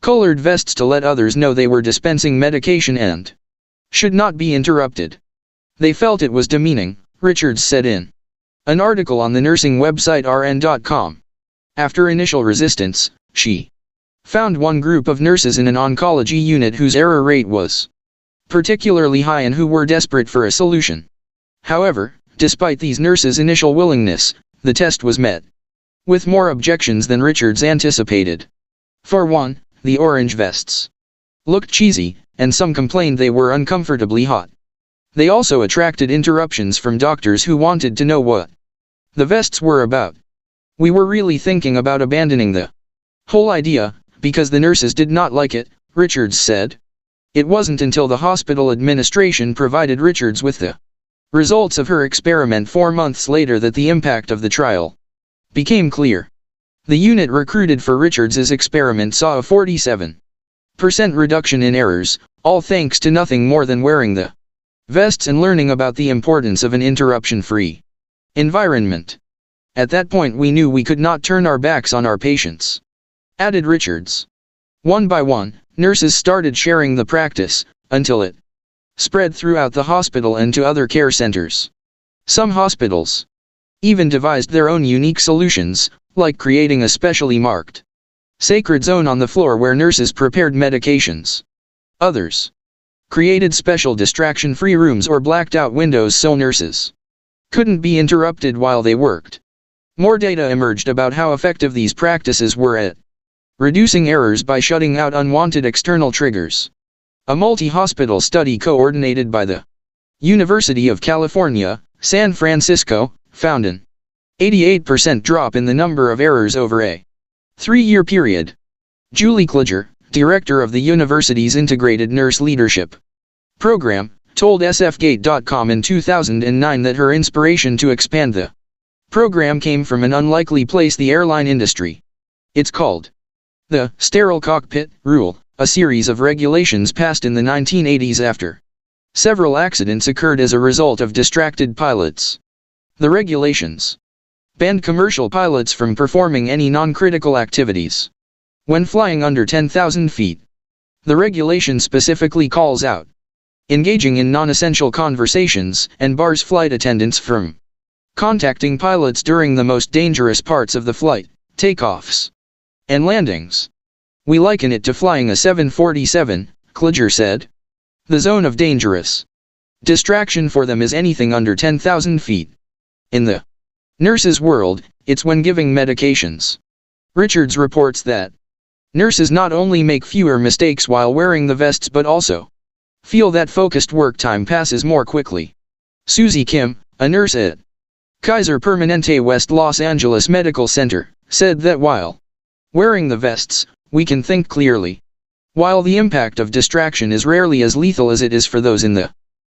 colored vests to let others know they were dispensing medication and should not be interrupted. They felt it was demeaning, Richards said in an article on the nursing website rn.com. After initial resistance, she found one group of nurses in an oncology unit whose error rate was particularly high and who were desperate for a solution. However, despite these nurses' initial willingness, the test was met with more objections than Richards anticipated. For one, the orange vests looked cheesy, and some complained they were uncomfortably hot. They also attracted interruptions from doctors who wanted to know what the vests were about. We were really thinking about abandoning the whole idea, because the nurses did not like it, Richards said. It wasn't until the hospital administration provided Richards with the results of her experiment 4 months later that the impact of the trial became clear. The unit recruited for Richards's experiment saw a 47% reduction in errors, all thanks to nothing more than wearing the vests and learning about the importance of an interruption-free environment. At that point we knew we could not turn our backs on our patients, added Richards. One by one, nurses started sharing the practice, until it spread throughout the hospital and to other care centers. Some hospitals even devised their own unique solutions, like creating a specially marked sacred zone on the floor where nurses prepared medications. Others created special distraction-free rooms or blacked out windows so nurses couldn't be interrupted while they worked. More data emerged about how effective these practices were at reducing errors by shutting out unwanted external triggers. A multi-hospital study coordinated by the University of California, San Francisco, found an 88% drop in the number of errors over a 3-year period. Julie Klidger, director of the university's Integrated Nurse Leadership program, told sfgate.com in 2009 that her inspiration to expand the program came from an unlikely place: the airline industry. It's called the Sterile Cockpit Rule, a series of regulations passed in the 1980s after several accidents occurred as a result of distracted pilots. The regulations banned commercial pilots from performing any non-critical activities when flying under 10,000 feet. The regulation specifically calls out engaging in non-essential conversations and bars flight attendants from contacting pilots during the most dangerous parts of the flight, takeoffs and landings. We liken it to flying a 747, Klidger said. The zone of dangerous distraction for them is anything under 10,000 feet. In the nurses' world, it's when giving medications. Richards reports that nurses not only make fewer mistakes while wearing the vests but also feel that focused work time passes more quickly. Susie Kim, a nurse at Kaiser Permanente West Los Angeles Medical Center, said that while wearing the vests, we can think clearly. While the impact of distraction is rarely as lethal as it is for those in the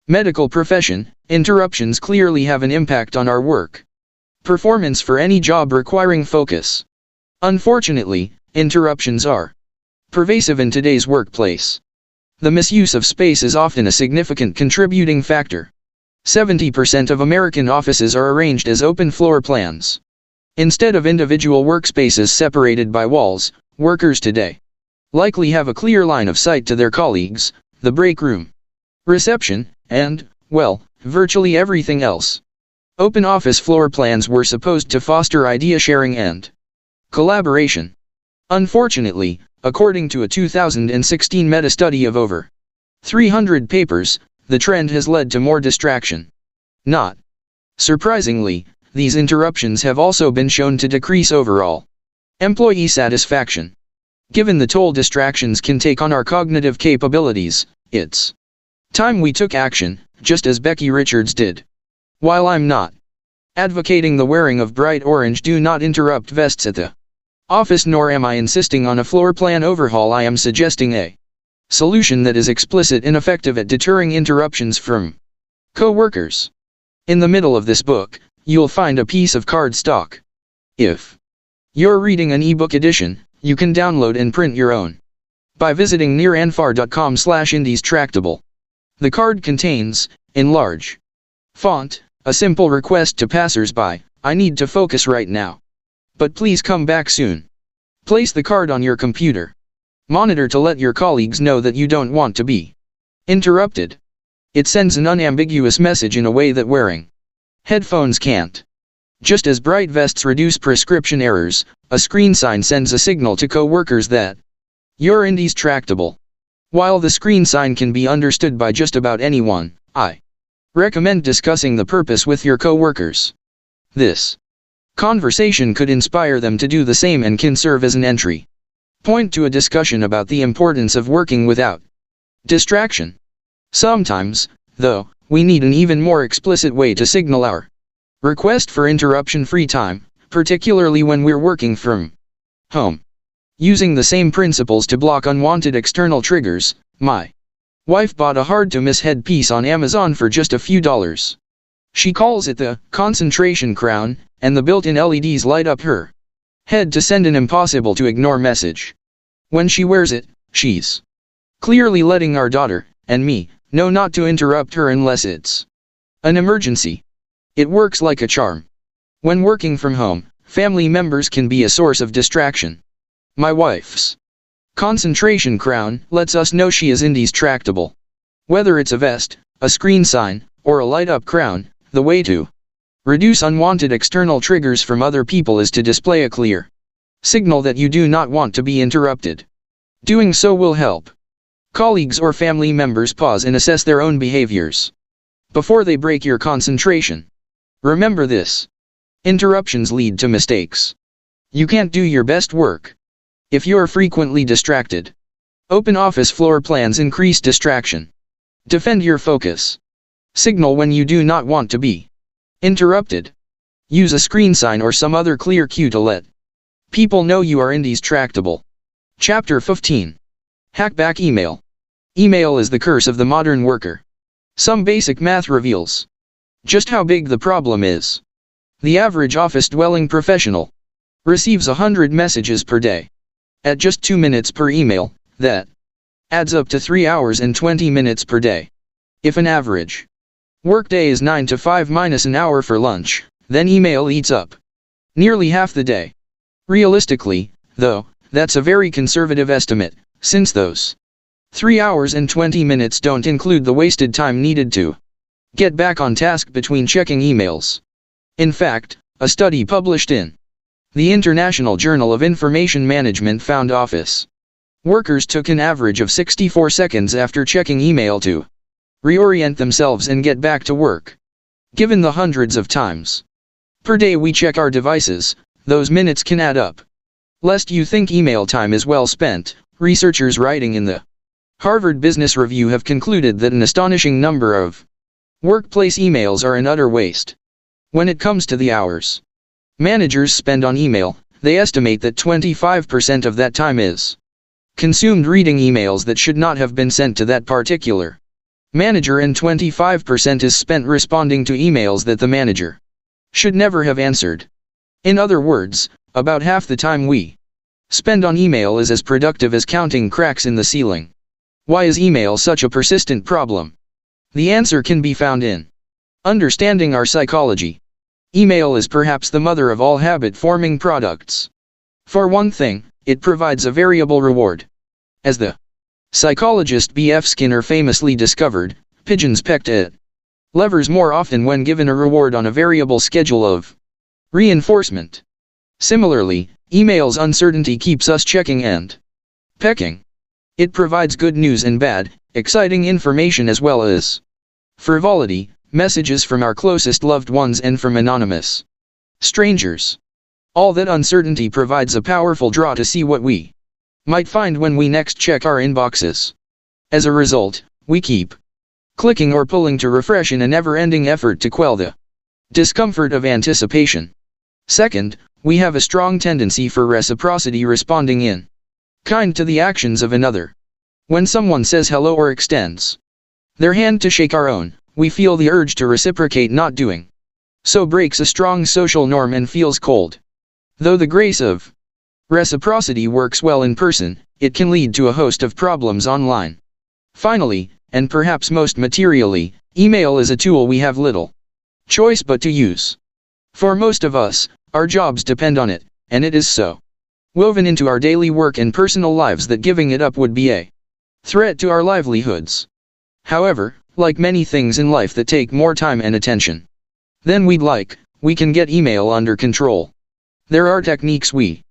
medical profession, interruptions clearly have an impact on our work performance for any job requiring focus. Unfortunately, interruptions are pervasive in today's workplace. The misuse of space is often a significant contributing factor. 70% of American offices are arranged as open floor plans. Instead of individual workspaces separated by walls, workers today likely have a clear line of sight to their colleagues, the break room, reception, and, well, virtually everything else. Open office floor plans were supposed to foster idea sharing and collaboration. Unfortunately, according to a 2016 meta-study of over 300 papers, the trend has led to more distraction. Not surprisingly, these interruptions have also been shown to decrease overall employee satisfaction. Given the toll distractions can take on our cognitive capabilities, it's time we took action, just as Becky Richards did. While I'm not advocating the wearing of bright orange do not interrupt vests at the office, nor am I insisting on a floor plan overhaul, I am suggesting a solution that is explicit and effective at deterring interruptions from co-workers. In the middle of this book, you'll find a piece of cardstock. If you're reading an ebook edition, you can download and print your own by visiting nearanfar.com/indiestractable. The card contains, in large font, a simple request to passers-by: I need to focus right now, but please come back soon. Place the card on your computer monitor to let your colleagues know that you don't want to be interrupted. It sends an unambiguous message in a way that wearing headphones can't. Just as bright vests reduce prescription errors, a screen sign sends a signal to co-workers that you're indistractable. While the screen sign can be understood by just about anyone, I recommend discussing the purpose with your co-workers. This Conversation could inspire them to do the same and can serve as an entry point to a discussion about the importance of working without distraction. Sometimes, though, we need an even more explicit way to signal our request for interruption-free time, particularly when we're working from home. Using the same principles to block unwanted external triggers, my wife bought a hard-to-miss headpiece on Amazon for just a few dollars. She calls it the concentration crown, and the built-in LEDs light up her head to send an impossible-to-ignore message. When she wears it, she's clearly letting our daughter, and me, know not to interrupt her unless it's an emergency. It works like a charm. When working from home, family members can be a source of distraction. My wife's concentration crown lets us know she is indestructible. Whether it's a vest, a screen sign, or a light-up crown, the way to reduce unwanted external triggers from other people is to display a clear signal that you do not want to be interrupted. Doing so will help colleagues or family members pause and assess their own behaviors before they break your concentration. Remember this: interruptions lead to mistakes. You can't do your best work if you're frequently distracted. Open office floor plans increase distraction. Defend your focus. Signal when you do not want to be interrupted. Use a screen sign or some other clear cue to let people know you are indestructible. Chapter 15. Hack back email. Email is the curse of the modern worker. Some basic math reveals just how big the problem is. The average office-dwelling professional receives 100 messages per day. At just 2 minutes per email, that adds up to 3 hours and 20 minutes per day. If an average workday is 9 to 5 minus an hour for lunch, then email eats up nearly half the day. Realistically, though, that's a very conservative estimate, since those 3 hours and 20 minutes don't include the wasted time needed to get back on task between checking emails. In fact, a study published in the International Journal of Information Management found office workers took an average of 64 seconds after checking email to reorient themselves and get back to work. Given the hundreds of times per day we check our devices, those minutes can add up. Lest you think email time is well spent, researchers writing in the Harvard Business Review have concluded that an astonishing number of workplace emails are an utter waste. When it comes to the hours managers spend on email, they estimate that 25% of that time is consumed reading emails that should not have been sent to that particular manager, and 25% is spent responding to emails that the manager should never have answered. In other words, about half the time we spend on email is as productive as counting cracks in the ceiling. Why is email such a persistent problem? The answer can be found in understanding our psychology. Email is perhaps the mother of all habit-forming products. For one thing, it provides a variable reward. As the psychologist B.F. Skinner famously discovered, pigeons peck at levers more often when given a reward on a variable schedule of reinforcement. Similarly, email's uncertainty keeps us checking and pecking. It provides good news and bad, exciting information as well as frivolity, messages from our closest loved ones and from anonymous strangers. All that uncertainty provides a powerful draw to see what we might find when we next check our inboxes. As a result, we keep clicking or pulling to refresh in a never-ending effort to quell the discomfort of anticipation. Second, we have a strong tendency for reciprocity, responding in kind to the actions of another. When someone says hello or extends their hand to shake our own, we feel the urge to reciprocate. Not doing so breaks a strong social norm and feels cold. Though the grace of reciprocity works well in person, it can lead to a host of problems online. Finally, and perhaps most materially, email is a tool we have little choice but to use. For most of us, our jobs depend on it, and it is so woven into our daily work and personal lives that giving it up would be a threat to our livelihoods. However, like many things in life that take more time and attention than we'd like, we can get email under control. There are techniques we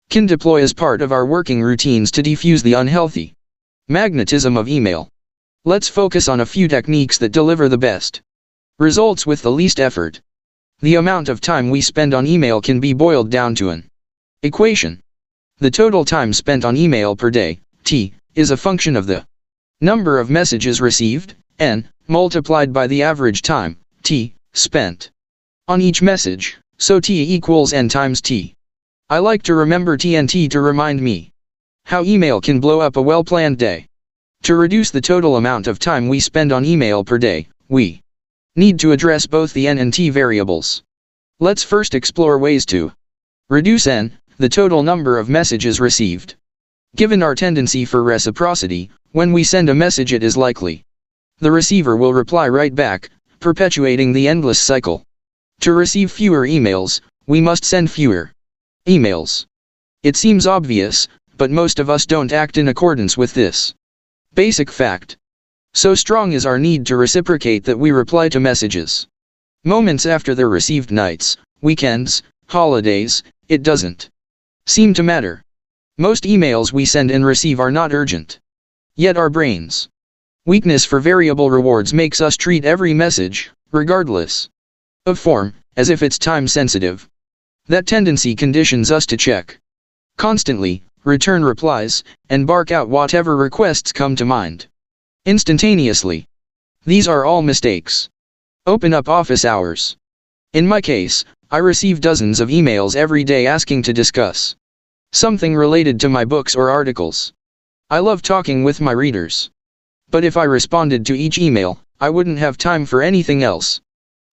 can deploy as part of our working routines to defuse the unhealthy magnetism of email. Let's focus on a few techniques that deliver the best results with the least effort. The amount of time we spend on email can be boiled down to an equation. The total time spent on email per day, T, is a function of the number of messages received, N, multiplied by the average time, T, spent on each message, so T equals N times T. I like to remember T and T to remind me how email can blow up a well-planned day. To reduce the total amount of time we spend on email per day, we need to address both the N and T variables. Let's first explore ways to reduce N, the total number of messages received. Given our tendency for reciprocity, when we send a message it is likely the receiver will reply right back, perpetuating the endless cycle. To receive fewer emails, we must send fewer emails. It seems obvious, but most of us don't act in accordance with this basic fact. So strong is our need to reciprocate that we reply to messages moments after they're received. Nights, weekends, holidays, it doesn't seem to matter. Most emails we send and receive are not urgent. Yet our brains' weakness for variable rewards makes us treat every message, regardless of form, as if it's time sensitive. That tendency conditions us to check constantly, return replies, and bark out whatever requests come to mind instantaneously. These are all mistakes. Open up office hours. In my case, I receive dozens of emails every day asking to discuss something related to my books or articles. I love talking with my readers. But if I responded to each email, I wouldn't have time for anything else.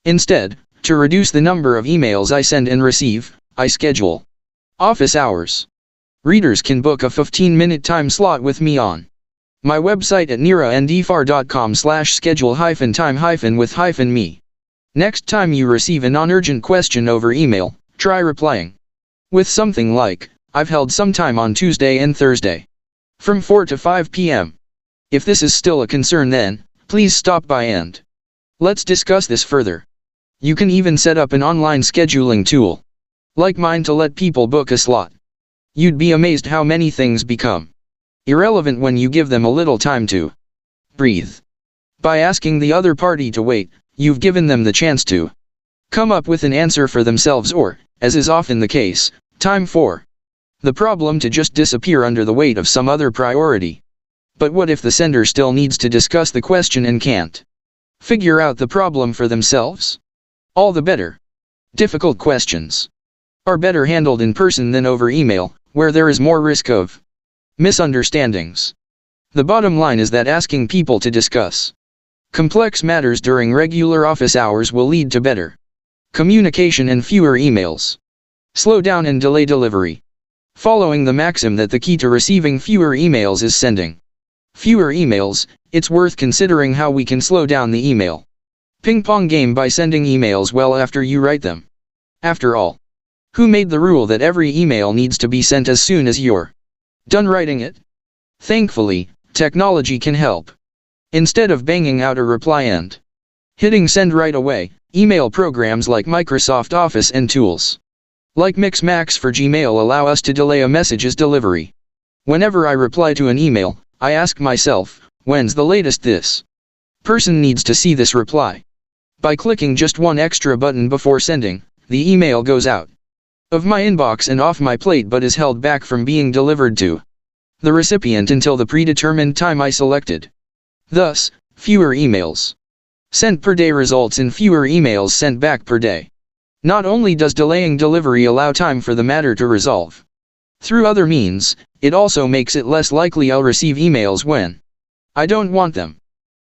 Instead, to reduce the number of emails I send and receive, I schedule office hours. Readers can book a 15-minute time slot with me on my website at niraandfar.com/schedule-time-with-me. Next time you receive a non-urgent question over email, try replying with something like, "I've held some time on Tuesday and Thursday from 4 to 5 p.m. If this is still a concern, then please stop by and let's discuss this further. You can even set up an online scheduling tool like mine to let people book a slot. You'd be amazed how many things become irrelevant when you give them a little time to breathe. By asking the other party to wait, you've given them the chance to come up with an answer for themselves or, as is often the case, time for the problem to just disappear under the weight of some other priority. But what if the sender still needs to discuss the question and can't figure out the problem for themselves? All the better. Difficult questions are better handled in person than over email, where there is more risk of misunderstandings. The bottom line is that asking people to discuss complex matters during regular office hours will lead to better communication and fewer emails. Slow down and delay delivery. Following the maxim that the key to receiving fewer emails is sending fewer emails, it's worth considering how we can slow down the email ping-pong game by sending emails well after you write them. After all, who made the rule that every email needs to be sent as soon as you're done writing it? Thankfully, technology can help. Instead of banging out a reply and hitting send right away, email programs like Microsoft Office and tools like Mixmax for Gmail allow us to delay a message's delivery. Whenever I reply to an email, I ask myself, when's the latest this person needs to see this reply? By clicking just one extra button before sending, the email goes out of my inbox and off my plate but is held back from being delivered to the recipient until the predetermined time I selected. Thus, fewer emails sent per day results in fewer emails sent back per day. Not only does delaying delivery allow time for the matter to resolve through other means, it also makes it less likely I'll receive emails when I don't want them.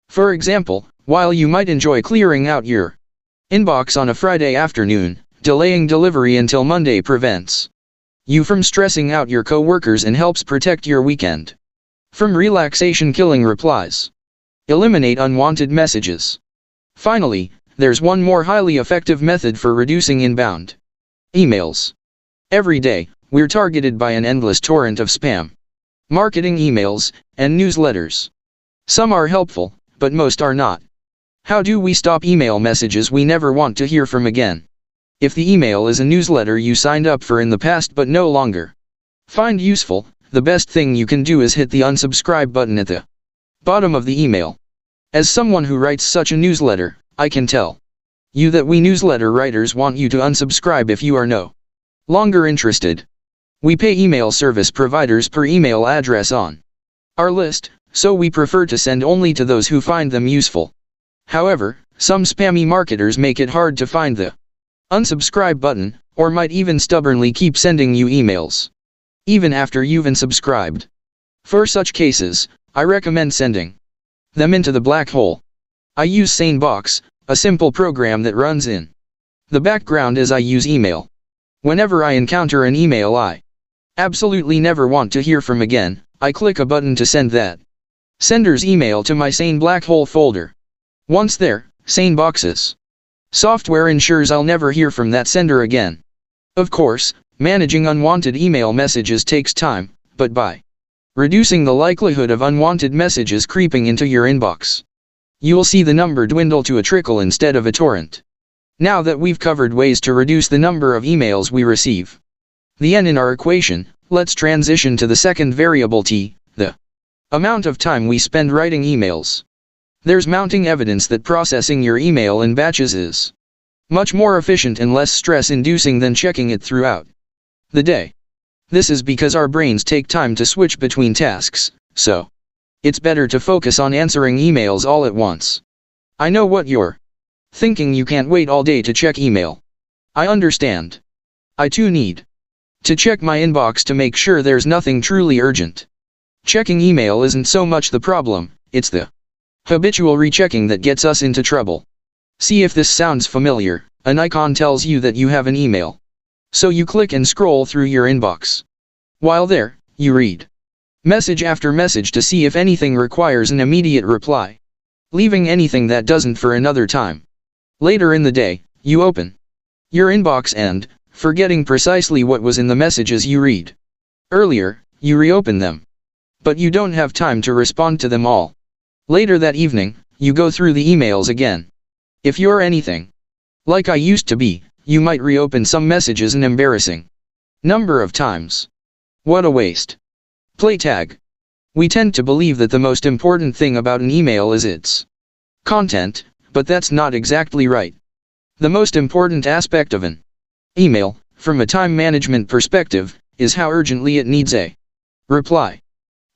For example, while you might enjoy clearing out your inbox on a Friday afternoon, delaying delivery until Monday prevents you from stressing out your coworkers and helps protect your weekend from relaxation-killing replies. Eliminate unwanted messages. Finally, there's one more highly effective method for reducing inbound emails. Every day, we're targeted by an endless torrent of spam marketing emails and newsletters. Some are helpful, but most are not. How do we stop email messages we never want to hear from again? If the email is a newsletter you signed up for in the past but no longer find useful, the best thing you can do is hit the unsubscribe button at the bottom of the email. As someone who writes such a newsletter, I can tell You that we newsletter writers want you to unsubscribe if you are no longer interested. We pay email service providers per email address on our list, so we prefer to send only to those who find them useful. However, some spammy marketers make it hard to find the unsubscribe button, or might even stubbornly keep sending you emails even after you've unsubscribed. For such cases, I recommend sending them into the black hole. I use SaneBox, a simple program that runs in the background as I use email. Whenever I encounter an email I absolutely never want to hear from again, I click a button to send that sender's email to my Sane black hole folder. Once there, SaneBox's software ensures I'll never hear from that sender again. Of course, managing unwanted email messages takes time, but by reducing the likelihood of unwanted messages creeping into your inbox, you will see the number dwindle to a trickle instead of a torrent. Now that we've covered ways to reduce the number of emails we receive, the n in our equation, let's transition to the second variable t, the amount of time we spend writing emails. There's mounting evidence that processing your email in batches is much more efficient and less stress-inducing than checking it throughout the day. This is because our brains take time to switch between tasks, so it's better to focus on answering emails all at once. I know what you're thinking. You can't wait all day to check email. I understand. I too need to check my inbox to make sure there's nothing truly urgent. Checking email isn't so much the problem, it's the habitual rechecking that gets us into trouble. See if this sounds familiar. An icon tells you that you have an email, so you click and scroll through your inbox. While there, you read message after message to see if anything requires an immediate reply, leaving anything that doesn't for another time. Later in the day, you open your inbox and, forgetting precisely what was in the messages you read earlier, you reopen them. But you don't have time to respond to them all. Later that evening, you go through the emails again. If you're anything like I used to be, you might reopen some messages an embarrassing number of times. What a waste. Play tag. We tend to believe that the most important thing about an email is its content, but that's not exactly right. The most important aspect of an email, from a time management perspective, is how urgently it needs a reply.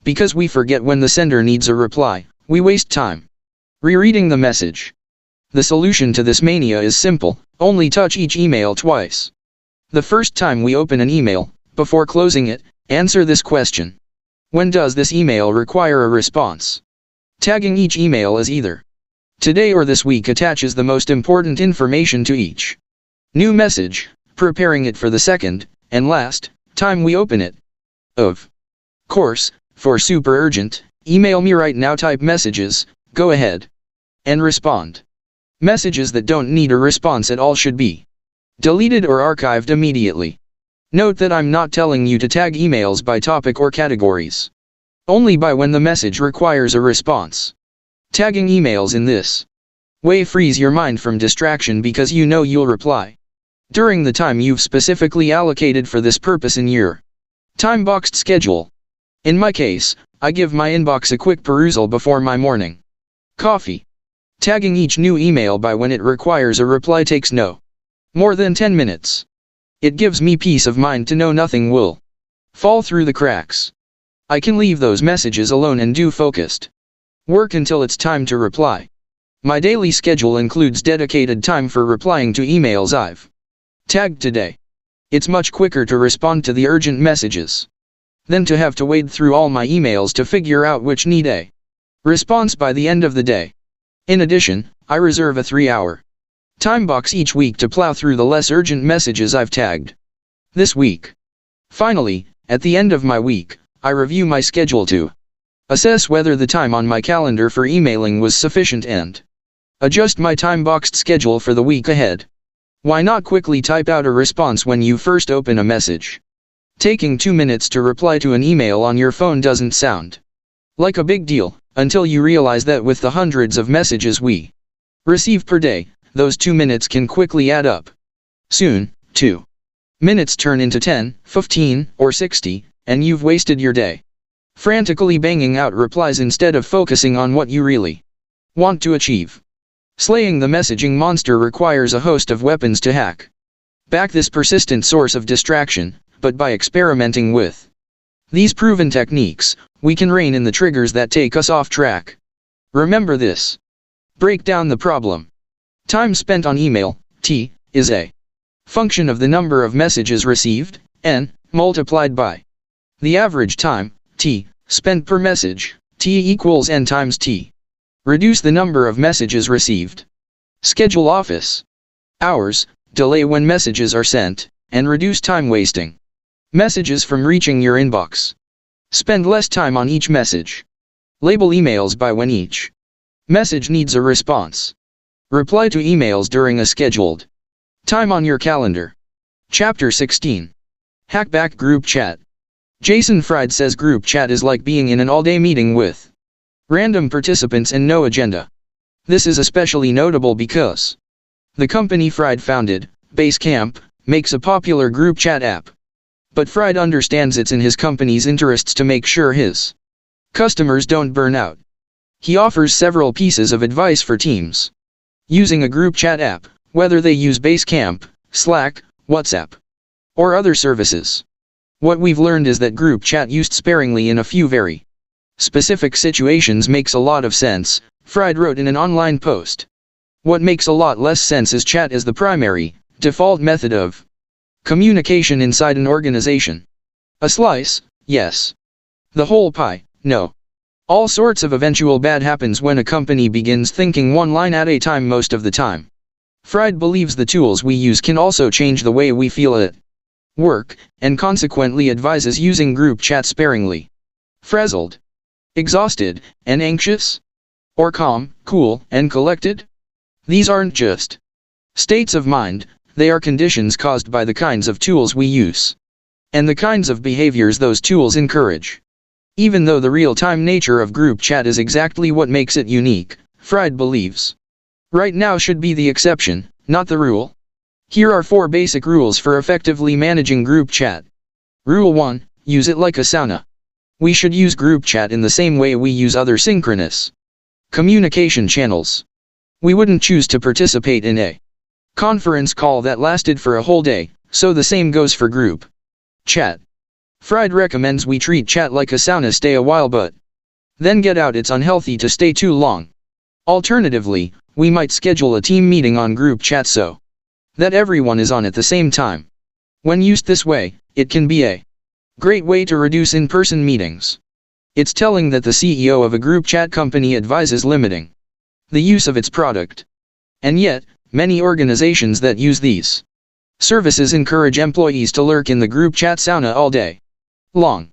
Because we forget when the sender needs a reply, we waste time rereading the message. The solution to this mania is simple: only touch each email twice. The first time we open an email, before closing it, answer this question: when does this email require a response? Tagging each email as either today or this week attaches the most important information to each new message, preparing it for the second and last time we open it. Of course, for super urgent, email me right now type messages, go ahead and respond. Messages that don't need a response at all should be deleted or archived immediately. Note that I'm not telling you to tag emails by topic or categories, only by when the message requires a response. Tagging emails in this way frees your mind from distraction because you know you'll reply during the time you've specifically allocated for this purpose in your time-boxed schedule. In my case, I give my inbox a quick perusal before my morning coffee. Tagging each new email by when it requires a reply takes no more than 10 minutes. It gives me peace of mind to know nothing will fall through the cracks. I can leave those messages alone and do focused work until it's time to reply. My daily schedule includes dedicated time for replying to emails I've tagged today. It's much quicker to respond to the urgent messages than to have to wade through all my emails to figure out which need a response by the end of the day. In addition, I reserve a 3-hour time box each week to plow through the less urgent messages I've tagged this week. Finally, at the end of my week, I review my schedule to assess whether the time on my calendar for emailing was sufficient and adjust my time-boxed schedule for the week ahead. Why not quickly type out a response when you first open a message? Taking 2 minutes to reply to an email on your phone doesn't sound like a big deal, until you realize that with the hundreds of messages we receive per day, those 2 minutes can quickly add up. Soon, 2 minutes turn into 10, 15, or 60, and you've wasted your day frantically banging out replies instead of focusing on what you really want to achieve. Slaying the messaging monster requires a host of weapons to hack back this persistent source of distraction, but by experimenting with these proven techniques, we can rein in the triggers that take us off track. Remember this. Break down the problem. Time spent on email, T, is a function of the number of messages received, N, multiplied by the average time, T, spent per message, T equals N times T. Reduce the number of messages received. Schedule office hours, delay when messages are sent, and reduce time wasting messages from reaching your inbox. Spend less time on each message. Label emails by when each message needs a response. Reply to emails during a scheduled time on your calendar. Chapter 16. Hack back group chat. Jason Fried says group chat is like being in an all-day meeting with random participants and no agenda. This is especially notable because the company Fried founded, Basecamp, makes a popular group chat app. But Fried understands it's in his company's interests to make sure his customers don't burn out. He offers several pieces of advice for teams using a group chat app, whether they use Basecamp, Slack, WhatsApp, or other services. What we've learned is that group chat used sparingly in a few very specific situations makes a lot of sense, Fried wrote in an online post. What makes a lot less sense is chat as the primary, default method of communication inside an organization. A slice, yes. The whole pie, no. All sorts of eventual bad happens when a company begins thinking one line at a time most of the time. Fried believes the tools we use can also change the way we feel at work, and consequently advises using group chat sparingly. Frazzled, exhausted, and anxious? Or calm, cool, and collected? These aren't just states of mind, they are conditions caused by the kinds of tools we use and the kinds of behaviors those tools encourage. Even though the real-time nature of group chat is exactly what makes it unique, Fried believes right now should be the exception, not the rule. Here are 4 basic rules for effectively managing group chat. Rule 1, use it like a sauna. We should use group chat in the same way we use other synchronous communication channels. We wouldn't choose to participate in a conference call that lasted for a whole day, so the same goes for group chat. Fried recommends we treat chat like a sauna, stay a while but then get out. It's unhealthy to stay too long. Alternatively, we might schedule a team meeting on group chat so that everyone is on at the same time. When used this way, it can be a great way to reduce in-person meetings. It's telling that the CEO of a group chat company advises limiting the use of its product. And yet, many organizations that use these services encourage employees to lurk in the group chat sauna all day long.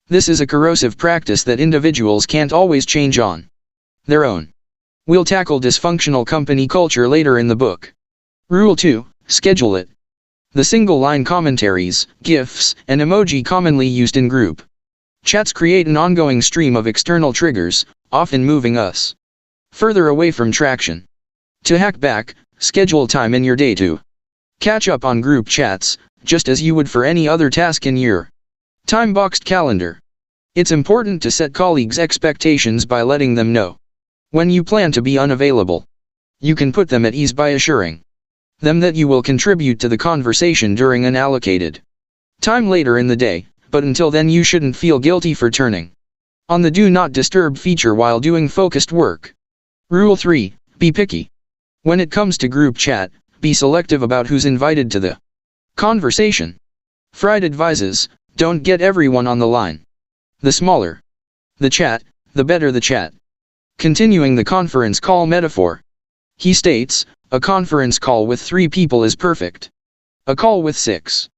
This is a corrosive practice that individuals can't always change on their own. We'll tackle dysfunctional company culture later in the book. Rule 2, schedule it. The single-line commentaries, GIFs, and emoji commonly used in group chats create an ongoing stream of external triggers, often moving us further away from traction. To hack back, schedule time in your day to catch up on group chats, just as you would for any other task in your time-boxed calendar. It's important to set colleagues' expectations by letting them know when you plan to be unavailable. You can put them at ease by assuring them that you will contribute to the conversation during an allocated time later in the day, but until then you shouldn't feel guilty for turning on the Do Not Disturb feature while doing focused work. Rule 3, be picky. When it comes to group chat, be selective about who's invited to the conversation. Fried advises, don't get everyone on the line. The smaller the chat, the better the chat. Continuing the conference call metaphor, he states, a conference call with 3 people is perfect. A call with 6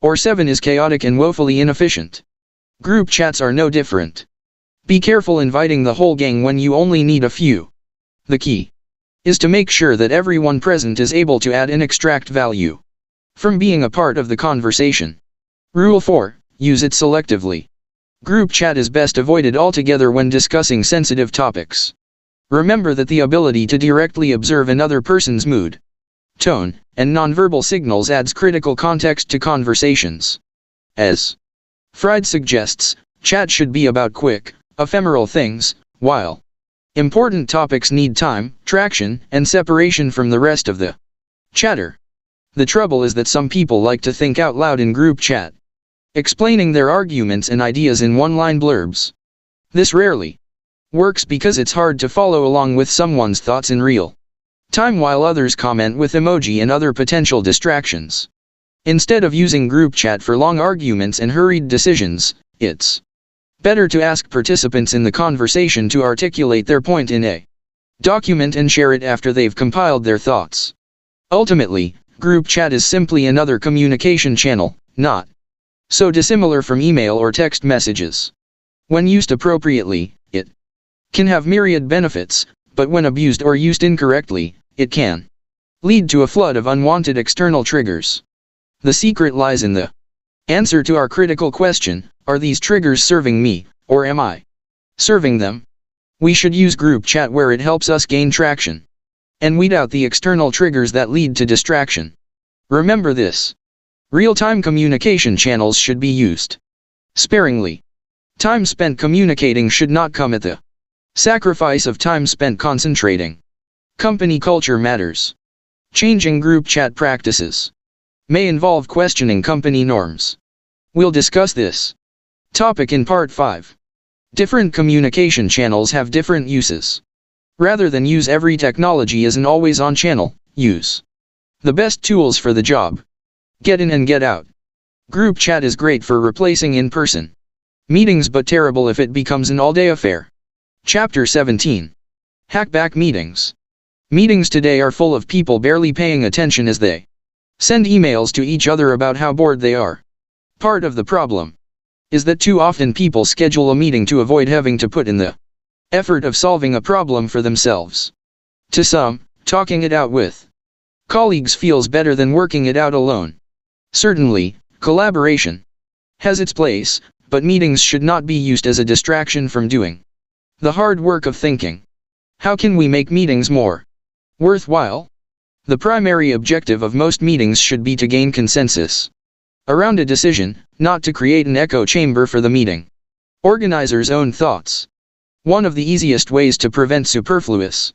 or 7 is chaotic and woefully inefficient. Group chats are no different. Be careful inviting the whole gang when you only need a few. The key is to make sure that everyone present is able to add and extract value from being a part of the conversation. Rule 4, use it selectively. Group chat is best avoided altogether when discussing sensitive topics. Remember that the ability to directly observe another person's mood, tone, and nonverbal signals adds critical context to conversations. As Fried suggests, chat should be about quick, ephemeral things, while Important topics need time, traction, and separation from the rest of the chatter. The trouble is that some people like to think out loud in group chat, explaining their arguments and ideas in one-line blurbs. This rarely works because it's hard to follow along with someone's thoughts in real time while others comment with emoji and other potential distractions. Instead of using group chat for long arguments and hurried decisions, it's better to ask participants in the conversation to articulate their point in a document and share it after they've compiled their thoughts. Ultimately, group chat is simply another communication channel, not so dissimilar from email or text messages. When used appropriately, it can have myriad benefits, but when abused or used incorrectly, it can lead to a flood of unwanted external triggers. The secret lies in the answer to our critical question: are these triggers serving me, or am I serving them? We should use group chat where it helps us gain traction, and weed out the external triggers that lead to distraction. Remember this: real-time communication channels should be used sparingly. Time spent communicating should not come at the sacrifice of time spent concentrating. Company culture matters. Changing group chat practices may involve questioning company norms. We'll discuss this topic in Part 5. Different communication channels have different uses. Rather than use every technology as an always-on channel, use the best tools for the job. Get in and get out. Group chat is great for replacing in-person meetings but terrible if it becomes an all-day affair. Chapter 17. Hackback meetings. Meetings today are full of people barely paying attention as they send emails to each other about how bored they are. Part of the problem is that too often people schedule a meeting to avoid having to put in the effort of solving a problem for themselves. To some, talking it out with colleagues feels better than working it out alone. Certainly, collaboration has its place, but meetings should not be used as a distraction from doing the hard work of thinking. How can we make meetings more worthwhile? The primary objective of most meetings should be to gain consensus around a decision, not to create an echo chamber for the meeting organizer's own thoughts. One of the easiest ways to prevent superfluous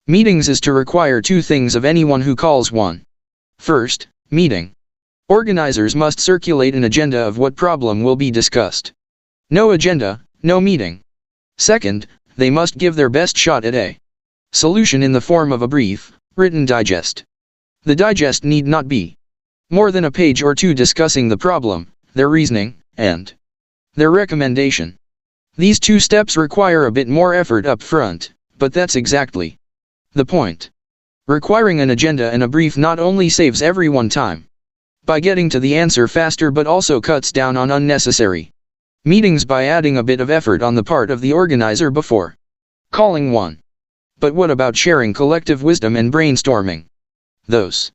meetings is to require two things of anyone who calls one. First, meeting organizers must circulate an agenda of what problem will be discussed. No agenda, no meeting. Second, they must give their best shot at a solution in the form of a brief, written digest. The digest need not be more than a page or two discussing the problem, their reasoning, and their recommendation. These two steps require a bit more effort up front, but that's exactly the point. Requiring an agenda and a brief not only saves everyone time by getting to the answer faster but also cuts down on unnecessary meetings by adding a bit of effort on the part of the organizer before calling one. But what about sharing collective wisdom and brainstorming? Those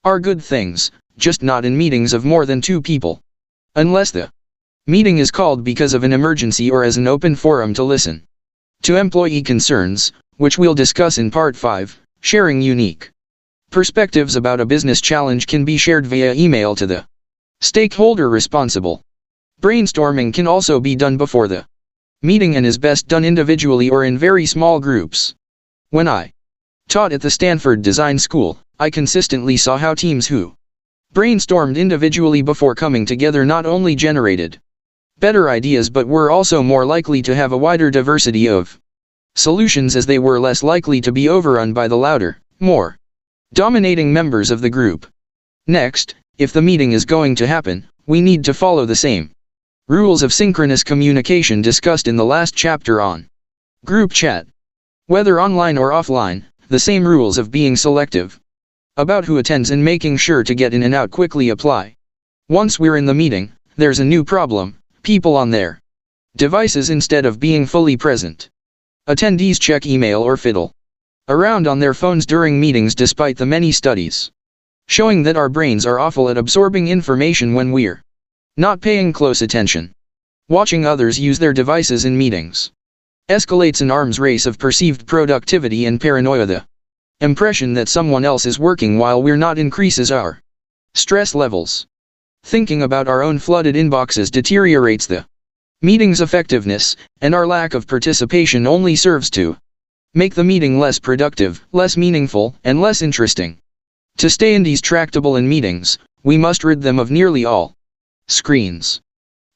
are good things, just not in meetings of more than two people. Unless the meeting is called because of an emergency or as an open forum to listen to employee concerns, which we'll discuss in Part 5, sharing unique perspectives about a business challenge can be shared via email to the stakeholder responsible. Brainstorming can also be done before the meeting and is best done individually or in very small groups. When I taught at the Stanford Design School, I consistently saw how teams who brainstormed individually before coming together not only generated better ideas but were also more likely to have a wider diversity of solutions, as they were less likely to be overrun by the louder, more dominating members of the group. Next, if the meeting is going to happen, we need to follow the same rules of synchronous communication discussed in the last chapter on group chat. Whether online or offline, the same rules of being selective about who attends and making sure to get in and out quickly apply. Once we're in the meeting, there's a new problem: people on their devices instead of being fully present. Attendees check email or fiddle around on their phones during meetings despite the many studies showing that our brains are awful at absorbing information when we're not paying close attention. Watching others use their devices in meetings escalates an arms race of perceived productivity and paranoia. The impression that someone else is working while we're not increases our stress levels. Thinking about our own flooded inboxes deteriorates the meeting's effectiveness, and our lack of participation only serves to Make the meeting less productive, less meaningful, and less interesting. To stay indestructible in meetings, we must rid them of nearly all screens.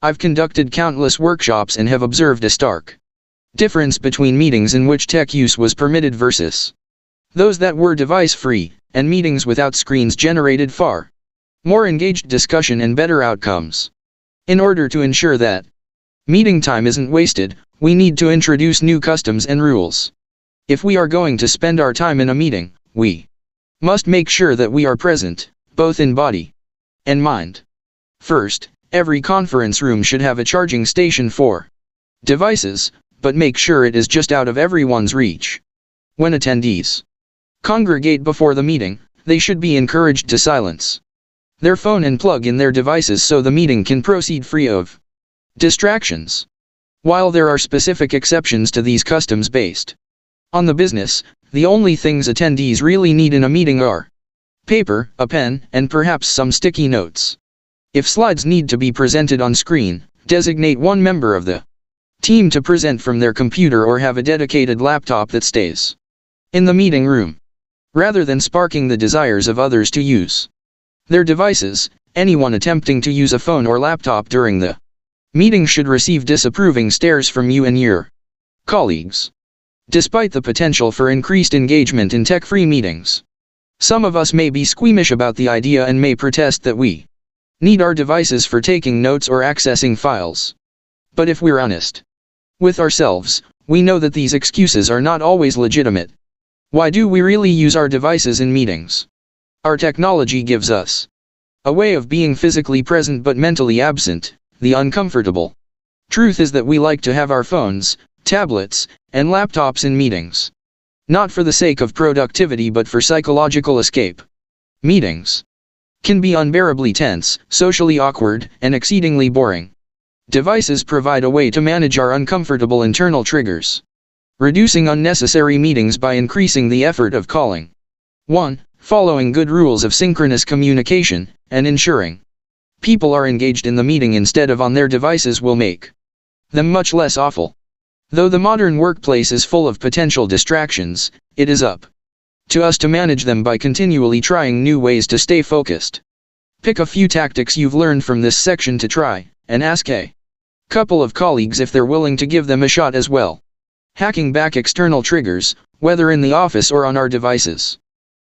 I've conducted countless workshops and have observed a stark difference between meetings in which tech use was permitted versus those that were device-free, and meetings without screens generated far more engaged discussion and better outcomes. In order to ensure that meeting time isn't wasted, we need to introduce new customs and rules. If we are going to spend our time in a meeting, we must make sure that we are present, both in body and mind. First, every conference room should have a charging station for devices, but make sure it is just out of everyone's reach. When attendees congregate before the meeting, they should be encouraged to silence their phone and plug in their devices so the meeting can proceed free of distractions. While there are specific exceptions to these customs based on the business, the only things attendees really need in a meeting are paper, a pen, and perhaps some sticky notes. If slides need to be presented on screen, designate one member of the team to present from their computer or have a dedicated laptop that stays in the meeting room. Rather than sparking the desires of others to use their devices, anyone attempting to use a phone or laptop during the meeting should receive disapproving stares from you and your colleagues. Despite the potential for increased engagement in tech-free meetings, some of us may be squeamish about the idea and may protest that we need our devices for taking notes or accessing files. But if we're honest with ourselves, we know that these excuses are not always legitimate. Why do we really use our devices in meetings? Our technology gives us a way of being physically present but mentally absent. The uncomfortable truth is that we like to have our phones, tablets, and laptops in meetings. Not for the sake of productivity but for psychological escape. Meetings can be unbearably tense, socially awkward, and exceedingly boring. Devices provide a way to manage our uncomfortable internal triggers, reducing unnecessary meetings by increasing the effort of calling 1. Following good rules of synchronous communication, and ensuring people are engaged in the meeting instead of on their devices will make them much less awful. Though the modern workplace is full of potential distractions, it is up to us to manage them by continually trying new ways to stay focused. Pick a few tactics you've learned from this section to try, and ask a couple of colleagues if they're willing to give them a shot as well. Hacking back external triggers, whether in the office or on our devices,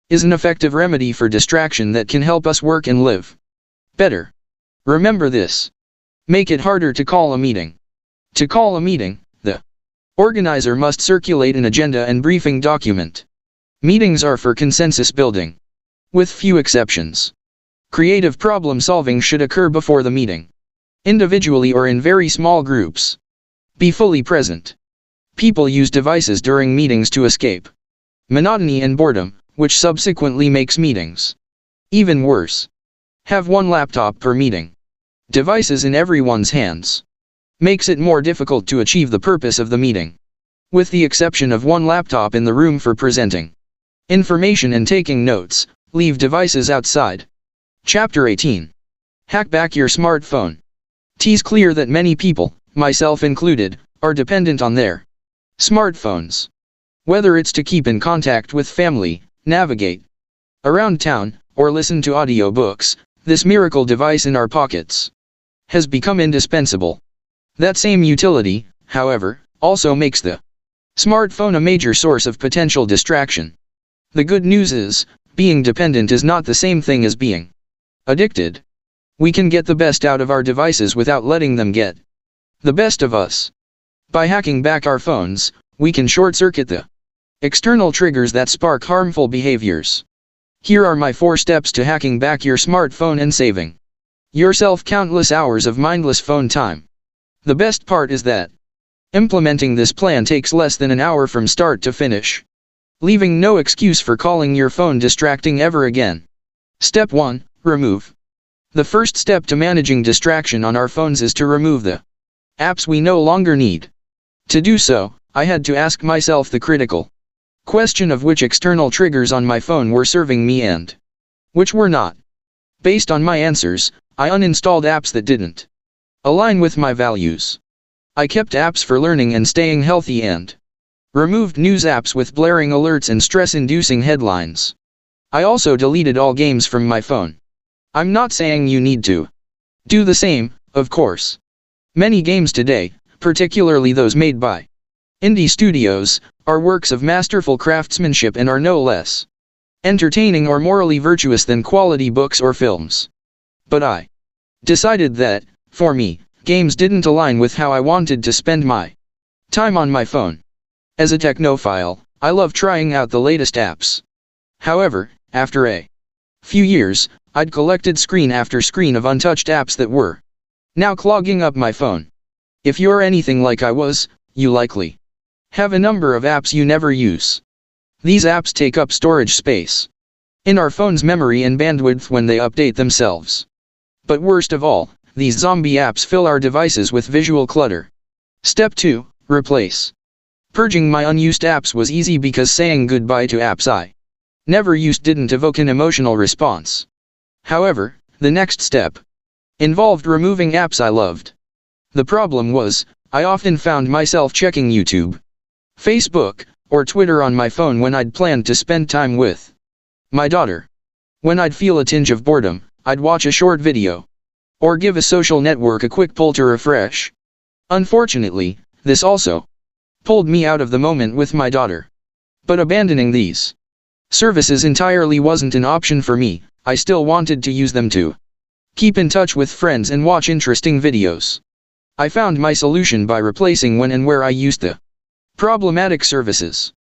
is an effective remedy for distraction that can help us work and live better. Remember this. Make it harder to call a meeting. To call a meeting, the organizer must circulate an agenda and briefing document. Meetings are for consensus building, with few exceptions. Creative problem solving should occur before the meeting, individually or in very small groups. Be fully present. People use devices during meetings to escape monotony and boredom, which subsequently makes meetings even worse. Have one laptop per meeting. Devices in everyone's hands makes it more difficult to achieve the purpose of the meeting. With the exception of one laptop in the room for presenting information and taking notes, leave devices outside. Chapter 18. Hack back your smartphone. It's clear that many people, myself included, are dependent on their smartphones. Whether it's to keep in contact with family, navigate around town, or listen to audiobooks, this miracle device in our pockets has become indispensable. That same utility, however, also makes the smartphone a major source of potential distraction. The good news is, being dependent is not the same thing as being addicted. We can get the best out of our devices without letting them get the best of us. By hacking back our phones, we can short-circuit the external triggers that spark harmful behaviors. Here are my 4 steps to hacking back your smartphone and saving yourself countless hours of mindless phone time. The best part is that implementing this plan takes less than an hour from start to finish, leaving no excuse for calling your phone distracting ever again. Step 1. Remove. The first step to managing distraction on our phones is to remove the apps we no longer need. To do so, I had to ask myself the critical question of which external triggers on my phone were serving me and which were not. Based on my answers, I uninstalled apps that didn't align with my values. I kept apps for learning and staying healthy and Removed news apps with blaring alerts and stress-inducing headlines. I also deleted all games from my phone. I'm not saying you need to do the same, of course. Many games today, particularly those made by indie studios, are works of masterful craftsmanship and are no less entertaining or morally virtuous than quality books or films. But I decided that, for me, games didn't align with how I wanted to spend my time on my phone. As a technophile, I love trying out the latest apps. However, after a few years, I'd collected screen after screen of untouched apps that were now clogging up my phone. If you're anything like I was, you likely have a number of apps you never use. These apps take up storage space in our phone's memory and bandwidth when they update themselves. But worst of all, these zombie apps fill our devices with visual clutter. Step 2. Replace. Purging my unused apps was easy because saying goodbye to apps I never used didn't evoke an emotional response. However, the next step involved removing apps I loved. The problem was, I often found myself checking YouTube, Facebook, or Twitter on my phone when I'd planned to spend time with my daughter. When I'd feel a tinge of boredom, I'd watch a short video, or give a social network a quick pull to refresh. Unfortunately, this also pulled me out of the moment with my daughter. But abandoning these services entirely wasn't an option for me. I still wanted to use them to keep in touch with friends and watch interesting videos. I found my solution by replacing when and where I used the problematic services.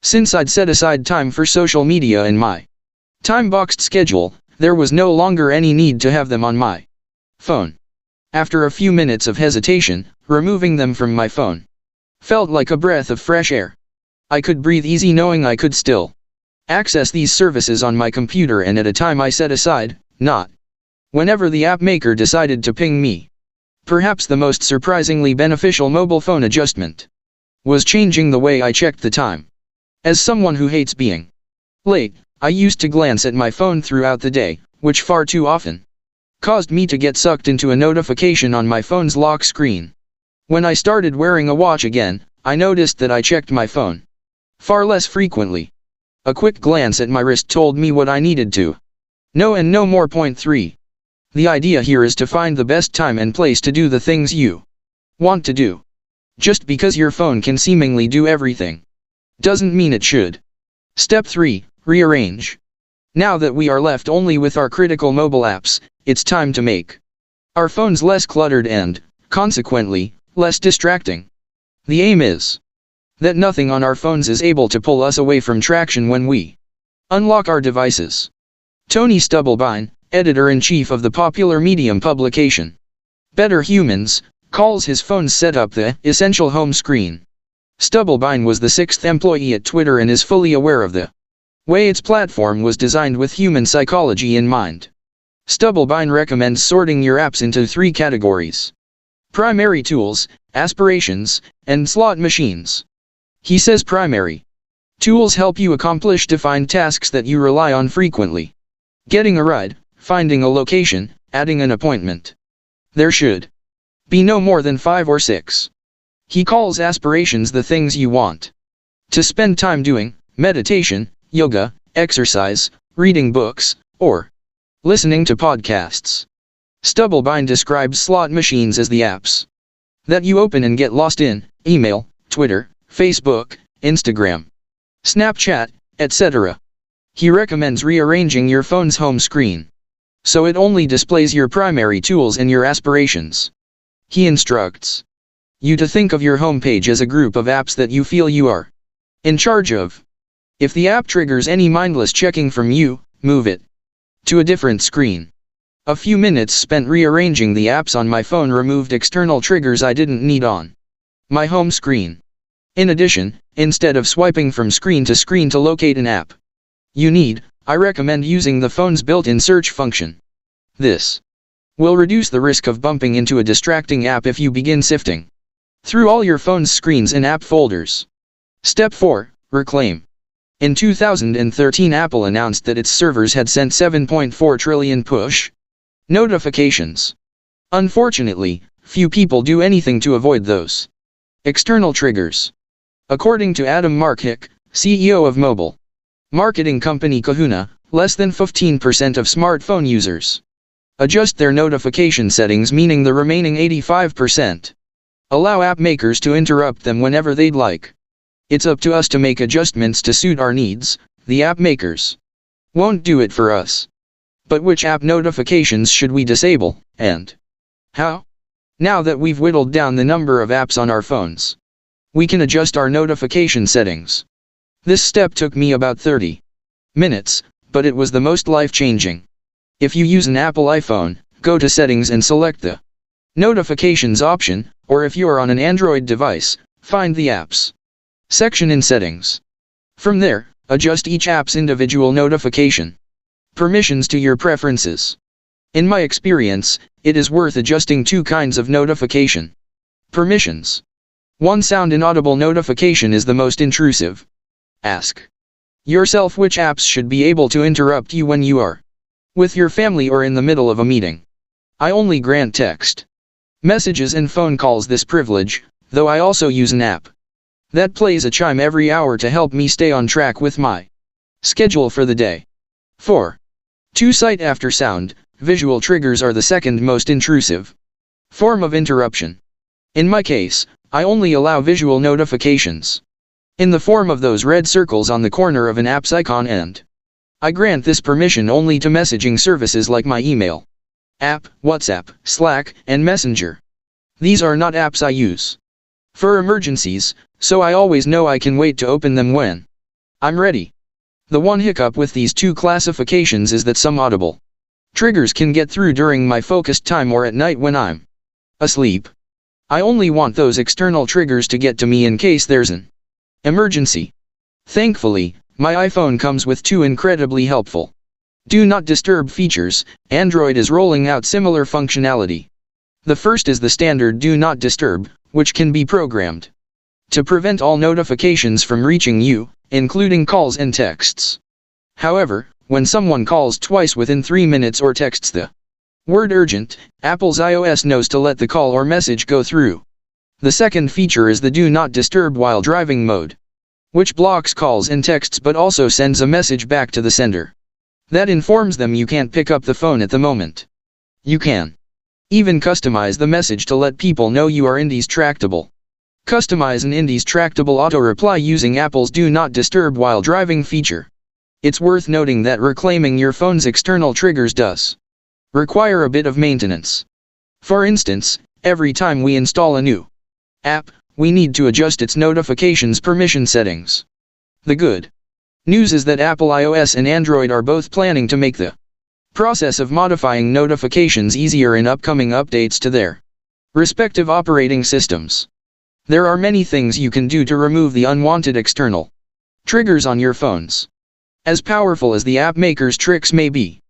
Since I'd set aside time for social media in my time-boxed schedule, there was no longer any need to have them on my phone. After a few minutes of hesitation, removing them from my phone felt like a breath of fresh air. I could breathe easy knowing I could still access these services on my computer and at a time I set aside, not whenever the app maker decided to ping me. Perhaps the most surprisingly beneficial mobile phone adjustment was changing the way I checked the time. As someone who hates being late, I used to glance at my phone throughout the day, which far too often caused me to get sucked into a notification on my phone's lock screen. When I started wearing a watch again, I noticed that I checked my phone far less frequently. A quick glance at my wrist told me what I needed to know and no more. Point 3. The idea here is to find the best time and place to do the things you want to do. Just because your phone can seemingly do everything doesn't mean it should. Step 3. Rearrange. Now that we are left only with our critical mobile apps, it's time to make our phones less cluttered and, consequently, less distracting. The aim is that nothing on our phones is able to pull us away from traction when we unlock our devices. Tony Stubblebine, editor-in-chief of the popular Medium publication Better Humans, calls his phone's setup the essential home screen. Stubblebine was the 6th employee at Twitter and is fully aware of the way its platform was designed with human psychology in mind. Stubblebine recommends sorting your apps into 3 categories: primary tools, aspirations, and slot machines. He says primary tools help you accomplish defined tasks that you rely on frequently. Getting a ride, finding a location, adding an appointment. There should be no more than 5 or 6. He calls aspirations the things you want to spend time doing: meditation, yoga, exercise, reading books, or listening to podcasts. Stubblebine describes slot machines as the apps that you open and get lost in: email, Twitter, Facebook, Instagram, Snapchat, etc. He recommends rearranging your phone's home screen so it only displays your primary tools and your aspirations. He instructs you to think of your home page as a group of apps that you feel you are in charge of. If the app triggers any mindless checking from you, move it to a different screen. A few minutes spent rearranging the apps on my phone removed external triggers I didn't need on my home screen. In addition, instead of swiping from screen to locate an app you need, I recommend using the phone's built-in search function. This will reduce the risk of bumping into a distracting app if you begin sifting through all your phone's screens and app folders. Step 4. Reclaim. In 2013, Apple announced that its servers had sent 7.4 trillion push notifications. Unfortunately, few people do anything to avoid those external triggers. According to Adam Markic, CEO of mobile marketing company Kahuna, less than 15% of smartphone users adjust their notification settings, meaning the remaining 85% allow app makers to interrupt them whenever they'd like. It's up to us to make adjustments to suit our needs. The app makers won't do it for us. But which app notifications should we disable, and how? Now that we've whittled down the number of apps on our phones, we can adjust our notification settings. This step took me about 30 minutes, but it was the most life-changing. If you use an Apple iPhone, go to Settings and select the Notifications option, or if you are on an Android device, find the Apps section in Settings. From there, adjust each app's individual notification permissions to your preferences. In my experience, it is worth adjusting two kinds of notification permissions. One sound inaudible notification is the most intrusive. Ask yourself which apps should be able to interrupt you when you are with your family or in the middle of a meeting. I only grant text messages and phone calls this privilege, though I also use an app that plays a chime every hour to help me stay on track with my schedule for the day. 4. 2. Sight after sound. Visual triggers are the second most intrusive form of interruption. In my case, I only allow visual notifications in the form of those red circles on the corner of an app's icon, and I grant this permission only to messaging services like my email app, WhatsApp, Slack, and Messenger. These are not apps I use for emergencies, so I always know I can wait to open them when I'm ready. The one hiccup with these two classifications is that some audible triggers can get through during my focused time or at night when I'm asleep. I only want those external triggers to get to me in case there's an emergency. Thankfully, my iPhone comes with two incredibly helpful Do Not Disturb features. Android is rolling out similar functionality. The first is the standard Do Not Disturb, which can be programmed to prevent all notifications from reaching you, including calls and texts. However, when someone calls twice within 3 minutes or texts the word urgent, Apple's iOS knows to let the call or message go through. The second feature is the Do Not Disturb while driving mode, which blocks calls and texts but also sends a message back to the sender that informs them you can't pick up the phone at the moment. You can even customize the message to let people know you are indestructible. Customize an indestructible auto-reply using Apple's Do Not Disturb while driving feature. It's worth noting that reclaiming your phone's external triggers does require a bit of maintenance. For instance, every time we install a new app, we need to adjust its notifications permission settings. The good news is that Apple iOS and Android are both planning to make the process of modifying notifications easier in upcoming updates to their respective operating systems. There are many things you can do to remove the unwanted external triggers on your phones. As powerful as the app makers' tricks may be,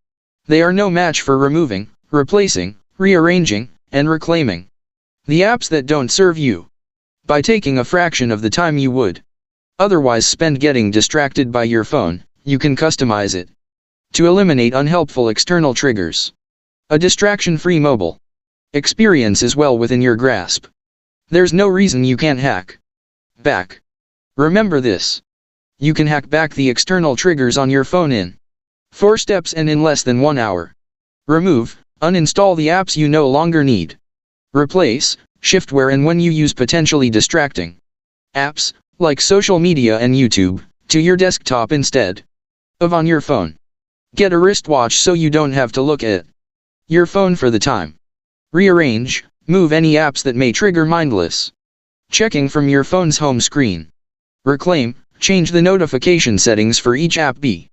they are no match for removing, replacing, rearranging, and reclaiming the apps that don't serve you. By taking a fraction of the time you would otherwise spend getting distracted by your phone, you can customize it to eliminate unhelpful external triggers. A distraction-free mobile experience is well within your grasp. There's no reason you can't hack back. Remember this. You can hack back the external triggers on your phone in 4 steps and in less than 1 hour. Remove, uninstall the apps you no longer need. Replace, shift where and when you use potentially distracting apps, like social media and YouTube, to your desktop instead of on your phone. Get a wristwatch so you don't have to look at your phone for the time. Rearrange, move any apps that may trigger mindless checking from your phone's home screen. Reclaim, change the notification settings for each app. Be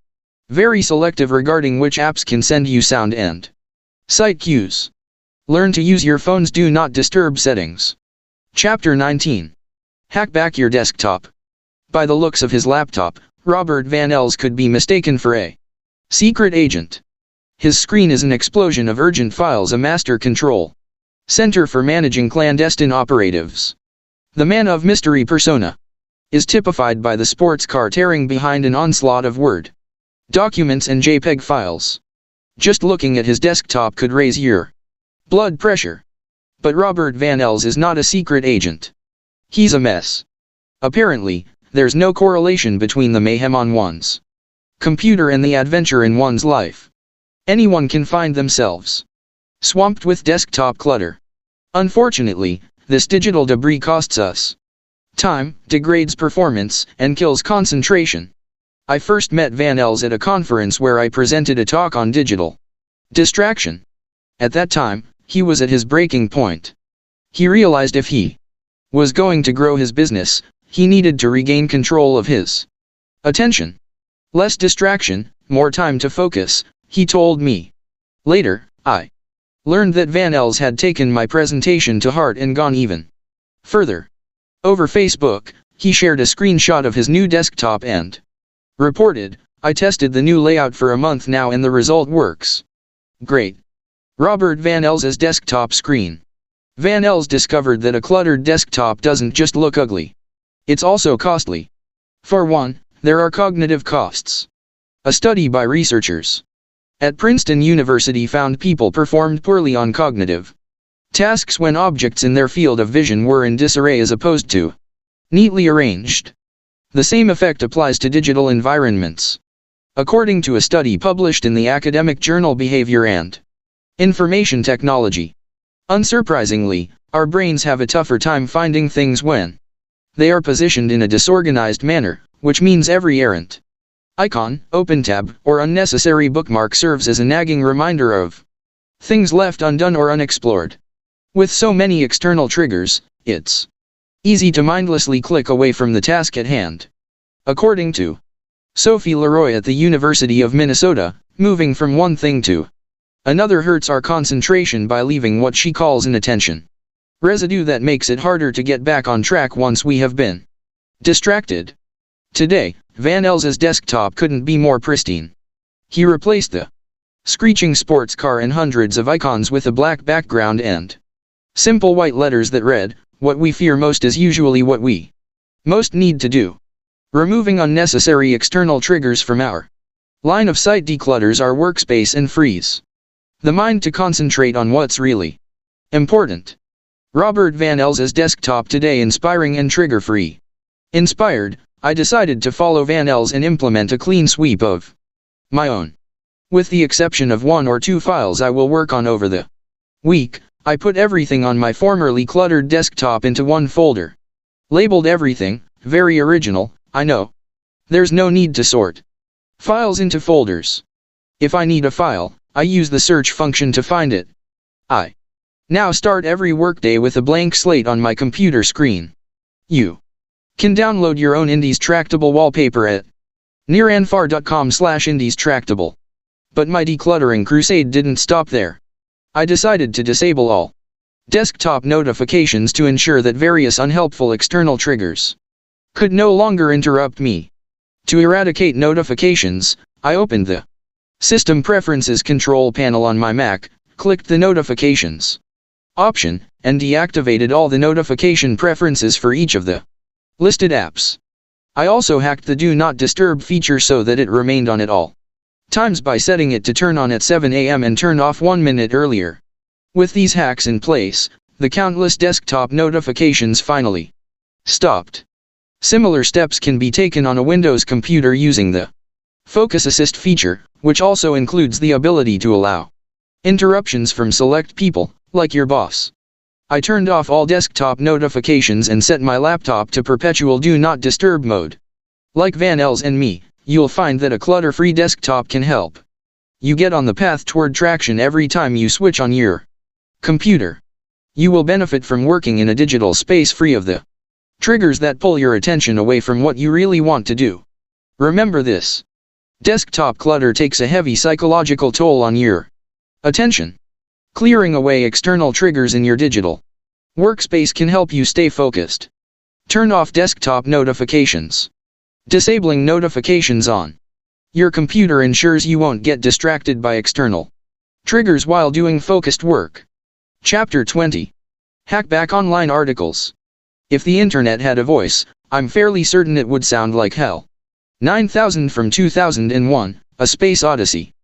very selective regarding which apps can send you sound and sight cues. Learn to use your phone's Do Not Disturb settings. Chapter 19. Hack back your desktop. By the looks of his laptop, Robert Van Els could be mistaken for a secret agent. His screen is an explosion of urgent files, a master control center for managing clandestine operatives. The man of mystery persona is typified by the sports car tearing behind an onslaught of Word documents and JPEG files. Just looking at his desktop could raise your blood pressure. But Robert Van Els is not a secret agent. He's a mess Apparently, there's no correlation between the mayhem on one's computer and the adventure in one's life. Anyone can find themselves swamped with desktop clutter. Unfortunately, this digital debris costs us time, degrades performance, and kills concentration. I first met Van Els at a conference where I presented a talk on digital distraction. At that time, he was at his breaking point. He realized if he was going to grow his business, he needed to regain control of his attention. Less distraction, more time to focus, he told me. Later, I learned that Van Els had taken my presentation to heart and gone even further. Over Facebook, he shared a screenshot of his new desktop and reported, "I tested the new layout for a month now and the result works great." Robert Van Els's desktop screen. Van Els discovered that a cluttered desktop doesn't just look ugly. It's also costly. For one, there are cognitive costs. A study by researchers at Princeton University found people performed poorly on cognitive tasks when objects in their field of vision were in disarray as opposed to neatly arranged. The same effect applies to digital environments. According to a study published in the academic journal Behavior and Information Technology. Unsurprisingly, our brains have a tougher time finding things when they are positioned in a disorganized manner, which means every errant icon, open tab, or unnecessary bookmark serves as a nagging reminder of things left undone or unexplored. With so many external triggers, it's easy to mindlessly click away from the task at hand. According to Sophie Leroy at the University of Minnesota, moving from one thing to another hurts our concentration by leaving what she calls an attention residue that makes it harder to get back on track once we have been distracted. Today, Van Els's desktop couldn't be more pristine. He replaced the screeching sports car and hundreds of icons with a black background and simple white letters that read, "What we fear most is usually what we most need to do." Removing unnecessary external triggers from our line of sight declutters our workspace and frees the mind to concentrate on what's really important. Robert Van Els's desktop today, inspiring and trigger-free. Inspired, I decided to follow Van Els and implement a clean sweep of my own. With the exception of 1 or 2 files I will work on over the week, I put everything on my formerly cluttered desktop into one folder. Labeled everything, very original, I know. There's no need to sort files into folders. If I need a file, I use the search function to find it. I now start every workday with a blank slate on my computer screen. You can download your own Indies Tractable wallpaper at nearanfar.com/indiestractable. But my decluttering crusade didn't stop there. I decided to disable all desktop notifications to ensure that various unhelpful external triggers could no longer interrupt me. To eradicate notifications, I opened the System Preferences control panel on my Mac, clicked the Notifications option, and deactivated all the notification preferences for each of the listed apps. I also hacked the Do Not Disturb feature so that it remained on at all times by setting it to turn on at 7 a.m. and turn off 1 minute earlier. With these hacks in place, the countless desktop notifications finally stopped. Similar steps can be taken on a Windows computer using the Focus Assist feature, which also includes the ability to allow interruptions from select people, like your boss. I turned off all desktop notifications and set my laptop to perpetual Do Not Disturb mode. Like Van Els and me, you'll find that a clutter-free desktop can help you get on the path toward traction every time you switch on your computer. You will benefit from working in a digital space free of the triggers that pull your attention away from what you really want to do. Remember this: desktop clutter takes a heavy psychological toll on your attention. Clearing away external triggers in your digital workspace can help you stay focused. Turn off desktop notifications. Disabling notifications on your computer ensures you won't get distracted by external triggers while doing focused work. Chapter 20. Hackback Online Articles. If the internet had a voice, I'm fairly certain it would sound like hell. 9000 from 2001, A Space Odyssey.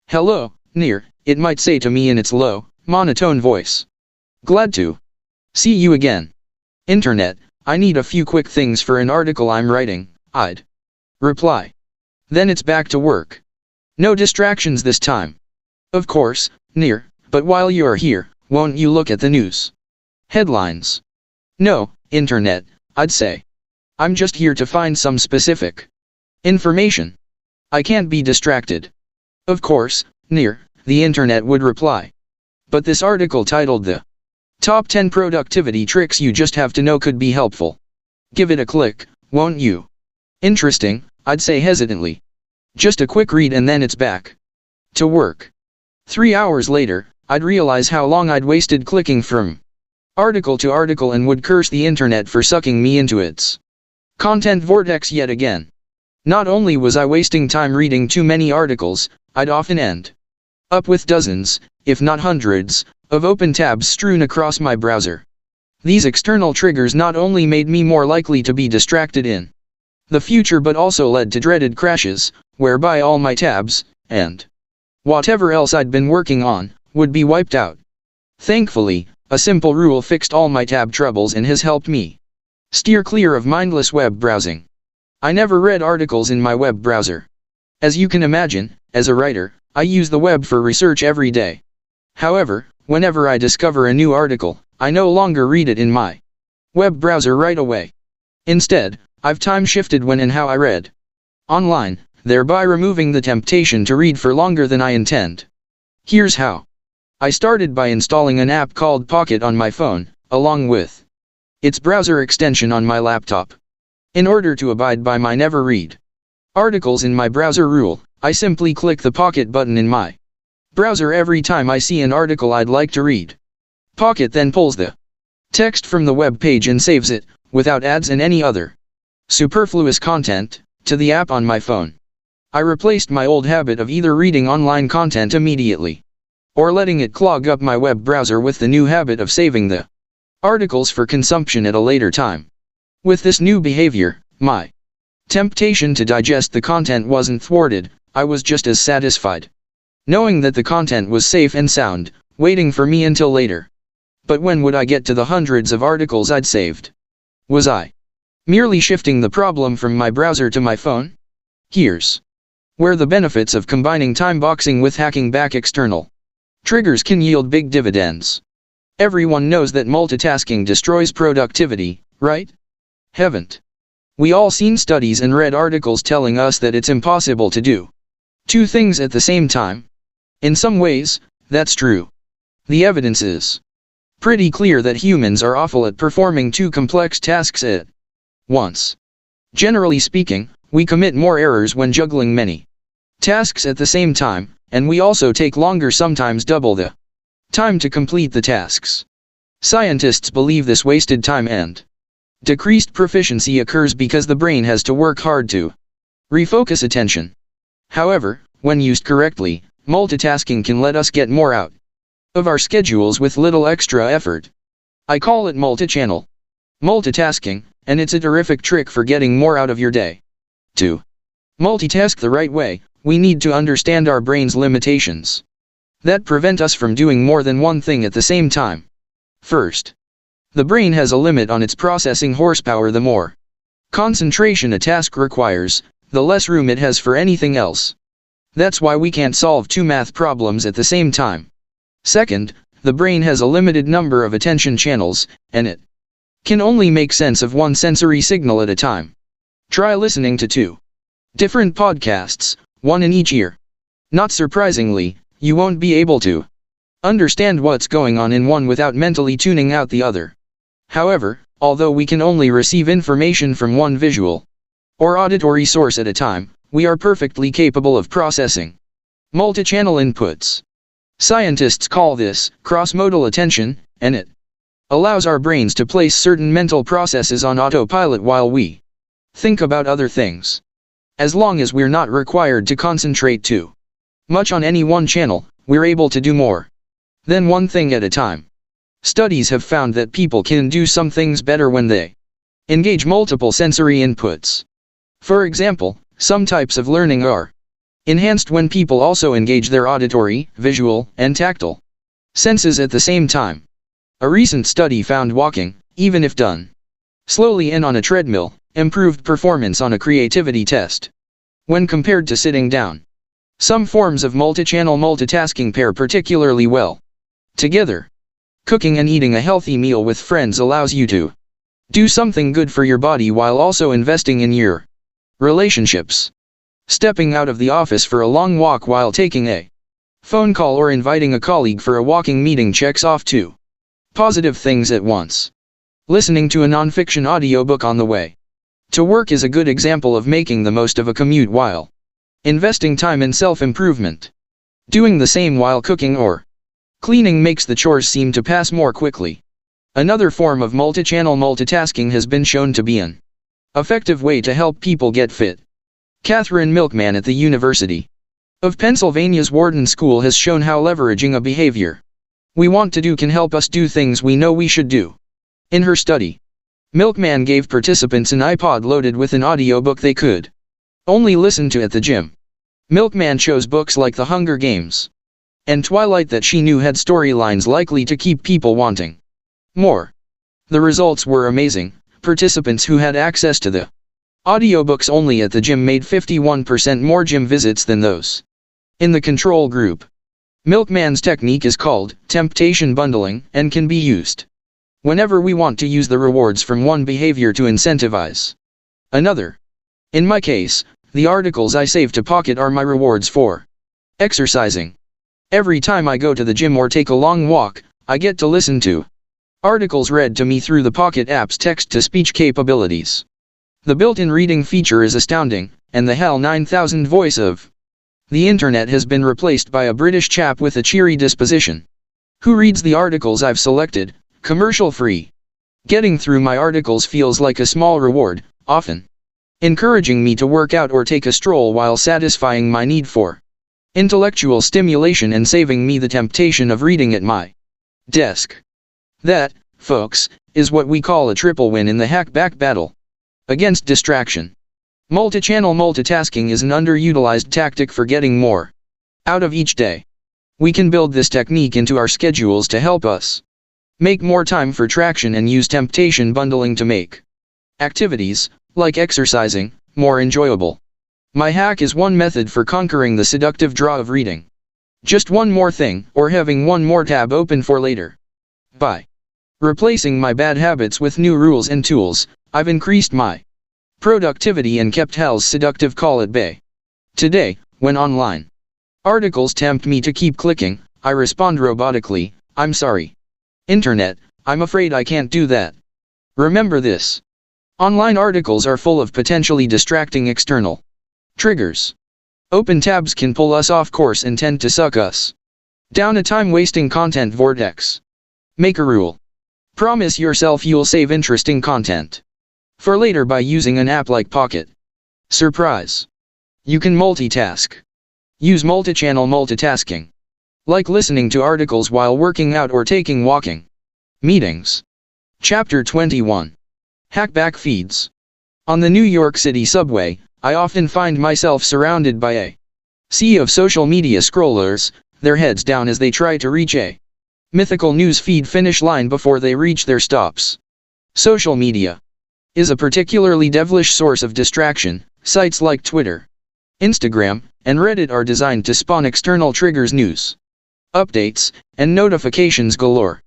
Hello, Near, it might say to me in its low, monotone voice. Glad to see you again. Internet, I need a few quick things for an article I'm writing, I'd reply. Then it's back to work. No distractions this time. Of course, near, but while you're here, won't you look at the news? Headlines. No, internet, I'd say. I'm just here to find some specific information. I can't be distracted. Of course, near, the internet would reply. But this article titled The Top 10 Productivity Tricks You Just Have to Know could be helpful. Give it a click, won't you? Interesting, I'd say hesitantly. Just a quick read and then it's back to work. 3 hours later, I'd realize how long I'd wasted clicking from article to article and would curse the internet for sucking me into its content vortex yet again. Not only was I wasting time reading too many articles, I'd often end up with dozens, if not hundreds, of open tabs strewn across my browser. These external triggers not only made me more likely to be distracted in the future but also led to dreaded crashes, whereby all my tabs, and whatever else I'd been working on, would be wiped out. Thankfully, a simple rule fixed all my tab troubles and has helped me steer clear of mindless web browsing. I never read articles in my web browser. As you can imagine, as a writer, I use the web for research every day. However, whenever I discover a new article, I no longer read it in my web browser right away. Instead, I've time-shifted when and how I read online, thereby removing the temptation to read for longer than I intend. Here's how. I started by installing an app called Pocket on my phone, along with its browser extension on my laptop. In order to abide by my never read articles in my browser rule, I simply click the Pocket button in my browser every time I see an article I'd like to read. Pocket then pulls the text from the web page and saves it, without ads and any other superfluous content, to the app on my phone. I replaced my old habit of either reading online content immediately or letting it clog up my web browser with the new habit of saving the articles for consumption at a later time. With this new behavior, my temptation to digest the content wasn't thwarted. I was just as satisfied knowing that the content was safe and sound, waiting for me until later. But when would I get to the hundreds of articles I'd saved? Was I merely shifting the problem from my browser to my phone? Here's where the benefits of combining time boxing with hacking back external triggers can yield big dividends. Everyone knows that multitasking destroys productivity, right? Haven't we all seen studies and read articles telling us that it's impossible to do two things at the same time? In some ways, that's true. The evidence is pretty clear that humans are awful at performing two complex tasks at once. Generally speaking, we commit more errors when juggling many tasks at the same time, and we also take longer, sometimes double the time to complete the tasks. Scientists believe this wasted time and decreased proficiency occurs because the brain has to work hard to refocus attention. However, when used correctly, multitasking can let us get more out of our schedules with little extra effort. I call it multi-channel multitasking, and it's a terrific trick for getting more out of your day. To multitask the right way, we need to understand our brain's limitations that prevent us from doing more than one thing at the same time. First, the brain has a limit on its processing horsepower. The more concentration a task requires, the less room it has for anything else. That's why we can't solve two math problems at the same time. Second, the brain has a limited number of attention channels, and it can only make sense of one sensory signal at a time. Try listening to two different podcasts, one in each ear. Not surprisingly, you won't be able to understand what's going on in one without mentally tuning out the other. However, although we can only receive information from one visual or auditory source at a time, we are perfectly capable of processing multi-channel inputs. Scientists call this cross-modal attention, and it allows our brains to place certain mental processes on autopilot while we think about other things. As long as we're not required to concentrate too much on any one channel, we're able to do more than one thing at a time. Studies have found that people can do some things better when they engage multiple sensory inputs. For example, some types of learning are enhanced when people also engage their auditory, visual, and tactile senses at the same time. A recent study found walking, even if done Slowly in on a treadmill, improved performance on a creativity test. When compared to sitting down, some forms of multi-channel multitasking pair particularly well together. Cooking and eating a healthy meal with friends allows you to do something good for your body while also investing in your relationships. Stepping out of the office for a long walk while taking a phone call or inviting a colleague for a walking meeting checks off two positive things at once. Listening to a non-fiction audiobook on the way to work is a good example of making the most of a commute while investing time in self-improvement. Doing the same while cooking or cleaning makes the chores seem to pass more quickly. Another form of multi-channel multitasking has been shown to be an effective way to help people get fit. Catherine Milkman at the University of Pennsylvania's Wharton School has shown how leveraging a behavior we want to do can help us do things we know we should do. In her study, Milkman gave participants an iPod loaded with an audiobook they could only listen to at the gym. Milkman chose books like The Hunger Games and Twilight that she knew had storylines likely to keep people wanting more. The results were amazing. Participants who had access to the audiobooks only at the gym made 51% more gym visits than those in the control group. Milkman's technique is called temptation bundling and can be used whenever we want to use the rewards from one behavior to incentivize another. In my case, the articles I save to Pocket are my rewards for exercising. Every time I go to the gym or take a long walk, I get to listen to articles read to me through the Pocket app's text-to-speech capabilities. The built-in reading feature is astounding, and the HAL 9000 voice of the internet has been replaced by a British chap with a cheery disposition, who reads the articles I've selected, commercial-free. Getting through my articles feels like a small reward, often encouraging me to work out or take a stroll while satisfying my need for intellectual stimulation and saving me the temptation of reading at my desk. That, folks, is what we call a triple win in the hack-back battle against distraction. Multi-channel multitasking is an underutilized tactic for getting more out of each day. We can build this technique into our schedules to help us make more time for traction and use temptation bundling to make activities, like exercising, more enjoyable. My hack is one method for conquering the seductive draw of reading just one more thing, or having one more tab open for later. By replacing my bad habits with new rules and tools, I've increased my productivity and kept HAL's seductive call at bay. Today, when online articles tempt me to keep clicking, I respond robotically, "I'm sorry, Internet, I'm afraid I can't do that." Remember this. Online articles are full of potentially distracting external triggers. Open tabs can pull us off course and tend to suck us down a time-wasting content vortex. Make a rule. Promise yourself you'll save interesting content for later by using an app like Pocket. Surprise! You can multitask. Use multi-channel multitasking, like listening to articles while working out or taking walking meetings. Chapter 21. Hackback feeds. On the New York City subway, I often find myself surrounded by a sea of social media scrollers, their heads down as they try to reach a mythical news feed finish line before they reach their stops. Social media is a particularly devilish source of distraction. Sites like Twitter, Instagram, and Reddit are designed to spawn external triggers, news, updates, and notifications galore.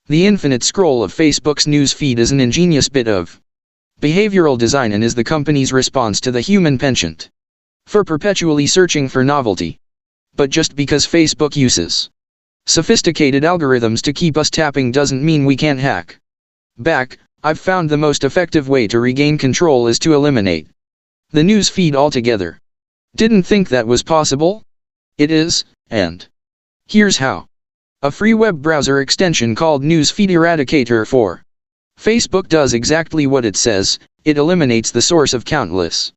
The infinite scroll of Facebook's news feed is an ingenious bit of behavioral design and is the company's response to the human penchant for perpetually searching for novelty. But just because Facebook uses sophisticated algorithms to keep us tapping doesn't mean we can't hack back. I've found the most effective way to regain control is to eliminate the news feed altogether. Didn't think that was possible? It is, and here's how. A free web browser extension called Newsfeed Eradicator for Facebook does exactly what it says. It eliminates the source of countless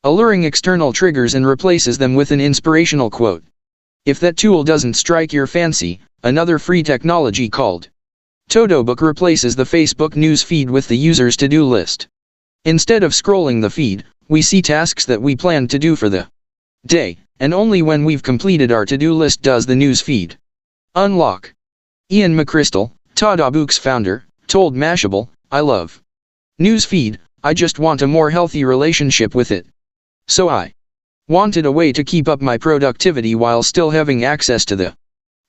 alluring external triggers and replaces them with an inspirational quote. If that tool doesn't strike your fancy, another free technology called Todobook replaces the Facebook news feed with the user's to-do list. Instead of scrolling the feed, we see tasks that we planned to do for the day, and only when we've completed our to-do list does the news feed unlock. Ian McChrystal, Todobook's founder, told Mashable, "I love Newsfeed, I just want a more healthy relationship with it. So I wanted a way to keep up my productivity while still having access to the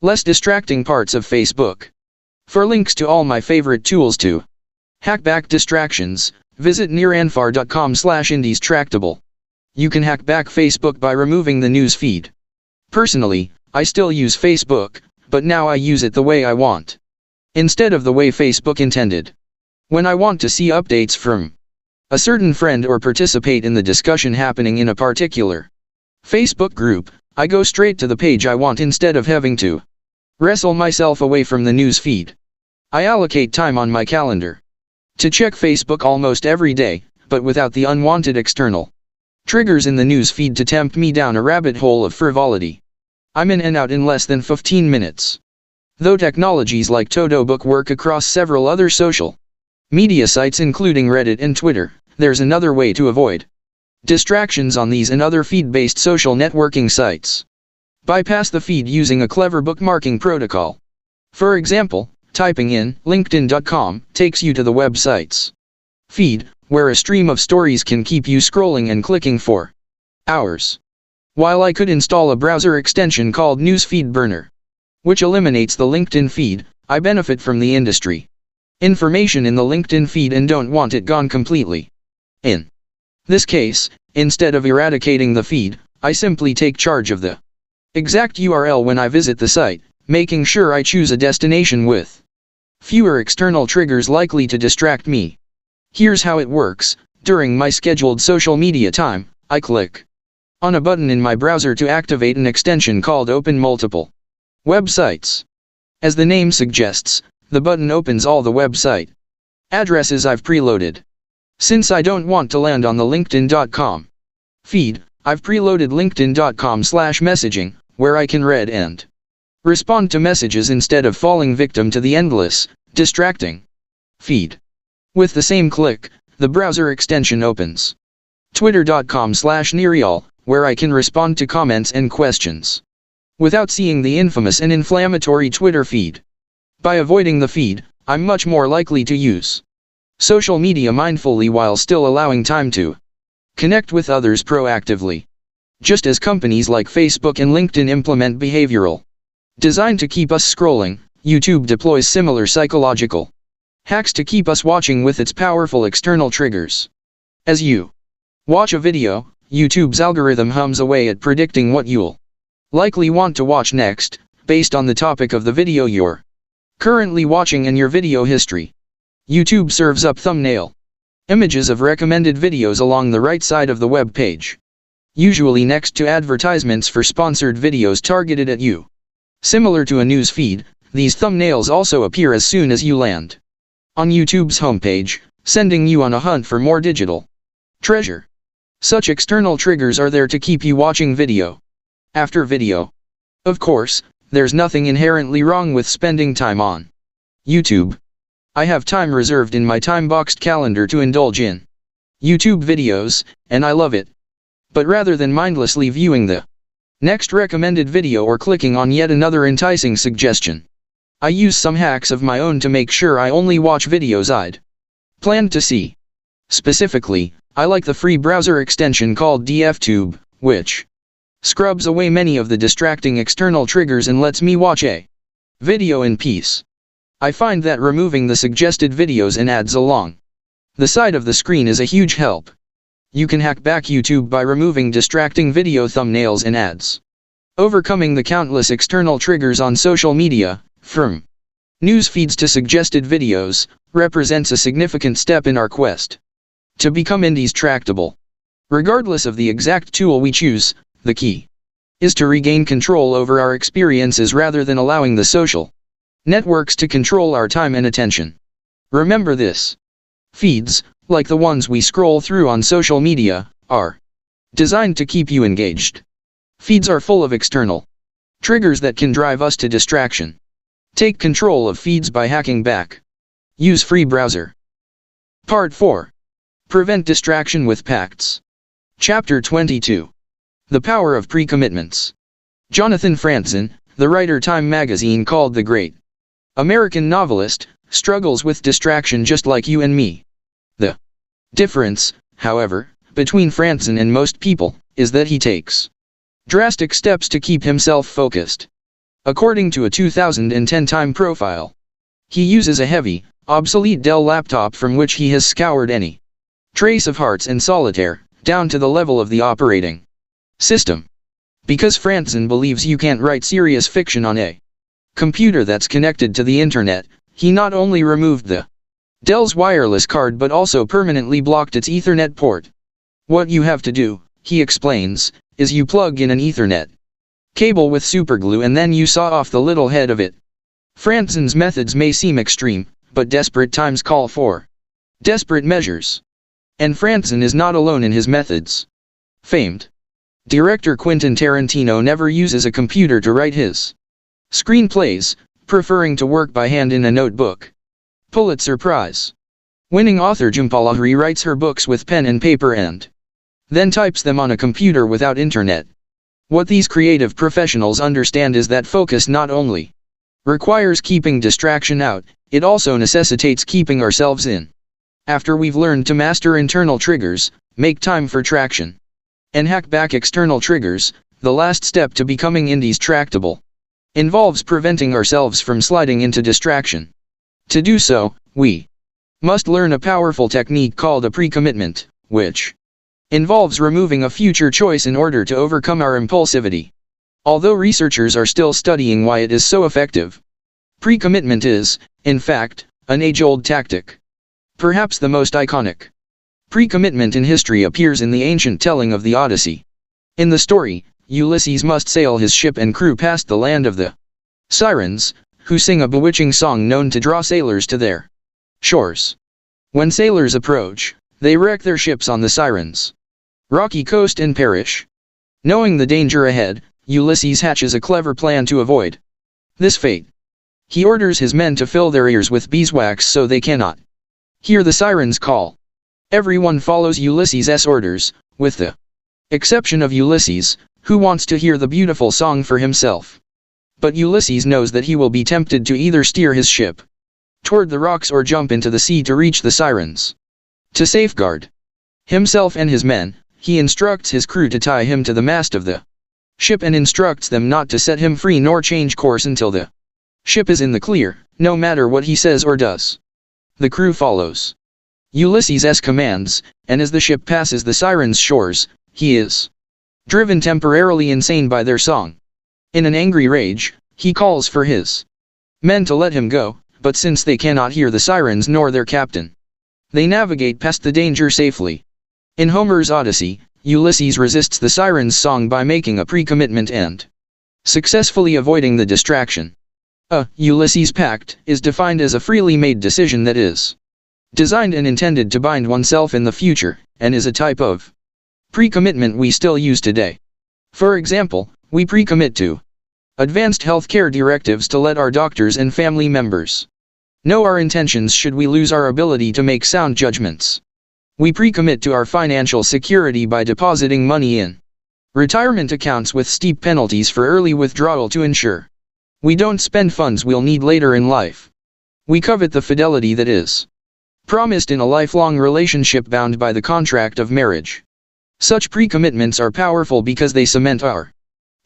less distracting parts of Facebook. For links to all my favorite tools to hack back distractions, visit nearanfar.com/indiestractable. You can hack back Facebook by removing the news feed. Personally, I still use Facebook, but now I use it the way I want, instead of the way Facebook intended. When I want to see updates from a certain friend or participate in the discussion happening in a particular Facebook group, I go straight to the page I want instead of having to wrestle myself away from the news feed. I allocate time on my calendar to check Facebook almost every day, but without the unwanted external triggers in the news feed to tempt me down a rabbit hole of frivolity. I'm in and out in less than 15 minutes. Though technologies like Todobook work across several other social media sites including Reddit and Twitter, there's another way to avoid distractions on these and other feed-based social networking sites. Bypass the feed using a clever bookmarking protocol. For example, typing in linkedin.com takes you to the website's feed, where a stream of stories can keep you scrolling and clicking for hours. While I could install a browser extension called Newsfeed Burner, which eliminates the LinkedIn feed, I benefit from the industry information in the LinkedIn feed and don't want it gone completely. In this case, instead of eradicating the feed, I simply take charge of the exact URL when I visit the site, making sure I choose a destination with fewer external triggers likely to distract me. Here's how it works. During my scheduled social media time, I click on a button in my browser to activate an extension called Open Multiple Websites. As the name suggests, the button opens all the website addresses I've preloaded. Since I don't want to land on the linkedin.com feed, I've preloaded linkedin.com/messaging, where I can read and respond to messages instead of falling victim to the endless, distracting feed. With the same click, the browser extension opens twitter.com/nereal, where I can respond to comments and questions without seeing the infamous and inflammatory Twitter feed. By avoiding the feed, I'm much more likely to use social media mindfully while still allowing time to connect with others proactively. Just as companies like Facebook and LinkedIn implement behavioral design to keep us scrolling, YouTube deploys similar psychological hacks to keep us watching with its powerful external triggers. As you watch a video, YouTube's algorithm hums away at predicting what you'll likely want to watch next, based on the topic of the video you're currently watching and your video history. YouTube serves up thumbnail images of recommended videos along the right side of the web page, usually next to advertisements for sponsored videos targeted at you. Similar to a news feed, these thumbnails also appear as soon as you land on YouTube's homepage, sending you on a hunt for more digital treasure. Such external triggers are there to keep you watching video after video. Of course, there's nothing inherently wrong with spending time on YouTube. I have time reserved in my time-boxed calendar to indulge in YouTube videos, and I love it. But rather than mindlessly viewing the next recommended video or clicking on yet another enticing suggestion, I use some hacks of my own to make sure I only watch videos I'd planned to see. Specifically, I like the free browser extension called DFTube, which scrubs away many of the distracting external triggers and lets me watch a video in peace. I find that removing the suggested videos and ads along the side of the screen is a huge help. You can hack back YouTube by removing distracting video thumbnails and ads. Overcoming the countless external triggers on social media, from news feeds to suggested videos, represents a significant step in our quest to become indiestractable. Regardless of the exact tool we choose, the key is to regain control over our experiences rather than allowing the social networks to control our time and attention. Remember this: feeds, like the ones we scroll through on social media, are designed to keep you engaged. Feeds are full of external triggers that can drive us to distraction. Take control of feeds by hacking back. Use free browser. Part 4. Prevent distraction with pacts. Chapter 22. The Power of Pre-Commitments. Jonathan Franzen, the writer Time magazine called the great American novelist, struggles with distraction just like you and me. The difference, however, between Franzen and most people, is that he takes drastic steps to keep himself focused. According to a 2010 Time profile, he uses a heavy, obsolete Dell laptop from which he has scoured any trace of Hearts and Solitaire, down to the level of the operating system. Because Franzen believes you can't write serious fiction on a computer that's connected to the internet, he not only removed the Dell's wireless card but also permanently blocked its Ethernet port. What you have to do, he explains, is you plug in an Ethernet cable with superglue and then you saw off the little head of it. Franzen's methods may seem extreme, but desperate times call for desperate measures. And Franzen is not alone in his methods. Famed director Quentin Tarantino never uses a computer to write his screenplays, preferring to work by hand in a notebook. Pulitzer Prize winning author Jhumpa Lahiri writes her books with pen and paper and then types them on a computer without internet. What these creative professionals understand is that focus not only requires keeping distraction out, it also necessitates keeping ourselves in. After we've learned to master internal triggers, make time for traction, and hack back external triggers, the last step to becoming indies tractable involves preventing ourselves from sliding into distraction. To do so, we must learn a powerful technique called a pre-commitment, which involves removing a future choice in order to overcome our impulsivity. Although researchers are still studying why it is so effective, pre-commitment is, in fact, an age-old tactic. Perhaps the most iconic pre-commitment in history appears in the ancient telling of the Odyssey. In the story, Ulysses must sail his ship and crew past the land of the Sirens, who sing a bewitching song known to draw sailors to their shores. When sailors approach, they wreck their ships on the Sirens' rocky coast and perish. Knowing the danger ahead, Ulysses hatches a clever plan to avoid this fate. He orders his men to fill their ears with beeswax so they cannot hear the sirens' call. Everyone follows Ulysses' orders, with the exception of Ulysses, who wants to hear the beautiful song for himself. But Ulysses knows that he will be tempted to either steer his ship toward the rocks or jump into the sea to reach the sirens. To safeguard himself and his men, he instructs his crew to tie him to the mast of the ship and instructs them not to set him free nor change course until the ship is in the clear, no matter what he says or does. The crew follows Ulysses' commands, and as the ship passes the sirens' shores, he is driven temporarily insane by their song. In an angry rage, he calls for his men to let him go, but since they cannot hear the sirens nor their captain, they navigate past the danger safely. In Homer's Odyssey, Ulysses resists the sirens' song by making a pre-commitment and successfully avoiding the distraction. A Ulysses Pact is defined as a freely made decision that is designed and intended to bind oneself in the future, and is a type of pre-commitment we still use today. For example, we pre-commit to advanced healthcare directives to let our doctors and family members know our intentions should we lose our ability to make sound judgments. We pre-commit to our financial security by depositing money in retirement accounts with steep penalties for early withdrawal to ensure we don't spend funds we'll need later in life. We covet the fidelity that is promised in a lifelong relationship bound by the contract of marriage. Such pre-commitments are powerful because they cement our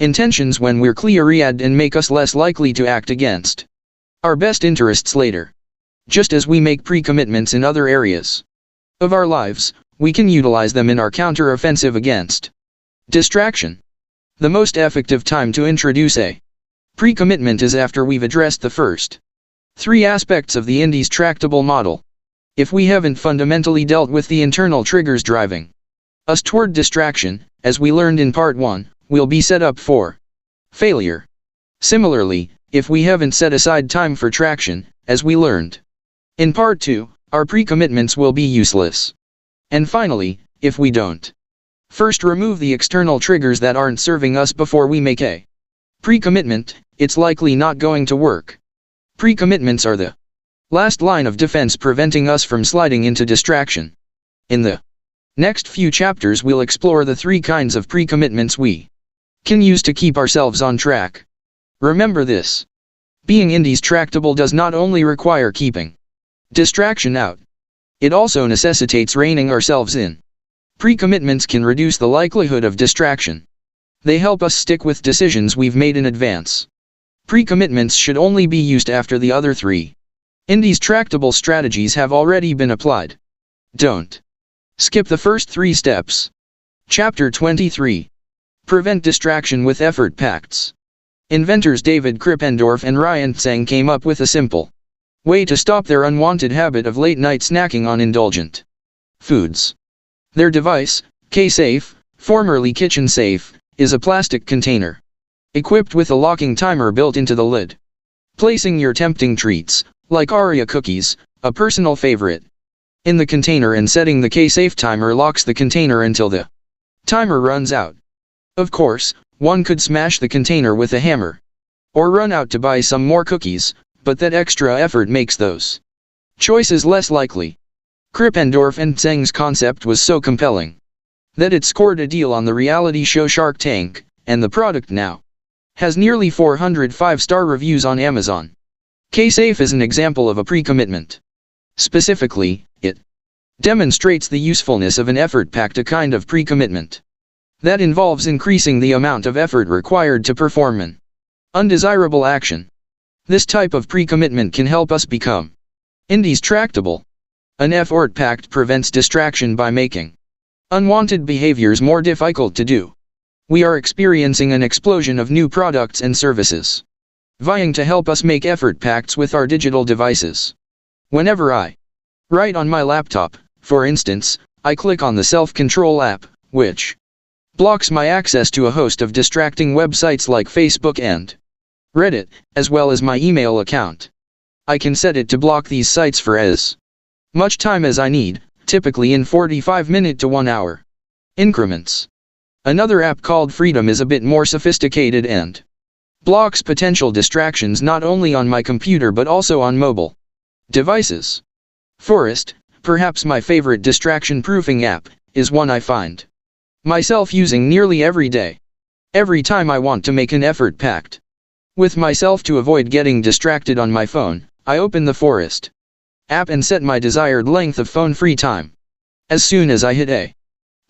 intentions when we're clear-eyed and make us less likely to act against our best interests later. Just as we make pre-commitments in other areas of our lives, we can utilize them in our counter-offensive against distraction. The most effective time to introduce a pre-commitment is after we've addressed the first three aspects of the indies tractable model. If we haven't fundamentally dealt with the internal triggers driving us toward distraction, as we learned in part 1, we'll be set up for failure. Similarly, if we haven't set aside time for traction, as we learned in part 2, our pre-commitments will be useless. And finally, if we don't first remove the external triggers that aren't serving us before we make a pre-commitment, it's likely not going to work. Pre-commitments are the last line of defense preventing us from sliding into distraction. In the next few chapters we'll explore the 3 kinds of pre-commitments we can use to keep ourselves on track. Remember this: being indies tractable does not only require keeping distraction out, It also necessitates reining ourselves in. Pre-commitments can reduce the likelihood of distraction. They help us stick with decisions we've made in advance. Pre-commitments should only be used after the other three. Indy's tractable strategies have already been applied. Don't skip the first 3 steps. Chapter 23. Prevent distraction with effort pacts. Inventors David Krippendorf and Ryan Tseng came up with a simple way to stop their unwanted habit of late-night snacking on indulgent foods. Their device, K-Safe, formerly Kitchen Safe, is a plastic container equipped with a locking timer built into the lid. Placing your tempting treats, like Oreo cookies, a personal favorite, in the container and setting the K-Safe timer locks the container until the timer runs out. Of course, one could smash the container with a hammer, or run out to buy some more cookies, but that extra effort makes those choices less likely. Krippendorf and Tseng's concept was so compelling that it scored a deal on the reality show Shark Tank, and the product now has nearly 400 5-star reviews on Amazon. K-Safe is an example of a pre-commitment. Specifically, it demonstrates the usefulness of an effort-packed kind of pre-commitment that involves increasing the amount of effort required to perform an undesirable action. This type of pre-commitment can help us become Indy's tractable. An effort pact prevents distraction by making unwanted behaviors more difficult to do. We are experiencing an explosion of new products and services vying to help us make effort pacts with our digital devices. Whenever I write on my laptop, for instance, I click on the Self-Control app, which blocks my access to a host of distracting websites like Facebook and Reddit, as well as my email account. I can set it to block these sites for as much time as I need, typically in 45-minute to 1-hour increments. Another app called Freedom is a bit more sophisticated and blocks potential distractions not only on my computer but also on mobile devices. Forest, perhaps my favorite distraction-proofing app, is one I find myself using nearly every day. Every time I want to make an effort pact with myself to avoid getting distracted on my phone, I open the Forest app and set my desired length of phone-free time. As soon as I hit a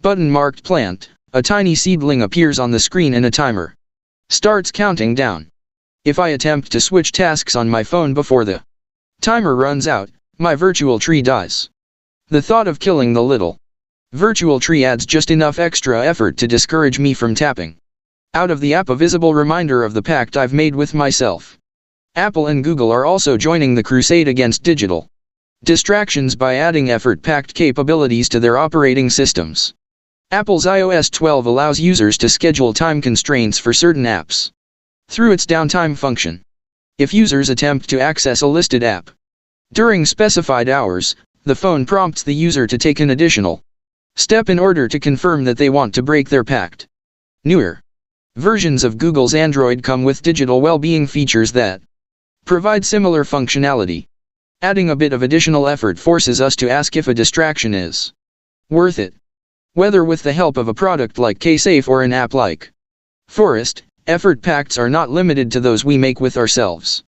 button marked plant, a tiny seedling appears on the screen and a timer starts counting down. If I attempt to switch tasks on my phone before the timer runs out, my virtual tree dies. The thought of killing the little virtual tree adds just enough extra effort to discourage me from tapping out of the app a visible reminder of the pact I've made with myself. Apple and Google are also joining the crusade against digital distractions by adding effort-packed capabilities to their operating systems. Apple's iOS 12 allows users to schedule time constraints for certain apps through its downtime function. If users attempt to access a listed app during specified hours, the phone prompts the user to take an additional step in order to confirm that they want to break their pact. Newer versions of Google's Android come with digital well-being features that provide similar functionality. Adding a bit of additional effort forces us to ask if a distraction is worth it. Whether with the help of a product like K-Safe or an app like Forest, effort pacts are not limited to those we make with ourselves.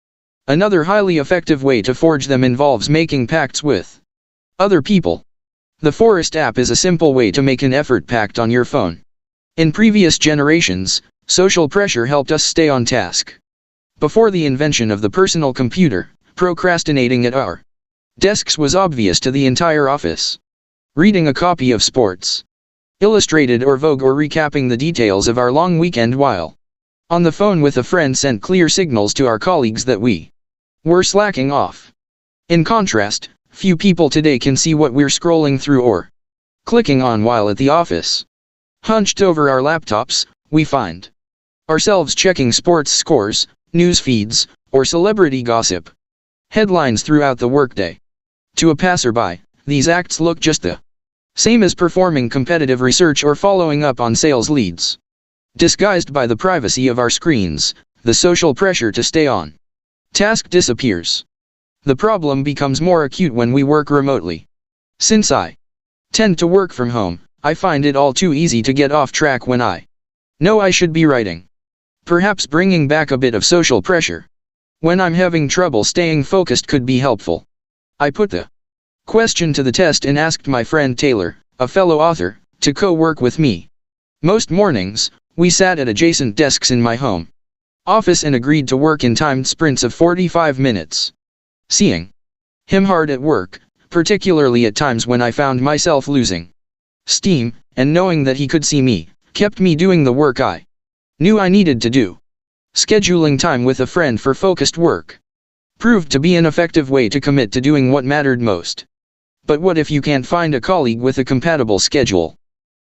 Another highly effective way to forge them involves making pacts with other people. The Forest app is a simple way to make an effort pact on your phone. In previous generations, social pressure helped us stay on task. Before the invention of the personal computer, procrastinating at our desks was obvious to the entire office. Reading a copy of Sports Illustrated or Vogue or recapping the details of our long weekend while on the phone with a friend sent clear signals to our colleagues that we were slacking off. In contrast, few people today can see what we're scrolling through or clicking on while at the office. Hunched over our laptops, we find ourselves checking sports scores, news feeds, or celebrity gossip headlines throughout the workday. To a passerby, these acts look just the same as performing competitive research or following up on sales leads. Disguised by the privacy of our screens, the social pressure to stay on task disappears. The problem becomes more acute when we work remotely. Since I tend to work from home, I find it all too easy to get off track when I know I should be writing. Perhaps bringing back a bit of social pressure when I'm having trouble staying focused could be helpful. I put the Question to the test and asked my friend Taylor, a fellow author, to co-work with me. Most mornings, we sat at adjacent desks in my home office and agreed to work in timed sprints of 45 minutes. Seeing him hard at work, particularly at times when I found myself losing steam, and knowing that he could see me, kept me doing the work I knew I needed to do. Scheduling time with a friend for focused work proved to be an effective way to commit to doing what mattered most. But what if you can't find a colleague with a compatible schedule?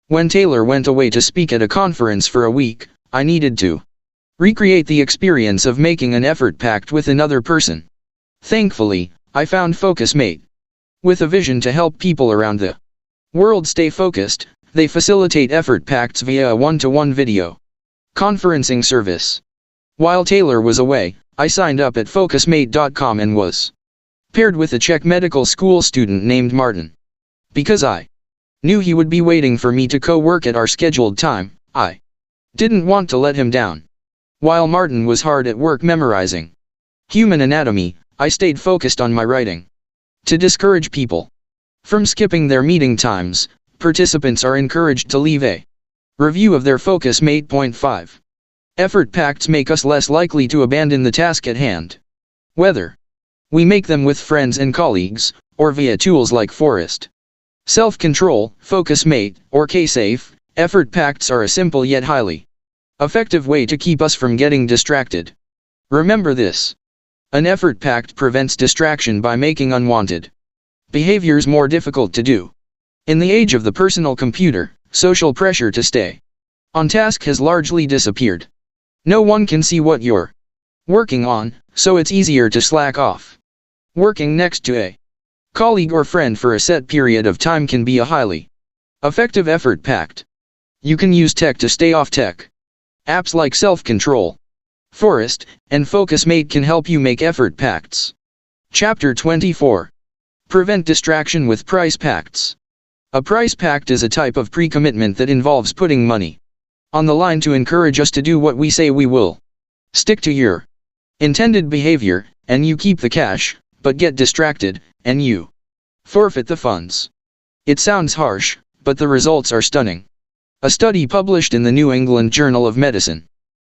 When Taylor went away to speak at a conference for a week, I needed to recreate the experience of making an effort pact with another person. Thankfully, I found FocusMate. With a vision to help people around the world stay focused, they facilitate effort pacts via a one-to-one video conferencing service. While Taylor was away, I signed up at FocusMate.com and was paired with a Czech medical school student named Martin. Because I knew he would be waiting for me to co-work at our scheduled time, I didn't want to let him down. While Martin was hard at work memorizing human anatomy, I stayed focused on my writing. To discourage people from skipping their meeting times, participants are encouraged to leave a review of their FocusMate. 5. Effort pacts make us less likely to abandon the task at hand. Whether we make them with friends and colleagues, or via tools like Forest, Self-Control, FocusMate, or K-Safe, effort pacts are a simple yet highly effective way to keep us from getting distracted. Remember this. An effort pact prevents distraction by making unwanted behaviors more difficult to do. In the age of the personal computer, social pressure to stay on task has largely disappeared. No one can see what you're working on, so it's easier to slack off. Working next to a colleague or friend for a set period of time can be a highly effective effort pact. You can use tech to stay off tech. Apps like Self-Control, Forest, and FocusMate can help you make effort pacts. Chapter 24. Prevent distraction with price pacts. A price pact is a type of pre-commitment that involves putting money on the line to encourage us to do what we say we will. Stick to your intended behavior, and you keep the cash, but get distracted, and you forfeit the funds. It sounds harsh, but the results are stunning. A study published in the New England Journal of Medicine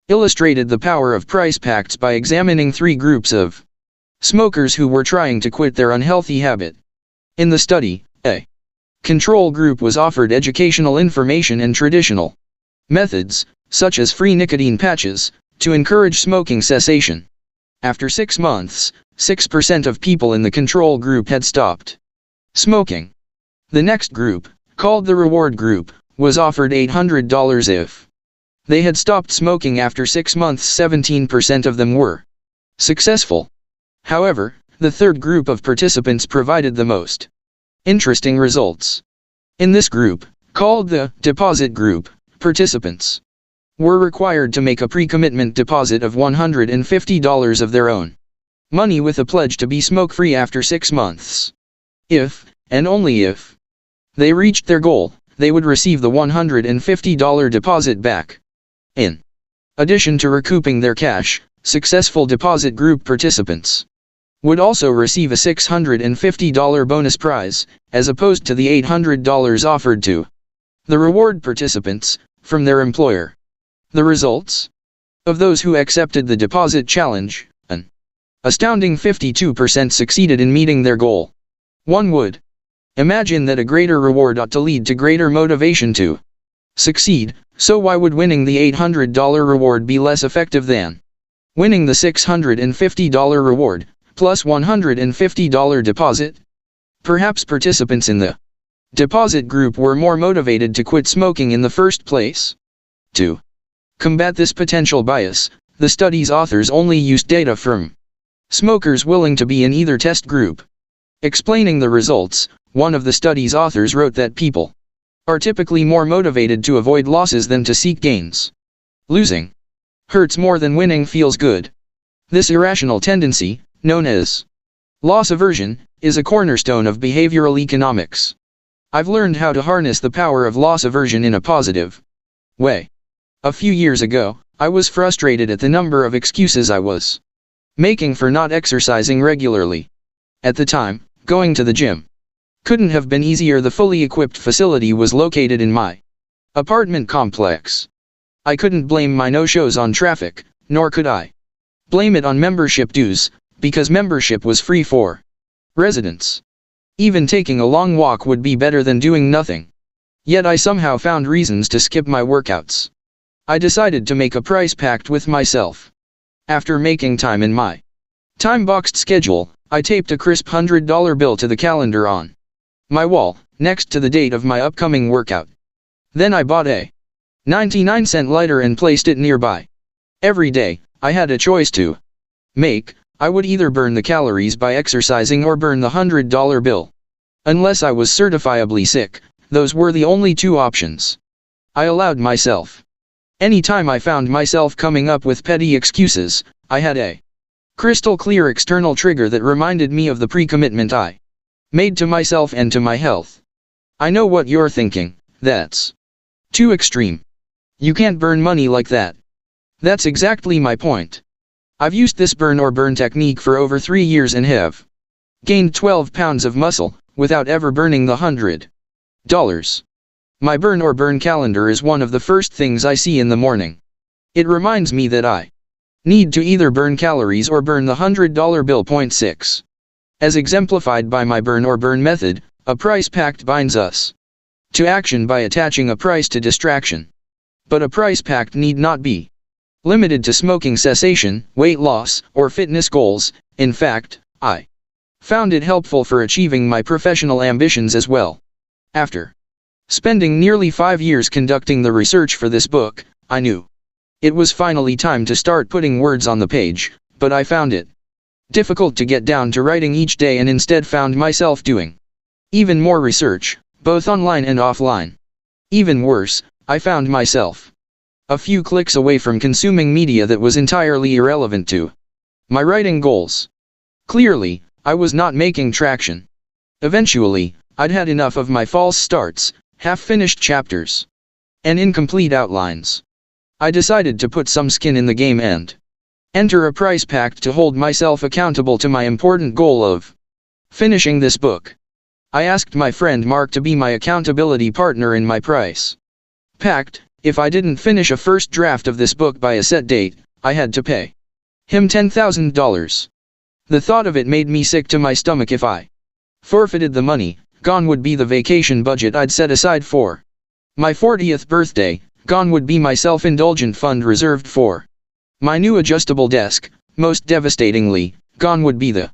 illustrated the power of price pacts by examining 3 groups of smokers who were trying to quit their unhealthy habit. In the study, a control group was offered educational information and traditional methods, such as free nicotine patches, to encourage smoking cessation. After 6 months, 6% of people in the control group had stopped smoking. The next group, called the reward group, was offered $800 if they had stopped smoking after 6 months. 17% of them were successful. However, the third group of participants provided the most interesting results. In this group, called the deposit group, participants were required to make a pre-commitment deposit of $150 of their own money with a pledge to be smoke-free after 6 months. If, and only if, they reached their goal, they would receive the $150 deposit back. In addition to recouping their cash, successful deposit group participants would also receive a $650 bonus prize, as opposed to the $800 offered to the reward participants from their employer. The results? Of those who accepted the deposit challenge, an astounding 52% succeeded in meeting their goal. One would imagine that a greater reward ought to lead to greater motivation to succeed, so why would winning the $800 reward be less effective than winning the $650 reward, plus $150 deposit? Perhaps participants in the deposit group were more motivated to quit smoking in the first place. To combat this potential bias, the study's authors only used data from smokers willing to be in either test group. Explaining the results, one of the study's authors wrote that people are typically more motivated to avoid losses than to seek gains. Losing hurts more than winning feels good. This irrational tendency, known as loss aversion, is a cornerstone of behavioral economics. I've learned how to harness the power of loss aversion in a positive way. A few years ago, I was frustrated at the number of excuses I was making for not exercising regularly. At the time, going to the gym Couldn't have been easier. The fully equipped facility was located in my apartment complex. I couldn't blame my no-shows on traffic, nor could I blame it on membership dues, because membership was free for residents. Even taking a long walk would be better than doing nothing. Yet I somehow found reasons to skip my workouts. I decided to make a price pact with myself. After making time in my time-boxed schedule, I taped a crisp $100 bill to the calendar on my wall, next to the date of my upcoming workout. Then I bought a 99-cent lighter and placed it nearby. Every day, I had a choice to make. I would either burn the calories by exercising or burn the $100 bill. Unless I was certifiably sick, those were the only two options I allowed myself. Anytime I found myself coming up with petty excuses, I had a crystal clear external trigger that reminded me of the pre-commitment I made to myself and to my health. I know what you're thinking, that's too extreme. You can't burn money like that. That's exactly my point. I've used this burn or burn technique for over 3 years and have gained 12 pounds of muscle, without ever burning the $100. My burn or burn calendar is one of the first things I see in the morning. It reminds me that I need to either burn calories or burn the $100 bill. Point 6. As exemplified by my burn or burn method, a price pact binds us to action by attaching a price to distraction. But a price pact need not be limited to smoking cessation, weight loss, or fitness goals. In fact, I found it helpful for achieving my professional ambitions as well. After spending nearly 5 years conducting the research for this book, I knew it was finally time to start putting words on the page, but I found it difficult to get down to writing each day and instead found myself doing even more research, both online and offline. Even worse, I found myself a few clicks away from consuming media that was entirely irrelevant to my writing goals. Clearly, I was not making traction. Eventually, I'd had enough of my false starts, half-finished chapters, and incomplete outlines. I decided to put some skin in the game and enter a price pact to hold myself accountable to my important goal of finishing this book. I asked my friend Mark to be my accountability partner in my price pact. If I didn't finish a first draft of this book by a set date, I had to pay him $10,000. The thought of it made me sick to my stomach. If I forfeited the money, gone would be the vacation budget I'd set aside for my 40th birthday, gone would be my self-indulgent fund reserved for my new adjustable desk, most devastatingly, gone would be the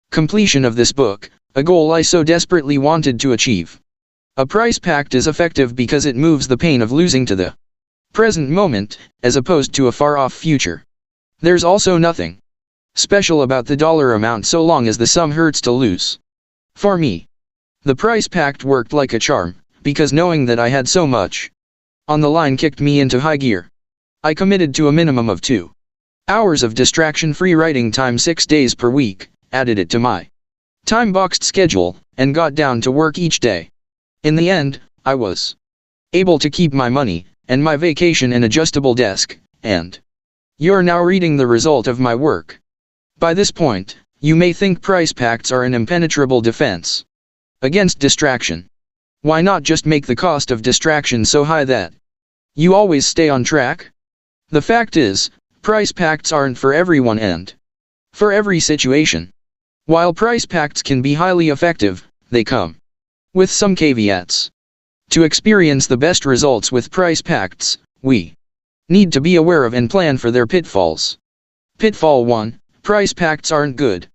completion of this book, a goal I so desperately wanted to achieve. A price pact is effective because it moves the pain of losing to the present moment, as opposed to a far-off future. There's also nothing special about the dollar amount so long as the sum hurts to lose. For me, the price pact worked like a charm, because knowing that I had so much on the line kicked me into high gear. I committed to a minimum of 2 hours of distraction-free writing time 6 days per week, added it to my time-boxed schedule, and got down to work each day. In the end, I was able to keep my money, and my vacation and adjustable desk, and you're now reading the result of my work. By this point, you may think price pacts are an impenetrable defense against distraction. Why not just make the cost of distraction so high that you always stay on track? The fact is, price pacts aren't for everyone and for every situation. While price pacts can be highly effective, they come with some caveats. To experience the best results with price pacts, we need to be aware of and plan for their pitfalls. Pitfall 1. Price pacts aren't good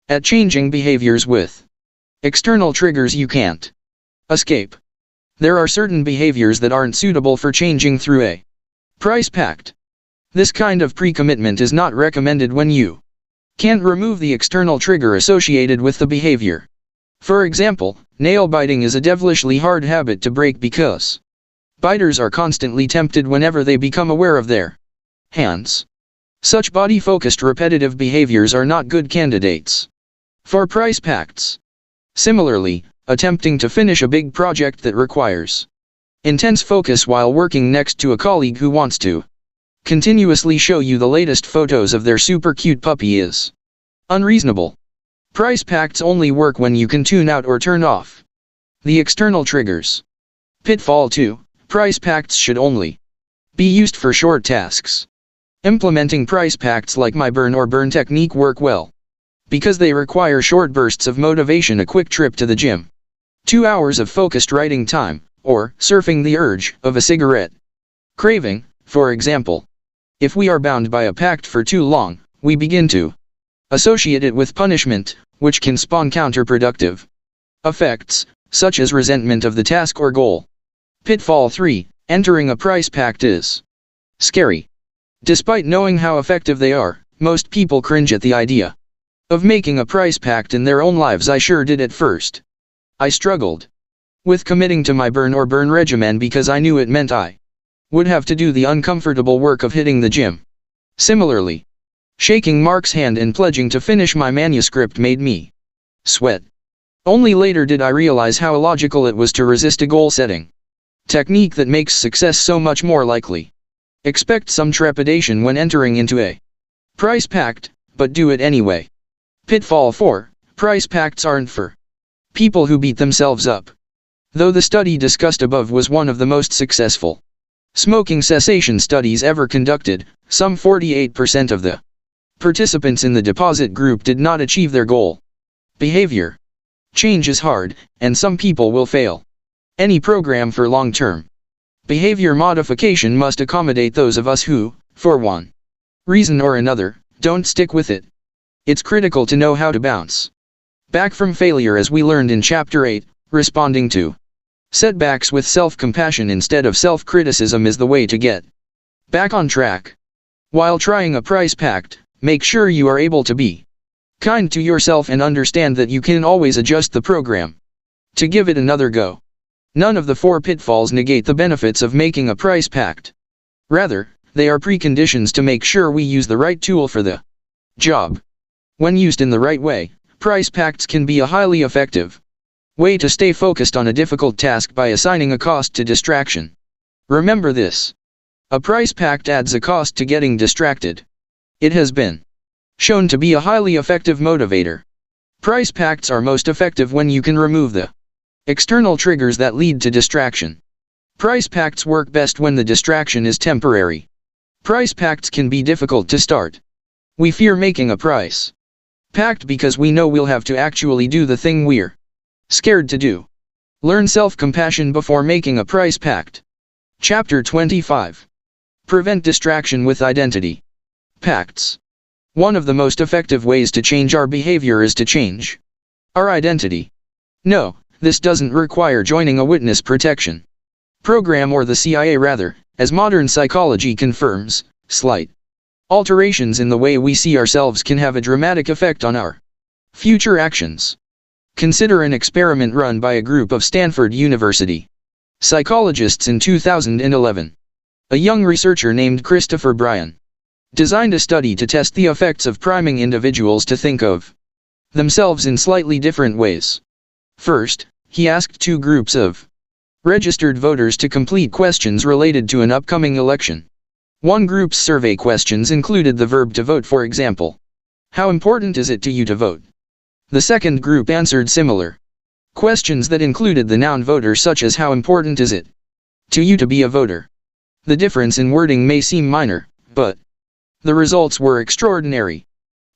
at changing behaviors with external triggers you can't escape. There are certain behaviors that aren't suitable for changing through a price pact. This kind of pre-commitment is not recommended when you can't remove the external trigger associated with the behavior. For example, nail biting is a devilishly hard habit to break because biters are constantly tempted whenever they become aware of their hands. Such body-focused repetitive behaviors are not good candidates for price pacts. Similarly, attempting to finish a big project that requires intense focus while working next to a colleague who wants to continuously show you the latest photos of their super cute puppy is unreasonable. Price pacts only work when you can tune out or turn off The external triggers. Pitfall 2. Price pacts should only be used for short tasks. Implementing price pacts like my burn or burn technique work well, because they require short bursts of motivation, a quick trip to the gym, 2 hours of focused writing time, or surfing the urge of a cigarette craving, for example. If we are bound by a pact for too long, we begin to associate it with punishment, which can spawn counterproductive effects, such as resentment of the task or goal. Pitfall 3. Entering a price pact is scary. Despite knowing how effective they are, most people cringe at the idea of making a price pact in their own lives. I sure did at first. I struggled with committing to my burn or burn regimen because I knew it meant I would have to do the uncomfortable work of hitting the gym. Similarly, shaking Mark's hand and pledging to finish my manuscript made me sweat. Only later did I realize how illogical it was to resist a goal-setting technique that makes success so much more likely. Expect some trepidation when entering into a price pact, but do it anyway. Pitfall 4. Price pacts aren't for people who beat themselves up. Though the study discussed above was one of the most successful smoking cessation studies ever conducted, some 48% of the participants in the deposit group did not achieve their goal. Behavior change is hard, and some people will fail any program for long-term behavior modification must accommodate those of us who, for one reason or another, don't stick with it. It's critical to know how to bounce back from failure, as we learned in Chapter 8, responding to setbacks with self-compassion instead of self-criticism is the way to get back on track. While trying a price pact, make sure you are able to be kind to yourself and understand that you can always adjust the program to give it another go. None of the 4 pitfalls negate the benefits of making a price pact. Rather, they are preconditions to make sure we use the right tool for the job. When used in the right way, price pacts can be a highly effective way to stay focused on a difficult task by assigning a cost to distraction. Remember this: a price pact adds a cost to getting distracted. It has been shown to be a highly effective motivator. Price pacts are most effective when you can remove the external triggers that lead to distraction. Price pacts work best when the distraction is temporary. Price pacts can be difficult to start. We fear making a price pact because we know we'll have to actually do the thing we're scared to do. Learn self-compassion before making a price pact. Chapter 25. Prevent distraction with identity pacts. One of the most effective ways to change our behavior is to change our identity. No, this doesn't require joining a witness protection program or the CIA. Rather, as modern psychology confirms, slight alterations in the way we see ourselves can have a dramatic effect on our future actions. Consider an experiment run by a group of Stanford University psychologists in 2011. A young researcher named Christopher Bryan designed a study to test the effects of priming individuals to think of themselves in slightly different ways. First, he asked 2 groups of registered voters to complete questions related to an upcoming election. One group's survey questions included the verb to vote, for example, "How important is it to you to vote?" The second group answered similar questions that included the noun voter, such as "How important is it to you to be a voter?" The difference in wording may seem minor, but the results were extraordinary.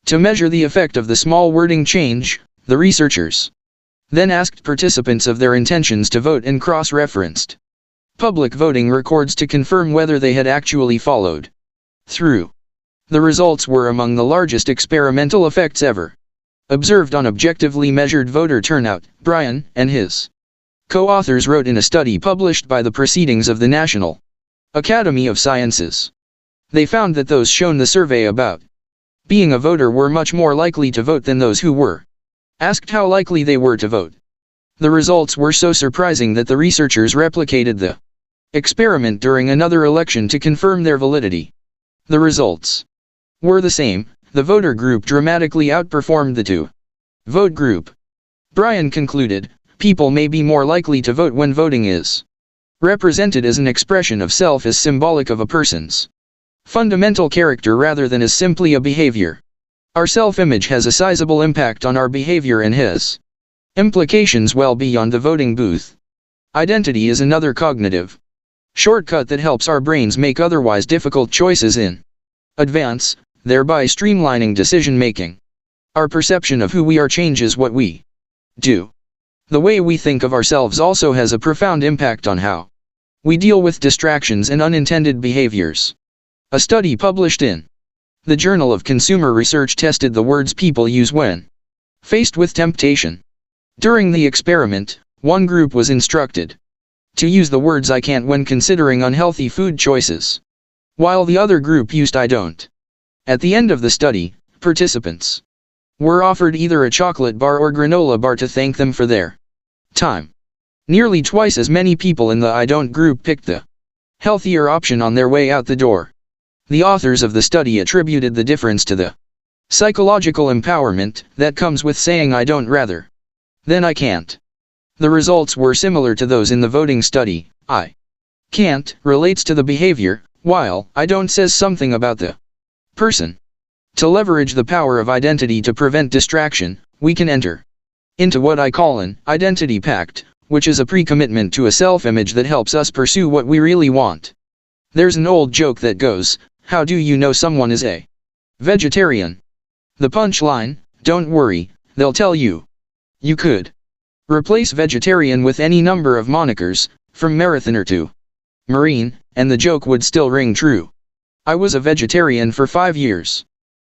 To measure the effect of the small wording change, the researchers then asked participants of their intentions to vote and cross-referenced public voting records to confirm whether they had actually followed through. The results were among the largest experimental effects ever observed on objectively measured voter turnout. Bryan and his co-authors wrote in a study published by the Proceedings of the National Academy of Sciences. They found that those shown the survey about being a voter were much more likely to vote than those who were asked how likely they were to vote. The results were so surprising that the researchers replicated the experiment during another election to confirm their validity. The results were the same. The voter group dramatically outperformed the to-vote group. Bryan concluded, people may be more likely to vote when voting is represented as an expression of self, as symbolic of a person's fundamental character rather than as simply a behavior. Our self-image has a sizable impact on our behavior and has Implications well beyond the voting booth. Identity is another cognitive shortcut that helps our brains make otherwise difficult choices in advance, thereby streamlining decision-making. Our perception of who we are changes what we do. The way we think of ourselves also has a profound impact on how we deal with distractions and unintended behaviors. A study published in the Journal of Consumer Research tested the words people use when faced with temptation. During the experiment, one group was instructed to use the words "I can't" when considering unhealthy food choices, while the other group used "I don't." At the end of the study, participants were offered either a chocolate bar or granola bar to thank them for their time. Nearly twice as many people in the "I don't" group picked the healthier option on their way out the door. The authors of the study attributed the difference to the psychological empowerment that comes with saying "I don't" rather than "I can't." The results were similar to those in the voting study. "I can't" relates to the behavior, while "I don't" says something about the person. To leverage the power of identity to prevent distraction, we can enter into what I call an identity pact, which is a pre-commitment to a self-image that helps us pursue what we really want. There's an old joke that goes, "How do you know someone is a vegetarian?" The punchline: don't worry, they'll tell you. You could replace vegetarian with any number of monikers, from marathoner to marine, and the joke would still ring true. I was a vegetarian for 5 years.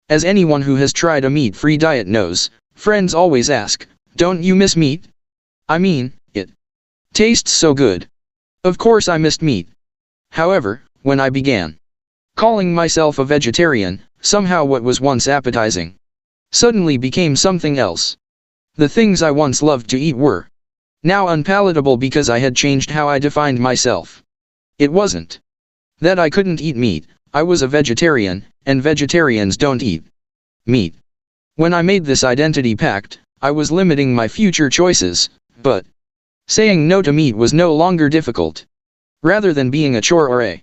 As anyone who has tried a meat-free diet knows, friends always ask, "Don't you miss meat?" I mean, it tastes so good. Of course I missed meat. However, when I began calling myself a vegetarian, somehow what was once appetizing suddenly became something else. The things I once loved to eat were now unpalatable because I had changed how I defined myself. It wasn't that I couldn't eat meat, I was a vegetarian, and vegetarians don't eat meat. When I made this identity pact, I was limiting my future choices, but saying no to meat was no longer difficult. Rather than being a chore or a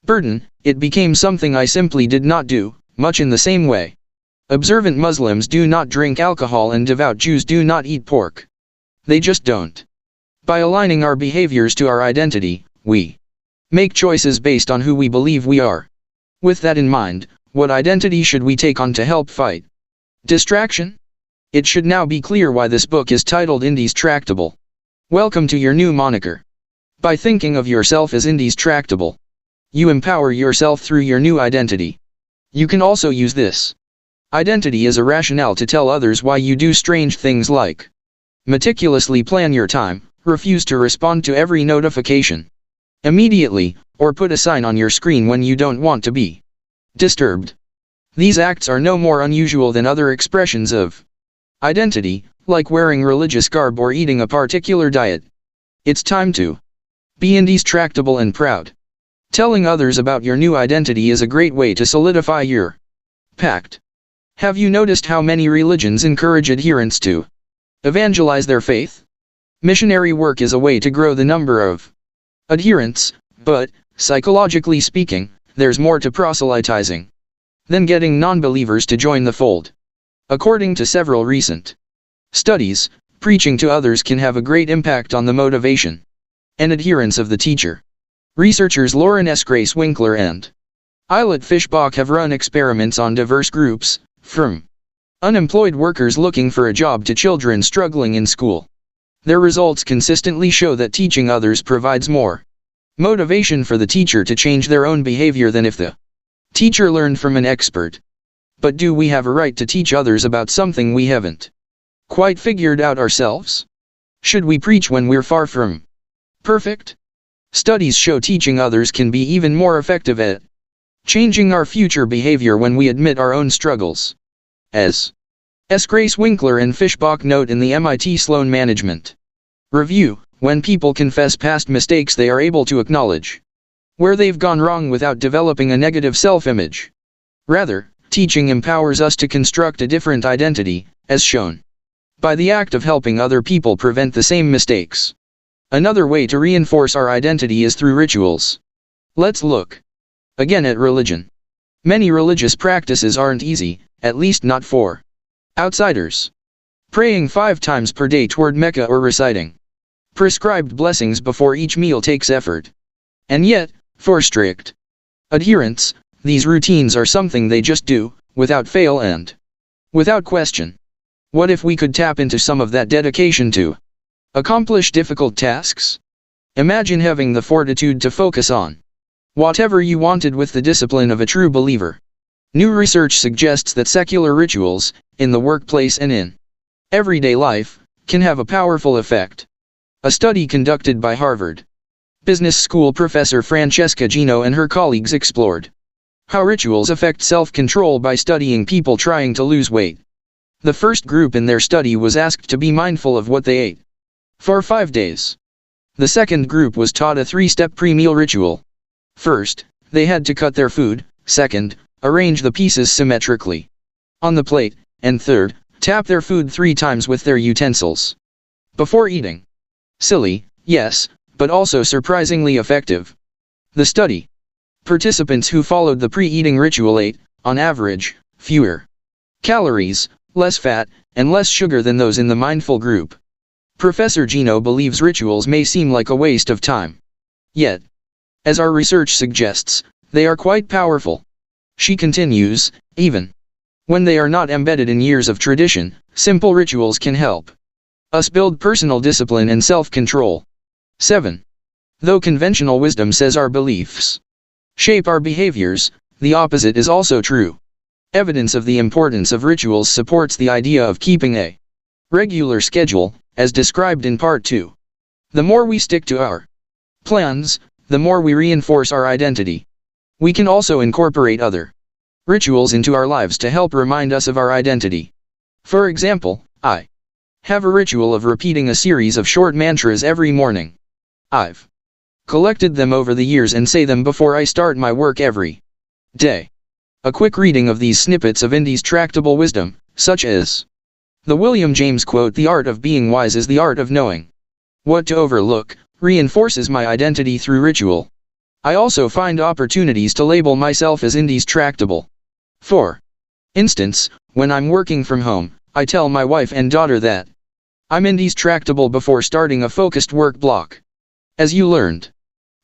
burden, it became something I simply did not do, much in the same way observant Muslims do not drink alcohol and devout Jews do not eat pork. They just don't. By aligning our behaviors to our identity, we make choices based on who we believe we are. With that in mind, what identity should we take on to help fight distraction? It should now be clear why this book is titled Indies Tractable. Welcome to your new moniker. By thinking of yourself as Indies Tractable, you empower yourself through your new identity. You can also use this identity as a rationale to tell others why you do strange things like meticulously plan your time, refuse to respond to every notification immediately, or put a sign on your screen when you don't want to be disturbed. These acts are no more unusual than other expressions of identity, like wearing religious garb or eating a particular diet. It's time to be Indies Tractable and proud. Telling others about your new identity is a great way to solidify your pact. Have you noticed how many religions encourage adherents to evangelize their faith? Missionary work is a way to grow the number of adherents, but, psychologically speaking, there's more to proselytizing than getting non-believers to join the fold. According to several recent studies, preaching to others can have a great impact on the motivation and adherence of the teacher. Researchers Lauren S. Grace Winkler and Eilert Fischbach have run experiments on diverse groups, from unemployed workers looking for a job to children struggling in school. Their results consistently show that teaching others provides more motivation for the teacher to change their own behavior than if the teacher learned from an expert. But do we have a right to teach others about something we haven't quite figured out ourselves? Should we preach when we're far from perfect? Studies show teaching others can be even more effective at changing our future behavior when we admit our own struggles. As Grace Winkler and Fischbach note in the MIT Sloan Management Review, when people confess past mistakes they are able to acknowledge where they've gone wrong without developing a negative self-image. Rather, teaching empowers us to construct a different identity, as shown by the act of helping other people prevent the same mistakes. Another way to reinforce our identity is through rituals. Let's look again at religion. Many religious practices aren't easy, at least not for outsiders. Praying 5 times per day toward Mecca or reciting prescribed blessings before each meal takes effort. And yet, for strict adherents, these routines are something they just do, without fail and without question. What if we could tap into some of that dedication to accomplish difficult tasks? Imagine having the fortitude to focus on whatever you wanted with the discipline of a true believer. New research suggests that secular rituals, in the workplace and in everyday life, can have a powerful effect. A study conducted by Harvard Business School professor Francesca Gino and her colleagues explored how rituals affect self-control by studying people trying to lose weight. The first group in their study was asked to be mindful of what they ate for 5 days. The second group was taught a 3-step pre-meal ritual. First, they had to cut their food. Second, arrange the pieces symmetrically on the plate. And third, tap their food 3 times with their utensils before eating. Silly, yes, but also surprisingly effective. The study participants who followed the pre-eating ritual ate, on average, fewer calories, less fat, and less sugar than those in the mindful group. Professor Gino believes rituals may seem like a waste of time. Yet, as our research suggests, they are quite powerful. She continues, even when they are not embedded in years of tradition, simple rituals can help us build personal discipline and self-control. 7. Though conventional wisdom says our beliefs shape our behaviors, the opposite is also true. Evidence of the importance of rituals supports the idea of keeping a regular schedule, as described in Part 2. The more we stick to our plans, the more we reinforce our identity. We can also incorporate other rituals into our lives to help remind us of our identity. For example, I have a ritual of repeating a series of short mantras every morning. I've collected them over the years and say them before I start my work every day. A quick reading of these snippets of Indy's tractable wisdom, such as the William James quote, "The art of being wise is the art of knowing what to overlook," reinforces my identity through ritual. I also find opportunities to label myself as Indy's tractable. For instance, when I'm working from home, I tell my wife and daughter that I'm Indy's tractable before starting a focused work block. As you learned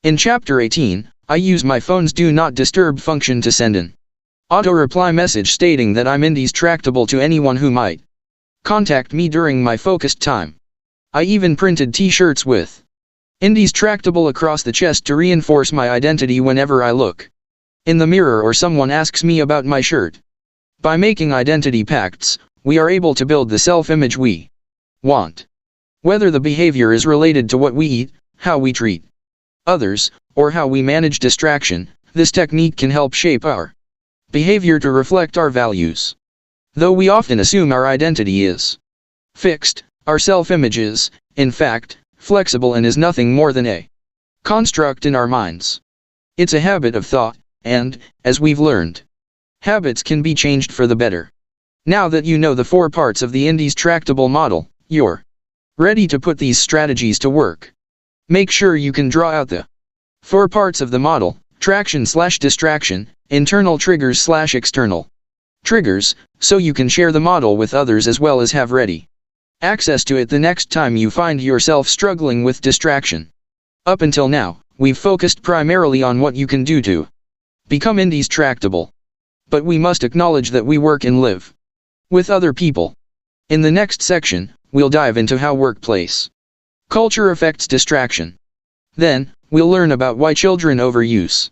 in Chapter 18, I use my phone's Do Not Disturb function to send an auto-reply message stating that I'm Indy's tractable to anyone who might contact me during my focused time. I even printed t-shirts with Indy's tractable across the chest to reinforce my identity whenever I look in the mirror or someone asks me about my shirt. By making identity pacts, we are able to build the self-image we want. Whether the behavior is related to what we eat, how we treat others, or how we manage distraction, this technique can help shape our behavior to reflect our values. Though we often assume our identity is fixed, our self-image is, in fact, flexible and is nothing more than a construct in our minds. It's a habit of thought, and, as we've learned, habits can be changed for the better. Now that you know the 4 parts of the Indy's tractable model, you're ready to put these strategies to work. Make sure you can draw out the 4 parts of the model: traction/distraction, internal triggers/external triggers, so you can share the model with others as well as have ready access to it the next time you find yourself struggling with distraction. Up until now, we've focused primarily on what you can do to become Indy's tractable. But we must acknowledge that we work and live with other people. In the next section, we'll dive into how workplace culture affects distraction. Then, we'll learn about why children overuse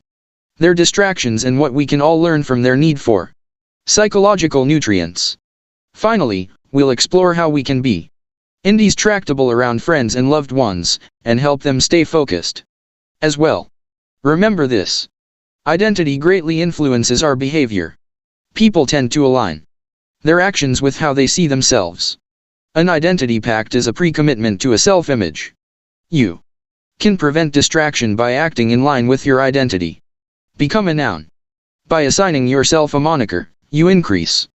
their distractions and what we can all learn from their need for psychological nutrients. Finally, we'll explore how we can be Indy's tractable around friends and loved ones, and help them stay focused as well. Remember this: identity greatly influences our behavior. People tend to align their actions with how they see themselves. An identity pact is a pre-commitment to a self-image. You can prevent distraction by acting in line with your identity. Become a noun. By assigning yourself a moniker, you increase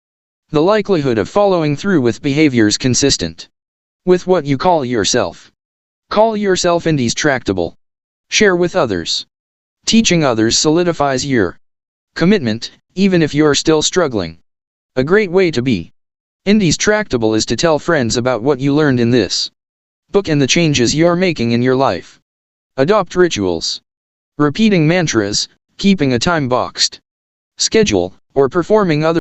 the likelihood of following through with behaviors consistent with what you call yourself. Call yourself Indy's tractable. Share with others. Teaching others solidifies your commitment, even if you're still struggling. A great way to be Indestructible is to tell friends about what you learned in this book and the changes you are making in your life. Adopt rituals. Repeating mantras, keeping a time-boxed schedule, or performing other